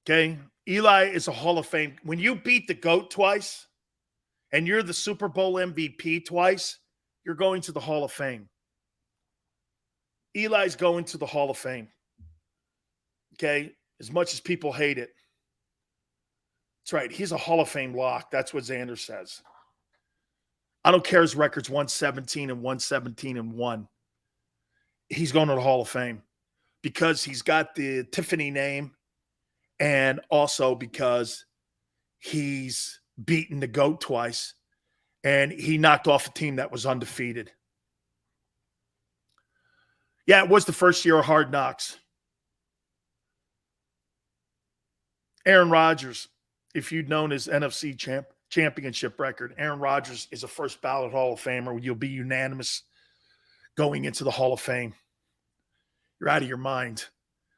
Okay? Eli is a Hall of Fame. When you beat the GOAT twice and you're the Super Bowl MVP twice, you're going to the Hall of Fame. Eli's going to the Hall of Fame. Okay? As much as people hate it. That's right. He's a Hall of Fame lock. That's what Xander says. I don't care his record's 117 and 117 and 1. He's going to the Hall of Fame because he's got the Tiffany name and also because he's beaten the GOAT twice and he knocked off a team that was undefeated. Yeah, it was the first year of Hard Knocks. Aaron Rodgers, if you'd known his NFC championship record, Aaron Rodgers is a first ballot Hall of Famer. You'll be unanimous going into the Hall of Fame. You're out of your mind.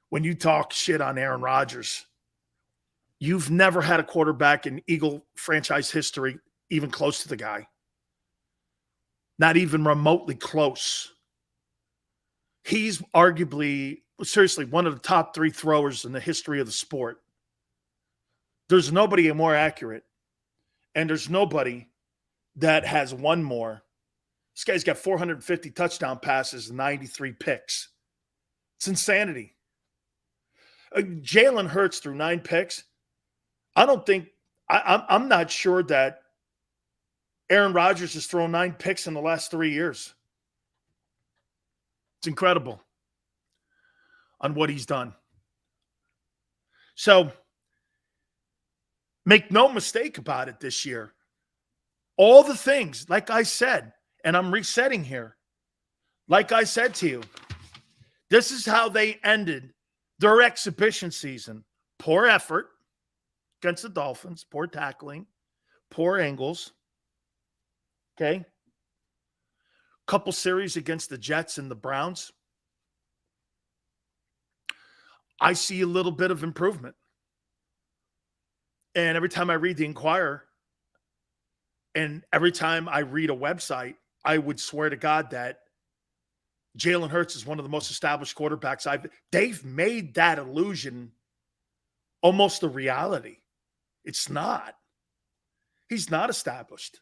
When you talk shit on Aaron Rodgers, you've never had a quarterback in Eagle franchise history even close to the guy. Not even remotely close. He's arguably, seriously, one of the top 3 throwers in the history of the sport. There's nobody more accurate. And there's nobody that has one more. This guy's got 450 touchdown passes and 93 picks. It's insanity. Jalen Hurts threw 9 picks. I don't think I'm not sure that Aaron Rodgers has thrown 9 picks in the last 3 years. It's incredible on what he's done. So make no mistake about it this year. All the things, like I said, and I'm resetting here. Like I said to you, this is how they ended their exhibition season. Poor effort against the Dolphins, poor tackling, poor angles. Okay? Couple series against the Jets and the Browns. I see a little bit of improvement. And every time I read the Inquirer and every time I read a website, I would swear to God that Jalen Hurts is one of the most established quarterbacks they've made that illusion almost a reality. It's not. He's not established.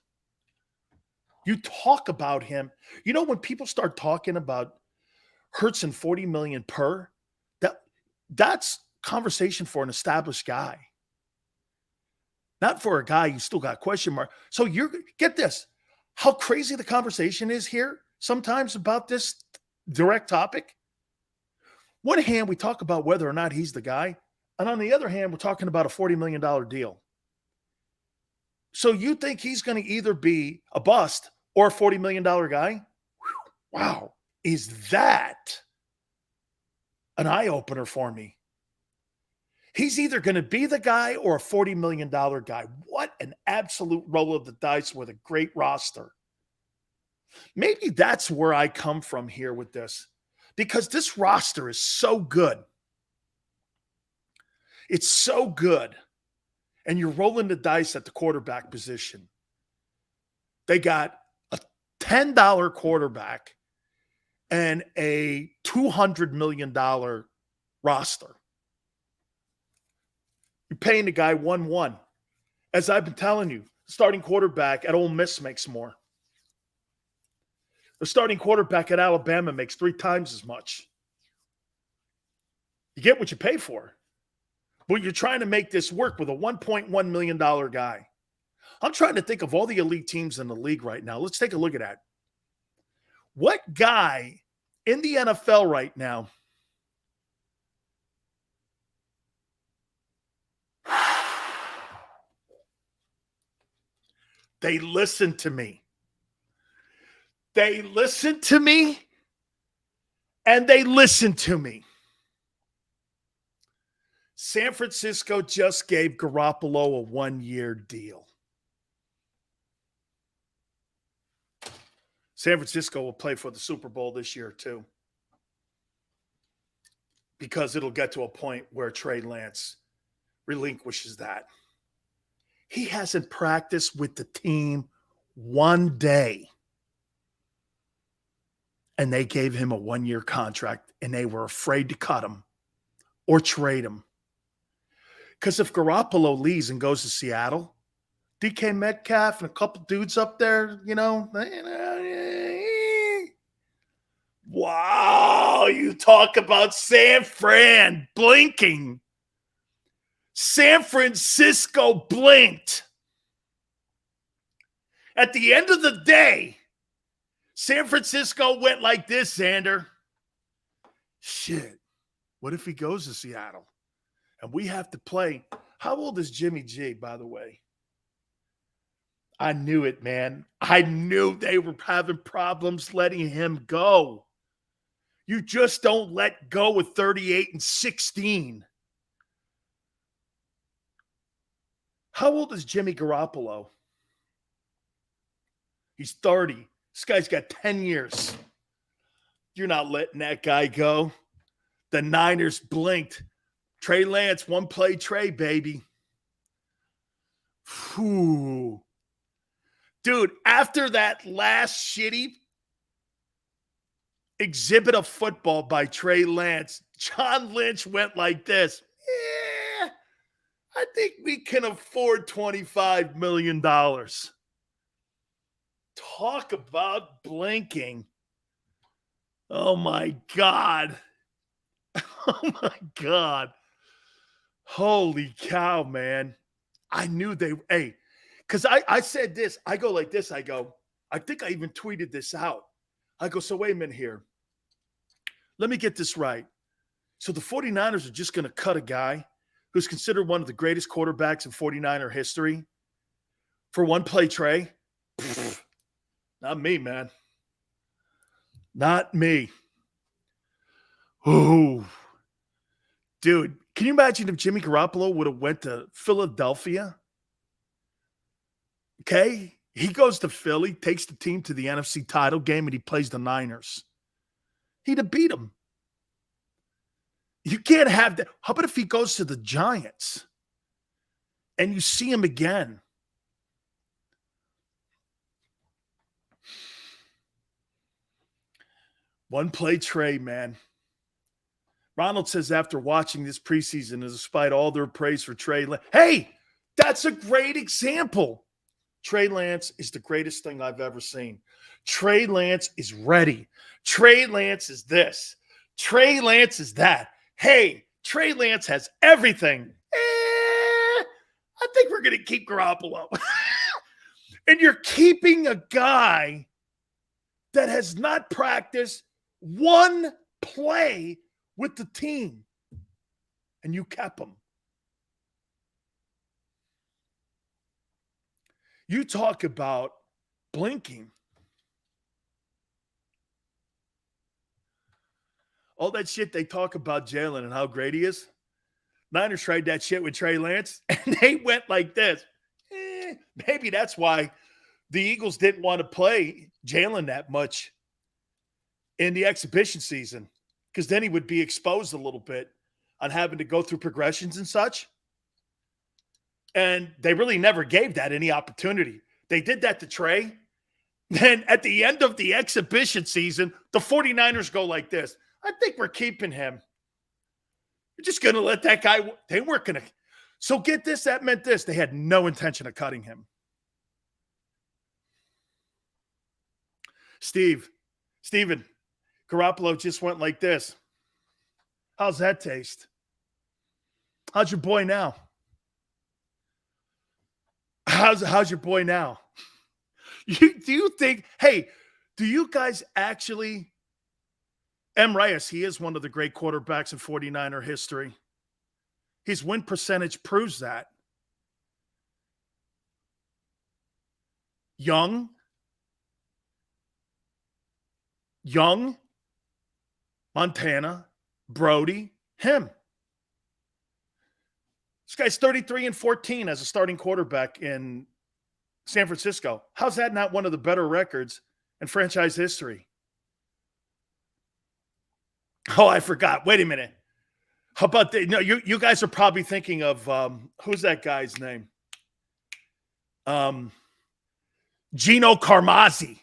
You talk about him. You know, when people start talking about Hurts and $40 million per, that's conversation for an established guy. Not for a guy you still got question mark. So get this, how crazy the conversation is here sometimes about this direct topic. One hand, we talk about whether or not he's the guy. And on the other hand, we're talking about a $40 million deal. So you think he's going to either be a bust or a $40 million guy? Wow. Is that an eye-opener for me? He's either going to be the guy or a $40 million guy. What an absolute roll of the dice with a great roster. Maybe that's where I come from here with this, because this roster is so good. It's so good. And you're rolling the dice at the quarterback position. They got a $10 quarterback and a $200 million roster. You're paying the guy 1-1. As I've been telling you, starting quarterback at Ole Miss makes more. The starting quarterback at Alabama makes 3 times as much. You get what you pay for. But you're trying to make this work with a $1.1 million guy. I'm trying to think of all the elite teams in the league right now. Let's take a look at that. What guy in the NFL right now they listen to me. They listen to me and they listen to me. San Francisco just gave Garoppolo a 1-year deal. San Francisco will play for the Super Bowl this year too, because it'll get to a point where Trey Lance relinquishes that. He hasn't practiced with the team one day. And they gave him a one-year contract, and they were afraid to cut him or trade him. Because if Garoppolo leaves and goes to Seattle, DK Metcalf and a couple dudes up there, wow, you talk about San Fran blinking. San Francisco blinked. At the end of the day, San Francisco went like this, Xander. Shit. What if he goes to Seattle? And we have to play. How old is Jimmy G, by the way? I knew it, man. I knew they were having problems letting him go. You just don't let go with 38 and 16. How old is Jimmy Garoppolo? He's 30. This guy's got 10 years. You're not letting that guy go. The Niners blinked. Trey Lance, one play Trey, baby. Whew. Dude, after that last shitty exhibit of football by Trey Lance, John Lynch went like this. Yeah, I think we can afford $25 million. Talk about blinking. Oh, my God. Oh, my God. Holy cow, man. I knew hey, because I said this. I go like this. I think I even tweeted this out. I go, so wait a minute here. Let me get this right. So the 49ers are just going to cut a guy who's considered one of the greatest quarterbacks in 49er history for one play Trey? Pfft. Not me, man. Not me. Oh, dude, can you imagine if Jimmy Garoppolo would have went to Philadelphia? Okay, he goes to Philly, takes the team to the NFC title game, and he plays the Niners. He'd have beat them. You can't have that. How about if he goes to the Giants and you see him again? One play Trey, man. Ronald says after watching this preseason, despite all their praise for Trey Lance, hey, that's a great example. Trey Lance is the greatest thing I've ever seen. Trey Lance is ready. Trey Lance is this. Trey Lance is that. Hey, Trey Lance has everything. I think we're going to keep Garoppolo. And you're keeping a guy that has not practiced one play with the team, and you kept him. You talk about blinking. All that shit they talk about Jalen and how great he is. Niners tried that shit with Trey Lance, and they went like this. Maybe that's why the Eagles didn't want to play Jalen that much in the exhibition season, because then he would be exposed a little bit on having to go through progressions and such. And they really never gave that any opportunity. They did that to Trey. Then at the end of the exhibition season, the 49ers go like this. I think we're keeping him. We're just going to let that guy. They weren't going to. So get this. That meant this. They had no intention of cutting him. Steven, Garoppolo just went like this. How's that taste? How's your boy now? How's your boy now? Do you think, hey, do you guys actually, M. Reyes, he is one of the great quarterbacks in 49er history. His win percentage proves that. Young, Montana, Brody, him. This guy's 33-14 as a starting quarterback in San Francisco. How's that not one of the better records in franchise history. Oh, I forgot. Wait a minute. How about the, no, you guys are probably thinking of who's that guy's name? Gino Carmazzi.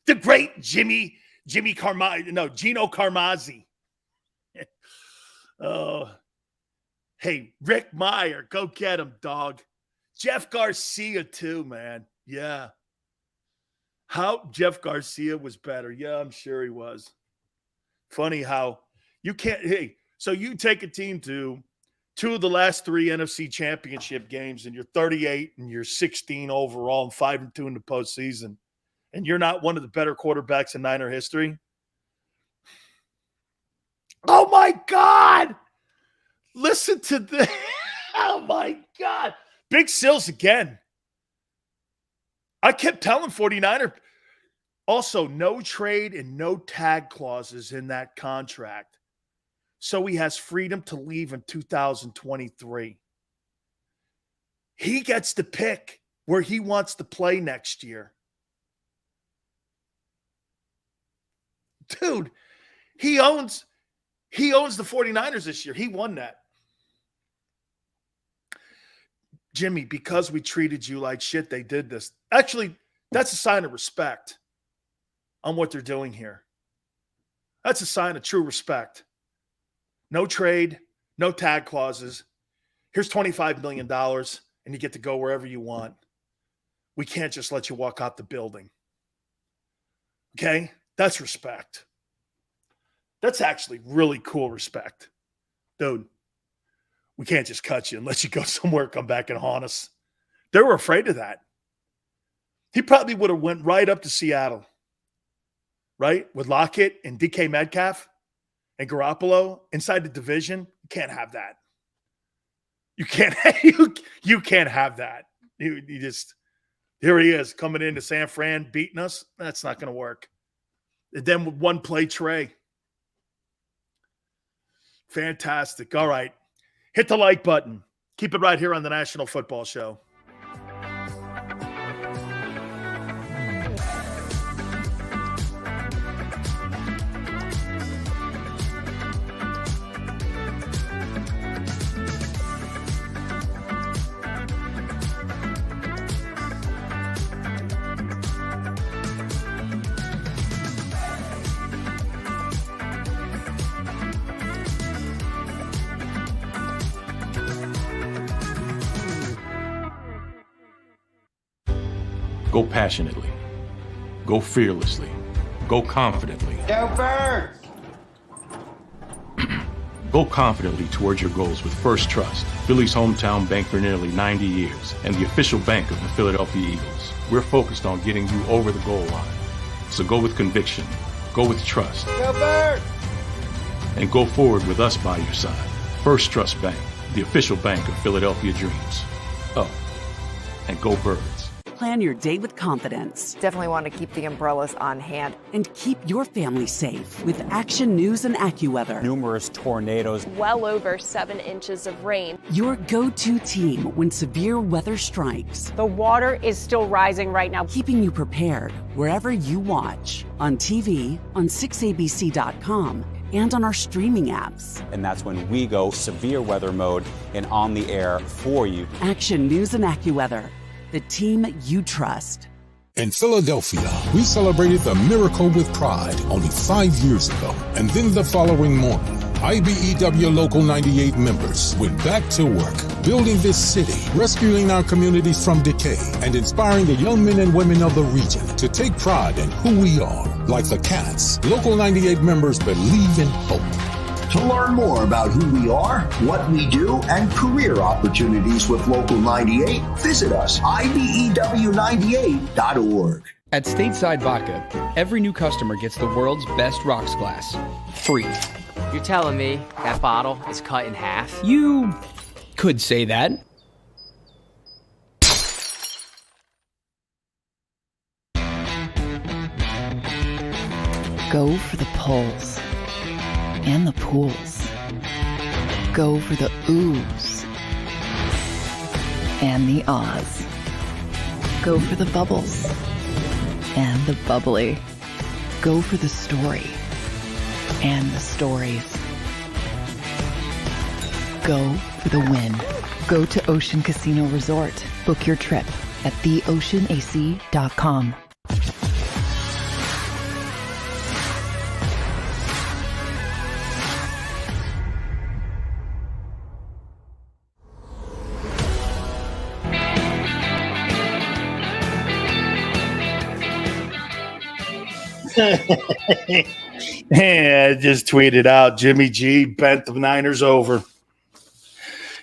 The great Jimmy Carmazzi. No, Gino Carmazzi. Oh. Hey, Rick Meyer, go get him, dog. Jeff Garcia too, man. Yeah. How Jeff Garcia was better. Yeah, I'm sure he was. Funny how you can't, hey, so you take a team to 2 of the last 3 NFC championship games, and you're 38 and you're 16 overall and 5-2 in the postseason, and you're not one of the better quarterbacks in Niner history. Oh my God. Listen to this. Oh my God. Big Sills again. I kept telling 49er. Also, no trade and no tag clauses in that contract. So he has freedom to leave in 2023. He gets to pick where he wants to play next year. Dude, he owns the 49ers this year. He won that. Jimmy, because we treated you like shit, they did this. Actually, that's a sign of respect on what they're doing here. That's a sign of true respect. No trade, no tag clauses. Here's $25 million, and you get to go wherever you want. We can't just let you walk out the building. Okay? That's respect. That's actually really cool respect. Dude, we can't just cut you and let you go somewhere, come back and haunt us. They were afraid of that. He probably would have went right up to Seattle, right? With Lockett and DK Metcalf and Garoppolo inside the division. You can't have that. You can't, you can't have that. You just, here he is coming into San Fran, beating us. That's not going to work. And then with one play Trey. Fantastic. All right. Hit the like button. Keep it right here on the National Football Show. Go passionately. Go fearlessly. Go confidently. Go Birds! Go confidently towards your goals with First Trust, Philly's hometown bank for nearly 90 years, and the official bank of the Philadelphia Eagles. We're focused on getting you over the goal line. So go with conviction. Go with trust. Go Birds! And go forward with us by your side. First Trust Bank, the official bank of Philadelphia dreams. Oh, and go Birds. Plan your day with confidence. Definitely want to keep the umbrellas on hand. And keep your family safe with Action News and AccuWeather. Numerous tornadoes. Well over 7 inches of rain. Your go-to team when severe weather strikes. The water is still rising right now. Keeping you prepared wherever you watch. On TV, on 6abc.com, and on our streaming apps. And that's when we go severe weather mode and on the air for you. Action News and AccuWeather. The team you trust. In Philadelphia, we celebrated the miracle with pride only 5 years ago. And then the following morning, IBEW Local 98 members went back to work, building this city, rescuing our communities from decay, and inspiring the young men and women of the region to take pride in who we are. Like the Cats, Local 98 members believe in hope. To learn more about who we are, what we do, and career opportunities with Local 98, visit us, IBEW98.org. At Stateside Vodka, every new customer gets the world's best rocks glass, free. You're telling me that bottle is cut in half? You could say that. Go for the polls and the pools. Go for the oohs and the ahs. Go for the bubbles and the bubbly. Go for the story and the stories. Go for the win. Go to Ocean Casino Resort. Book your trip at theoceanac.com. I just tweeted out Jimmy G bent the Niners over.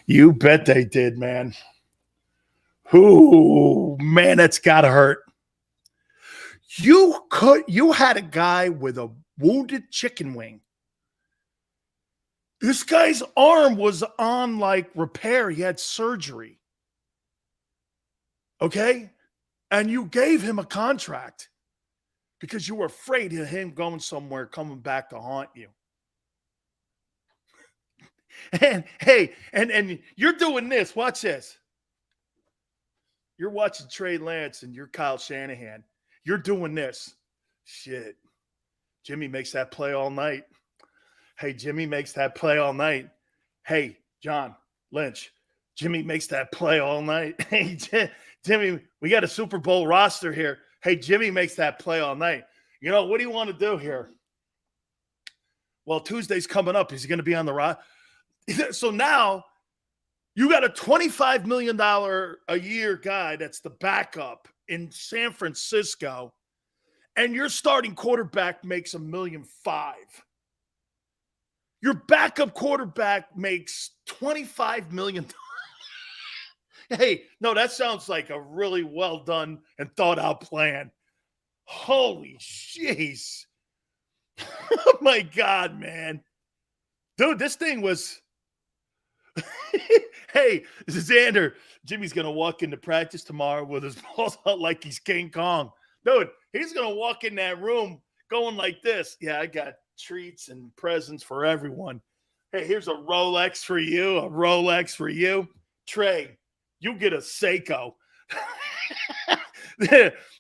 You bet they did, man. Ooh, man, that's gotta hurt. You had a guy with a wounded chicken wing. This guy's arm was on like repair. He had surgery. Okay? And you gave him a contract because you were afraid of him going somewhere, coming back to haunt you. And hey, and you're doing this. Watch this. You're watching Trey Lance and you're Kyle Shanahan. You're doing this. Shit. Jimmy makes that play all night. Hey, Jimmy makes that play all night. Hey, John Lynch. Jimmy makes that play all night. Hey, Jimmy, we got a Super Bowl roster here. Hey, Jimmy makes that play all night. You know, what do you want to do here? Well, Tuesday's coming up. Is he going to be on the roster? So now you got a $25 million a year guy that's the backup in San Francisco, and your starting quarterback makes $1.5 million. Your backup quarterback makes $25 million. Hey, no, that sounds like a really well done and thought out plan. Holy jeez. Oh my God, man. Dude, this thing was. Hey, Xander, Jimmy's going to walk into practice tomorrow with his balls out like he's King Kong. Dude, he's going to walk in that room going like this. Yeah, I got treats and presents for everyone. Hey, here's a Rolex for you, a Rolex for you. Trey, you get a Seiko.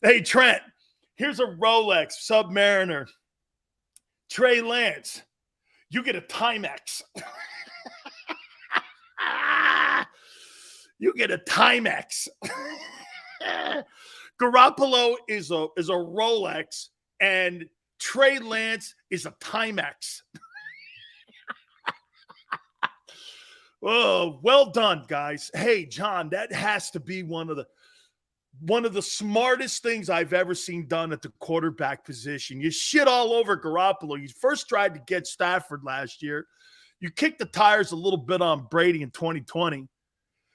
Hey, Trent, here's a Rolex Submariner. Trey Lance, you get a Timex. You get a Timex. Garoppolo is a Rolex, and Trey Lance is a Timex. Oh, well done, guys. Hey, John, that has to be one of the smartest things I've ever seen done at the quarterback position. You shit all over Garoppolo. You first tried to get Stafford last year. You kicked the tires a little bit on Brady in 2020.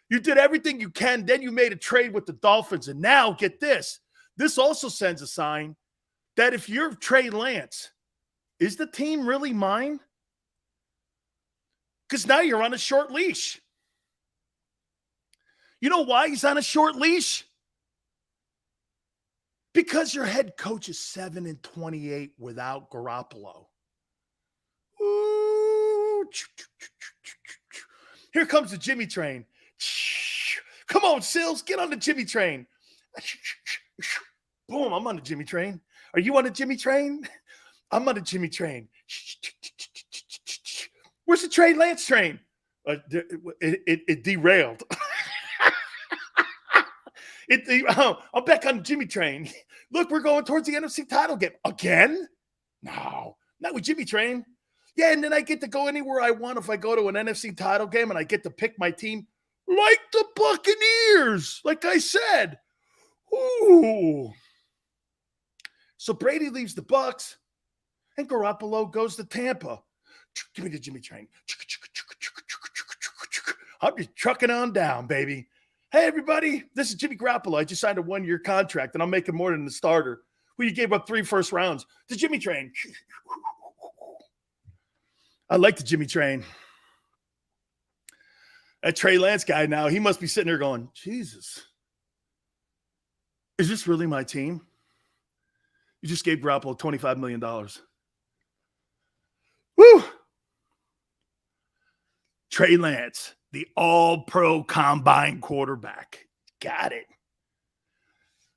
You did everything you can. Then you made a trade with the Dolphins. And now, get this. This also sends a sign that if you're Trey Lance, is the team really mine? Because now you're on a short leash. You know why he's on a short leash? Because your head coach is 7-28 without Garoppolo. Ooh. Here comes the Jimmy train. Come on, Sills, get on the Jimmy train. Boom, I'm on the Jimmy train. Are you on the Jimmy train? I'm on the Jimmy train. Where's the Trey Lance train? It derailed. I'm back on the Jimmy train. Look, we're going towards the NFC title game. Again? No, not with Jimmy train. Yeah, and then I get to go anywhere I want if I go to an NFC title game, and I get to pick my team like the Buccaneers, like I said. Ooh. So Brady leaves the Bucs, and Garoppolo goes to Tampa. Give me the Jimmy train. I'm just trucking on down, baby. Hey, everybody, this is Jimmy Garoppolo. I just signed a 1-year contract, and I'm making more than the starter, who you gave up 3 first rounds. The Jimmy train. I like the Jimmy train. That Trey Lance guy now, he must be sitting there going, Jesus, is this really my team? You just gave Garoppolo $25 million. Woo! Trey Lance, the all-pro combine quarterback. Got it.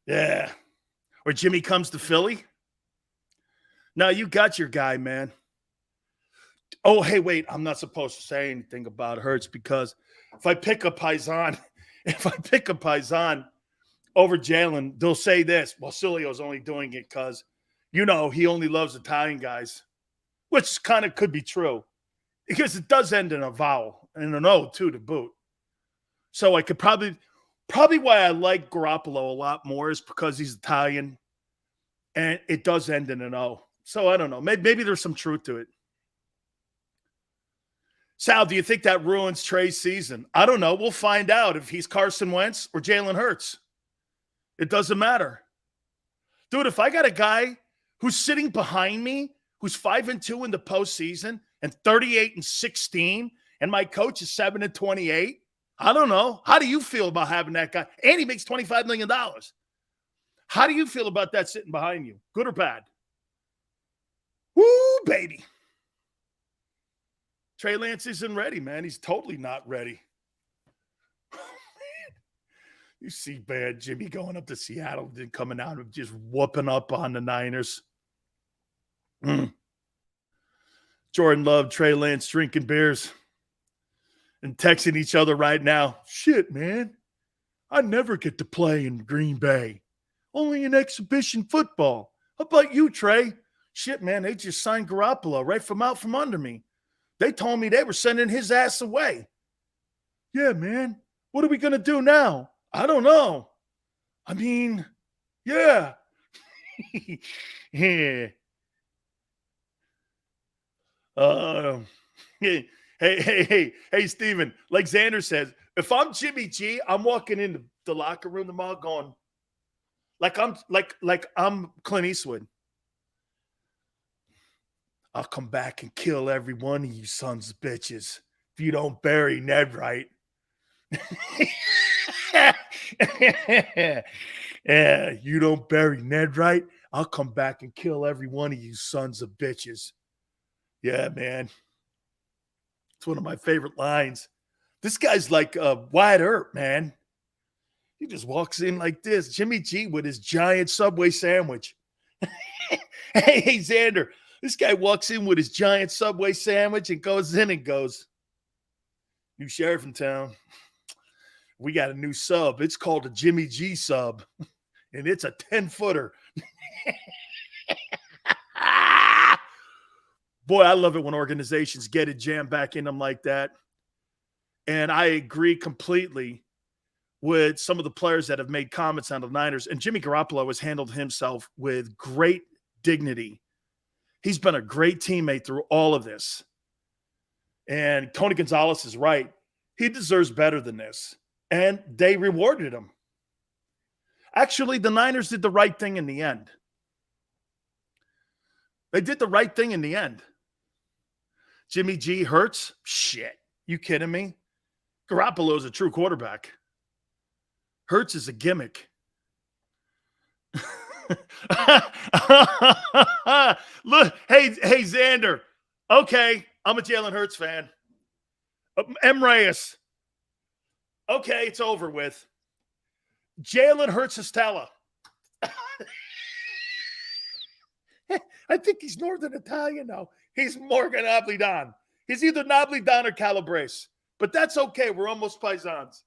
Yeah. Or Jimmy comes to Philly? No, you got your guy, man. Oh, hey, wait, I'm not supposed to say anything about Hurts because if I pick a Paisan over Jalen, they'll say this. Well, Sileo's only doing it because, he only loves Italian guys, which kind of could be true because it does end in a vowel and an O, too, to boot. So I could probably why I like Garoppolo a lot more is because he's Italian and it does end in an O. So I don't know. Maybe there's some truth to it. Sal, do you think that ruins Trey's season? I don't know. We'll find out if he's Carson Wentz or Jalen Hurts. It doesn't matter. Dude, if I got a guy who's sitting behind me, who's 5-2 in the postseason and 38-16, and my coach is 7-28, I don't know. How do you feel about having that guy? And he makes $25 million. How do you feel about that sitting behind you? Good or bad? Woo, baby. Trey Lance isn't ready, man. He's totally not ready. You see bad Jimmy going up to Seattle, then coming out and just whooping up on the Niners. Jordan Love, Trey Lance drinking beers and texting each other right now. Shit, man. I never get to play in Green Bay. Only in exhibition football. How about you, Trey? Shit, man, they just signed Garoppolo right from out from under me. They told me they were sending his ass away. Yeah, man. What are we going to do now? I don't know. I mean, yeah. Yeah. Hey, Steven. Like Xander says, if I'm Jimmy G, I'm walking into the locker room tomorrow going, like I'm Clint Eastwood. I'll come back and kill every one of you sons of bitches if you don't bury Ned right. Yeah, you don't bury Ned right, I'll come back and kill every one of you sons of bitches. Yeah, man. It's one of my favorite lines. This guy's like Wyatt Earp, man. He just walks in like this. Jimmy G with his giant Subway sandwich. Hey, Xander. This guy walks in with his giant Subway sandwich and goes in and goes, new sheriff in town. We got a new sub. It's called a Jimmy G sub, and it's a 10-footer. Boy, I love it when organizations get it jammed back in them like that. And I agree completely with some of the players that have made comments on the Niners. And Jimmy Garoppolo has handled himself with great dignity. He's been a great teammate through all of this. And Tony Gonzalez is right. He deserves better than this. And they rewarded him. Actually, the Niners did the right thing in the end. They did the right thing in the end. Jimmy G Hurts? Shit. You kidding me? Garoppolo is a true quarterback. Hurts is a gimmick. Look, hey, Xander. Okay, I'm a Jalen Hurts fan. M. Reyes. Okay, it's over with. Jalen Hurts Estella. I think he's Northern Italian now. He's Morgan Ablydan. He's either Nablydan or Calabrese. But that's okay. We're almost paisans.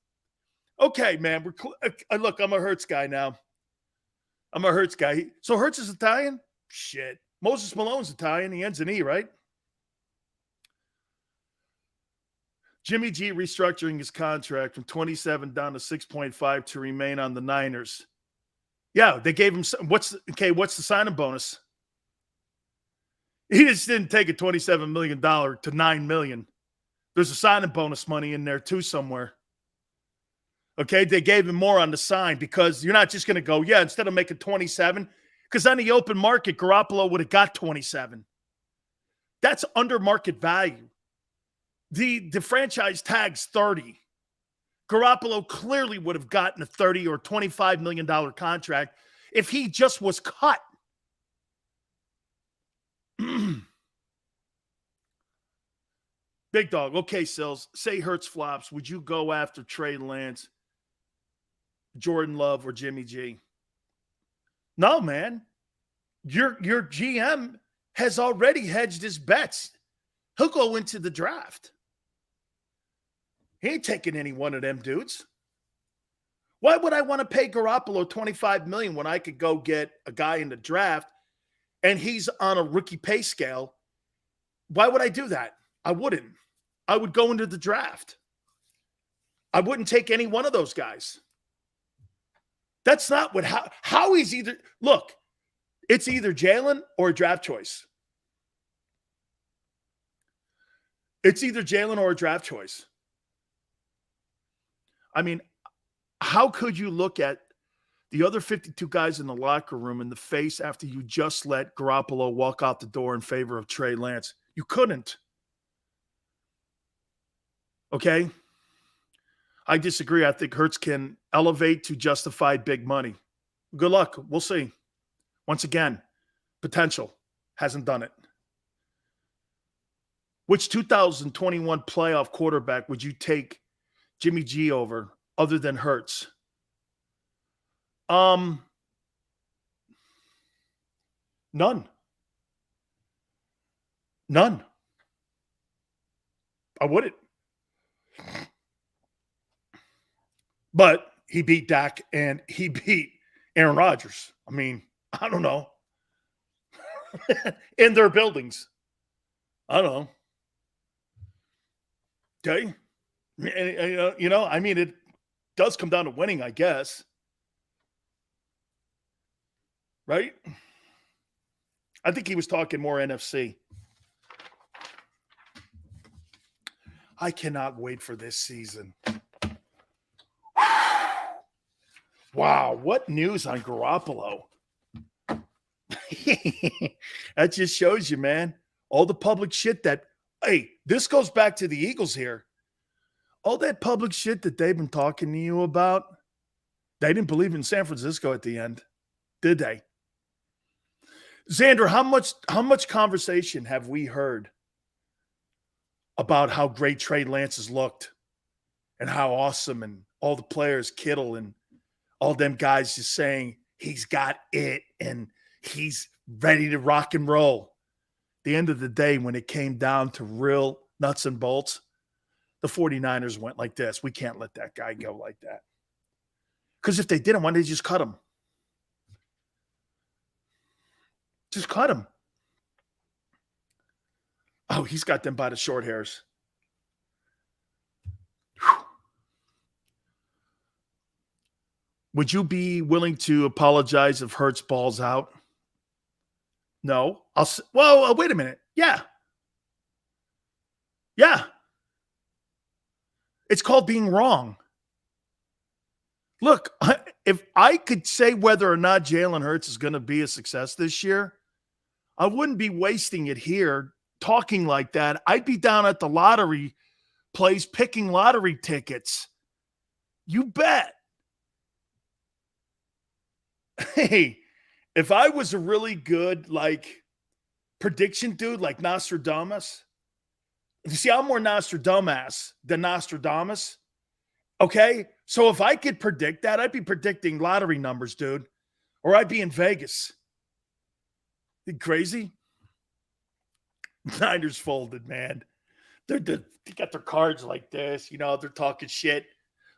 Okay, man. Look, I'm a Hurts guy now. I'm a Hurts guy. So Hurts is Italian? Shit. Moses Malone's Italian. He ends in E, right? Jimmy G restructuring his contract from 27 down to 6.5 to remain on the Niners. Yeah, they gave him what's the signing bonus? He just didn't take a $27 million to $9 million. There's a signing bonus money in there too somewhere. Okay, they gave him more on the sign because you're not just going to go, yeah, instead of making 27, because on the open market, Garoppolo would have got 27. That's under market value. The franchise tag's 30. Garoppolo clearly would have gotten a $30 or $25 million contract if he just was cut. Big dog. Okay, Sills. Say Hurts flops. Would you go after Trey Lance, Jordan Love, or Jimmy G? No, man. Your GM has already hedged his bets. He'll go into the draft. He ain't taking any one of them dudes. Why would I want to pay Garoppolo $25 million when I could go get a guy in the draft and he's on a rookie pay scale? Why would I do that? I wouldn't. I would go into the draft. I wouldn't take any one of those guys. That's not what Howie's either. Look, it's either Jalen or a draft choice. It's either Jalen or a draft choice. I mean, how could you look at the other 52 guys in the locker room in the face after you just let Garoppolo walk out the door in favor of Trey Lance? You couldn't. Okay? I disagree. I think Hurts can elevate to justify big money. Good luck. We'll see. Once again, potential. Hasn't done it. Which 2021 playoff quarterback would you take Jimmy G over other than Hurts? None. None. I wouldn't. But he beat Dak and he beat Aaron Rodgers. I mean, I don't know. In their buildings. I don't know. Okay. You know, I mean, it does come down to winning, I guess. Right? I think he was talking more NFC. I cannot wait for this season. Wow, what news on Garoppolo? That just shows you, man, all the public shit that, hey, this goes back to the Eagles here. All that public shit that they've been talking to you about, they didn't believe in San Francisco at the end, did they? Xander, how much conversation have we heard about how great Trey Lance has looked and how awesome, and all the players, Kittle and all them guys just saying he's got it and he's ready to rock and roll. At the end of the day, when it came down to real nuts and bolts, the 49ers went like this. We can't let that guy go like that. Because if they didn't, why did they just cut him? Just cut him. Oh, he's got them by the short hairs. Whew. Would you be willing to apologize if Hurts balls out? No. Well, wait a minute. Yeah. Yeah. It's called being wrong. Look, if I could say whether or not Jalen Hurts is going to be a success this year, I wouldn't be wasting it here talking like that. I'd be down at the lottery place picking lottery tickets. You bet. Hey, if I was a really good, prediction dude like Nostradamus, you see, I'm more Nostradamus than Nostradamus. Okay? So if I could predict that, I'd be predicting lottery numbers, dude. Or I'd be in Vegas. You crazy? Niners folded, man. They got their cards like this. You know, they're talking shit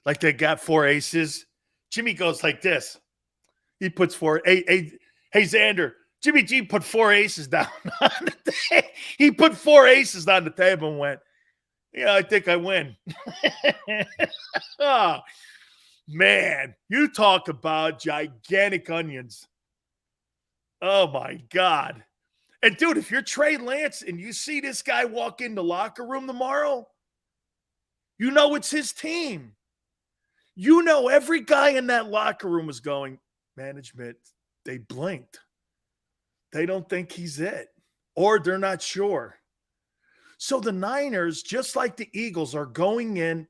like they got 4 aces. Jimmy goes like this. He puts 4. Hey, Xander. Jimmy G put 4 aces down on the table. He put 4 aces on the table and went, yeah, I think I win. Oh, man, you talk about gigantic onions. Oh, my God. And, dude, if you're Trey Lance and you see this guy walk in the locker room tomorrow, you know it's his team. You know every guy in that locker room is going, management, they blinked. They don't think he's it, or they're not sure. So the Niners, just like the Eagles, are going in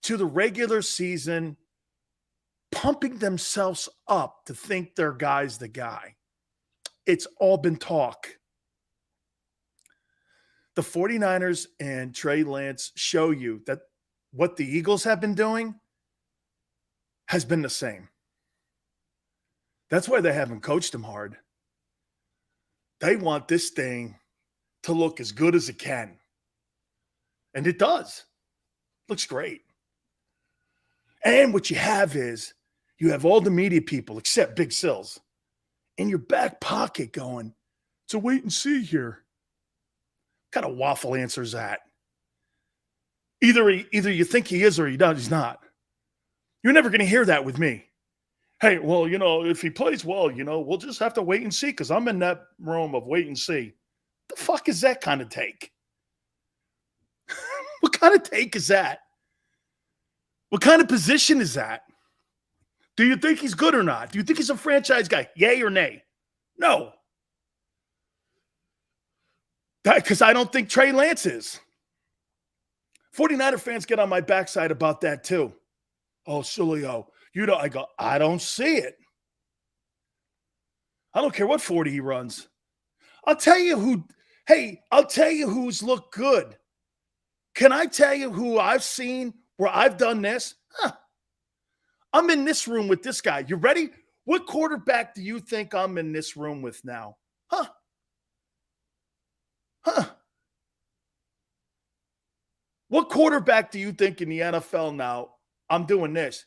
to the regular season pumping themselves up to think their guy's the guy. It's all been talk. The 49ers and Trey Lance show you that what the Eagles have been doing has been the same. That's why they haven't coached him hard. They want this thing to look as good as it can. And it does. Looks great. And what you have is you have all the media people except Big Sills in your back pocket going, it's a wait and see here. What kind of waffle answer is that? Either you think he is or he's not. You're never going to hear that with me. Hey, well, if he plays well, we'll just have to wait and see because I'm in that room of wait and see. The fuck is that kind of take? What kind of take is that? What kind of position is that? Do you think he's good or not? Do you think he's a franchise guy? Yay or nay? No. Because I don't think Trey Lance is. 49er fans get on my backside about that too. Oh, Sileo, I go, I don't see it. I don't care what 40 he runs. I'll tell you who's looked good. Can I tell you who I've seen where I've done this? I'm in this room with this guy. You ready? What quarterback do you think I'm in this room with now? What quarterback do you think in the NFL now I'm doing this?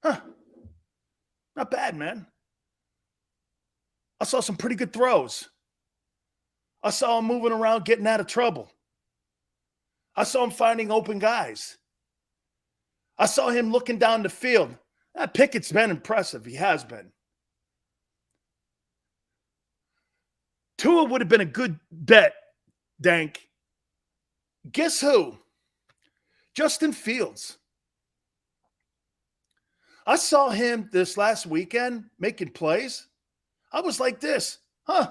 Not bad, man. I saw some pretty good throws. I saw him moving around, getting out of trouble. I saw him finding open guys. I saw him looking down the field. That Pickett's been impressive. He has been. Tua would have been a good bet, Dank. Guess who? Justin Fields. I saw him this last weekend making plays. I was like this, I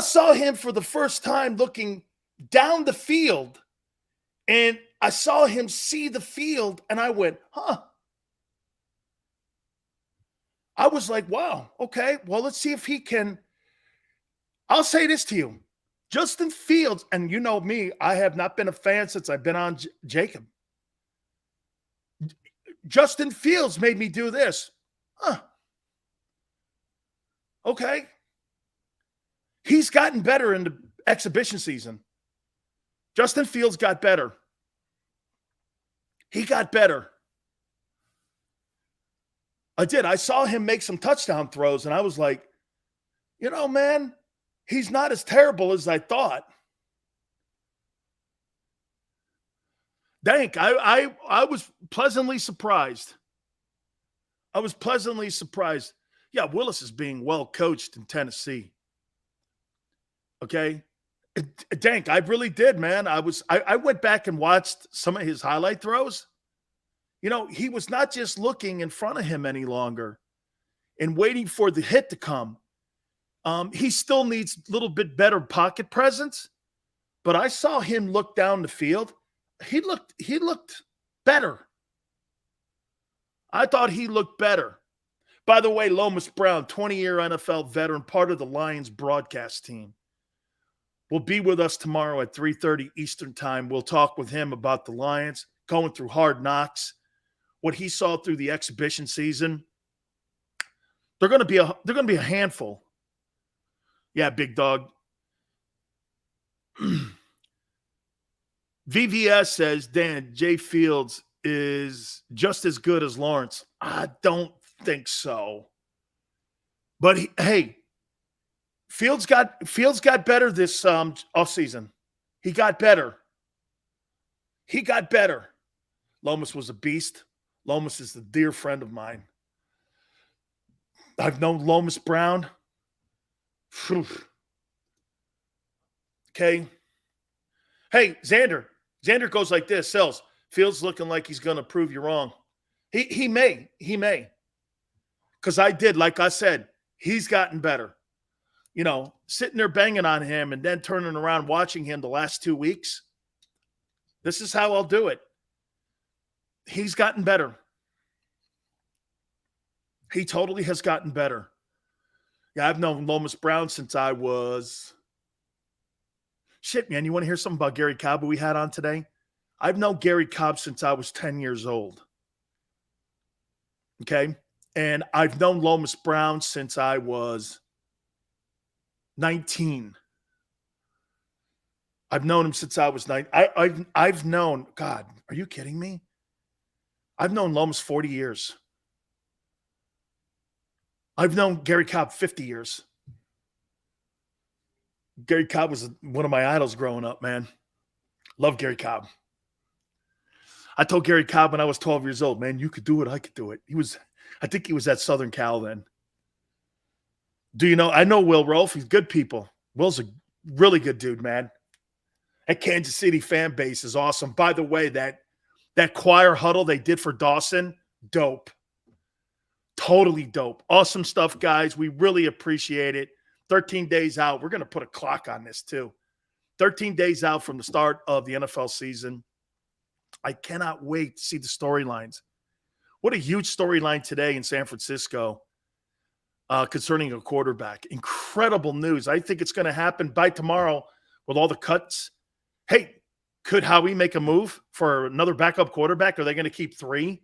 saw him for the first time looking down the field, and I saw him see the field, and I went, I was like, wow, okay, well, let's see if he can. I'll say this to you. Justin Fields, and you know me, I have not been a fan since I've been on JAKIB. Justin Fields made me do this. Okay. He's gotten better in the exhibition season. Justin Fields got better. He got better. I did. I saw him make some touchdown throws, and I was like, man, he's not as terrible as I thought. Dank, I was pleasantly surprised. Yeah, Willis is being well coached in Tennessee. Okay? Dank, I really did, man. I went back and watched some of his highlight throws. He was not just looking in front of him any longer and waiting for the hit to come. He still needs a little bit better pocket presence, but I saw him look down the field. He looked better. I thought he looked better. By the way, Lomas Brown, 20-year NFL veteran, part of the Lions broadcast team, will be with us tomorrow at 3:30 Eastern time. We'll talk with him about the Lions going through hard knocks, what he saw through the exhibition season. They're going to be a handful. Yeah, big dog. VVS says, Dan, Jay Fields is just as good as Lawrence. I don't think so. But Fields got better this offseason. He got better. Lomas was a beast. Lomas is a dear friend of mine. I've known Lomas Brown. Okay. Hey, Xander. Xander goes like this. Sells. Fields looking like he's going to prove you wrong. He may. Because I did, like I said, he's gotten better. Sitting there banging on him and then turning around watching him the last 2 weeks. This is how I'll do it. He's gotten better. He totally has gotten better. Yeah, I've known Lomas Brown since I was... Shit, man, you want to hear something about Gary Cobb who we had on today? I've known Gary Cobb since I was 10 years old. Okay? And I've known Lomas Brown since I was 19. I've known him since I was 9. I've known, God, are you kidding me? I've known Lomas 40 years. I've known Gary Cobb 50 years. Gary Cobb was one of my idols growing up, man. Love Gary Cobb. I told Gary Cobb when I was 12 years old, man, you could do it, I could do it. I think he was at Southern Cal then. Do you know, I know Will Rolfe. He's good people. Will's a really good dude, man. That Kansas City fan base is awesome. By the way, that choir huddle they did for Dawson, dope. Totally dope. Awesome stuff, guys. We really appreciate it. 13 days out. We're going to put a clock on this, too. 13 days out from the start of the NFL season. I cannot wait to see the storylines. What a huge storyline today in San Francisco concerning a quarterback. Incredible news. I think it's going to happen by tomorrow with all the cuts. Hey, could Howie make a move for another backup quarterback? Are they going to keep 3?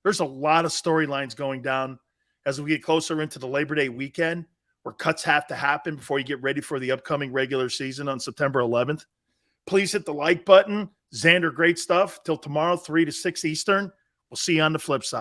There's a lot of storylines going down as we get closer into the Labor Day weekend where cuts have to happen before you get ready for the upcoming regular season on September 11th. Please hit the like button. Xander, great stuff. Till tomorrow, 3 to 6 Eastern. We'll see you on the flip side.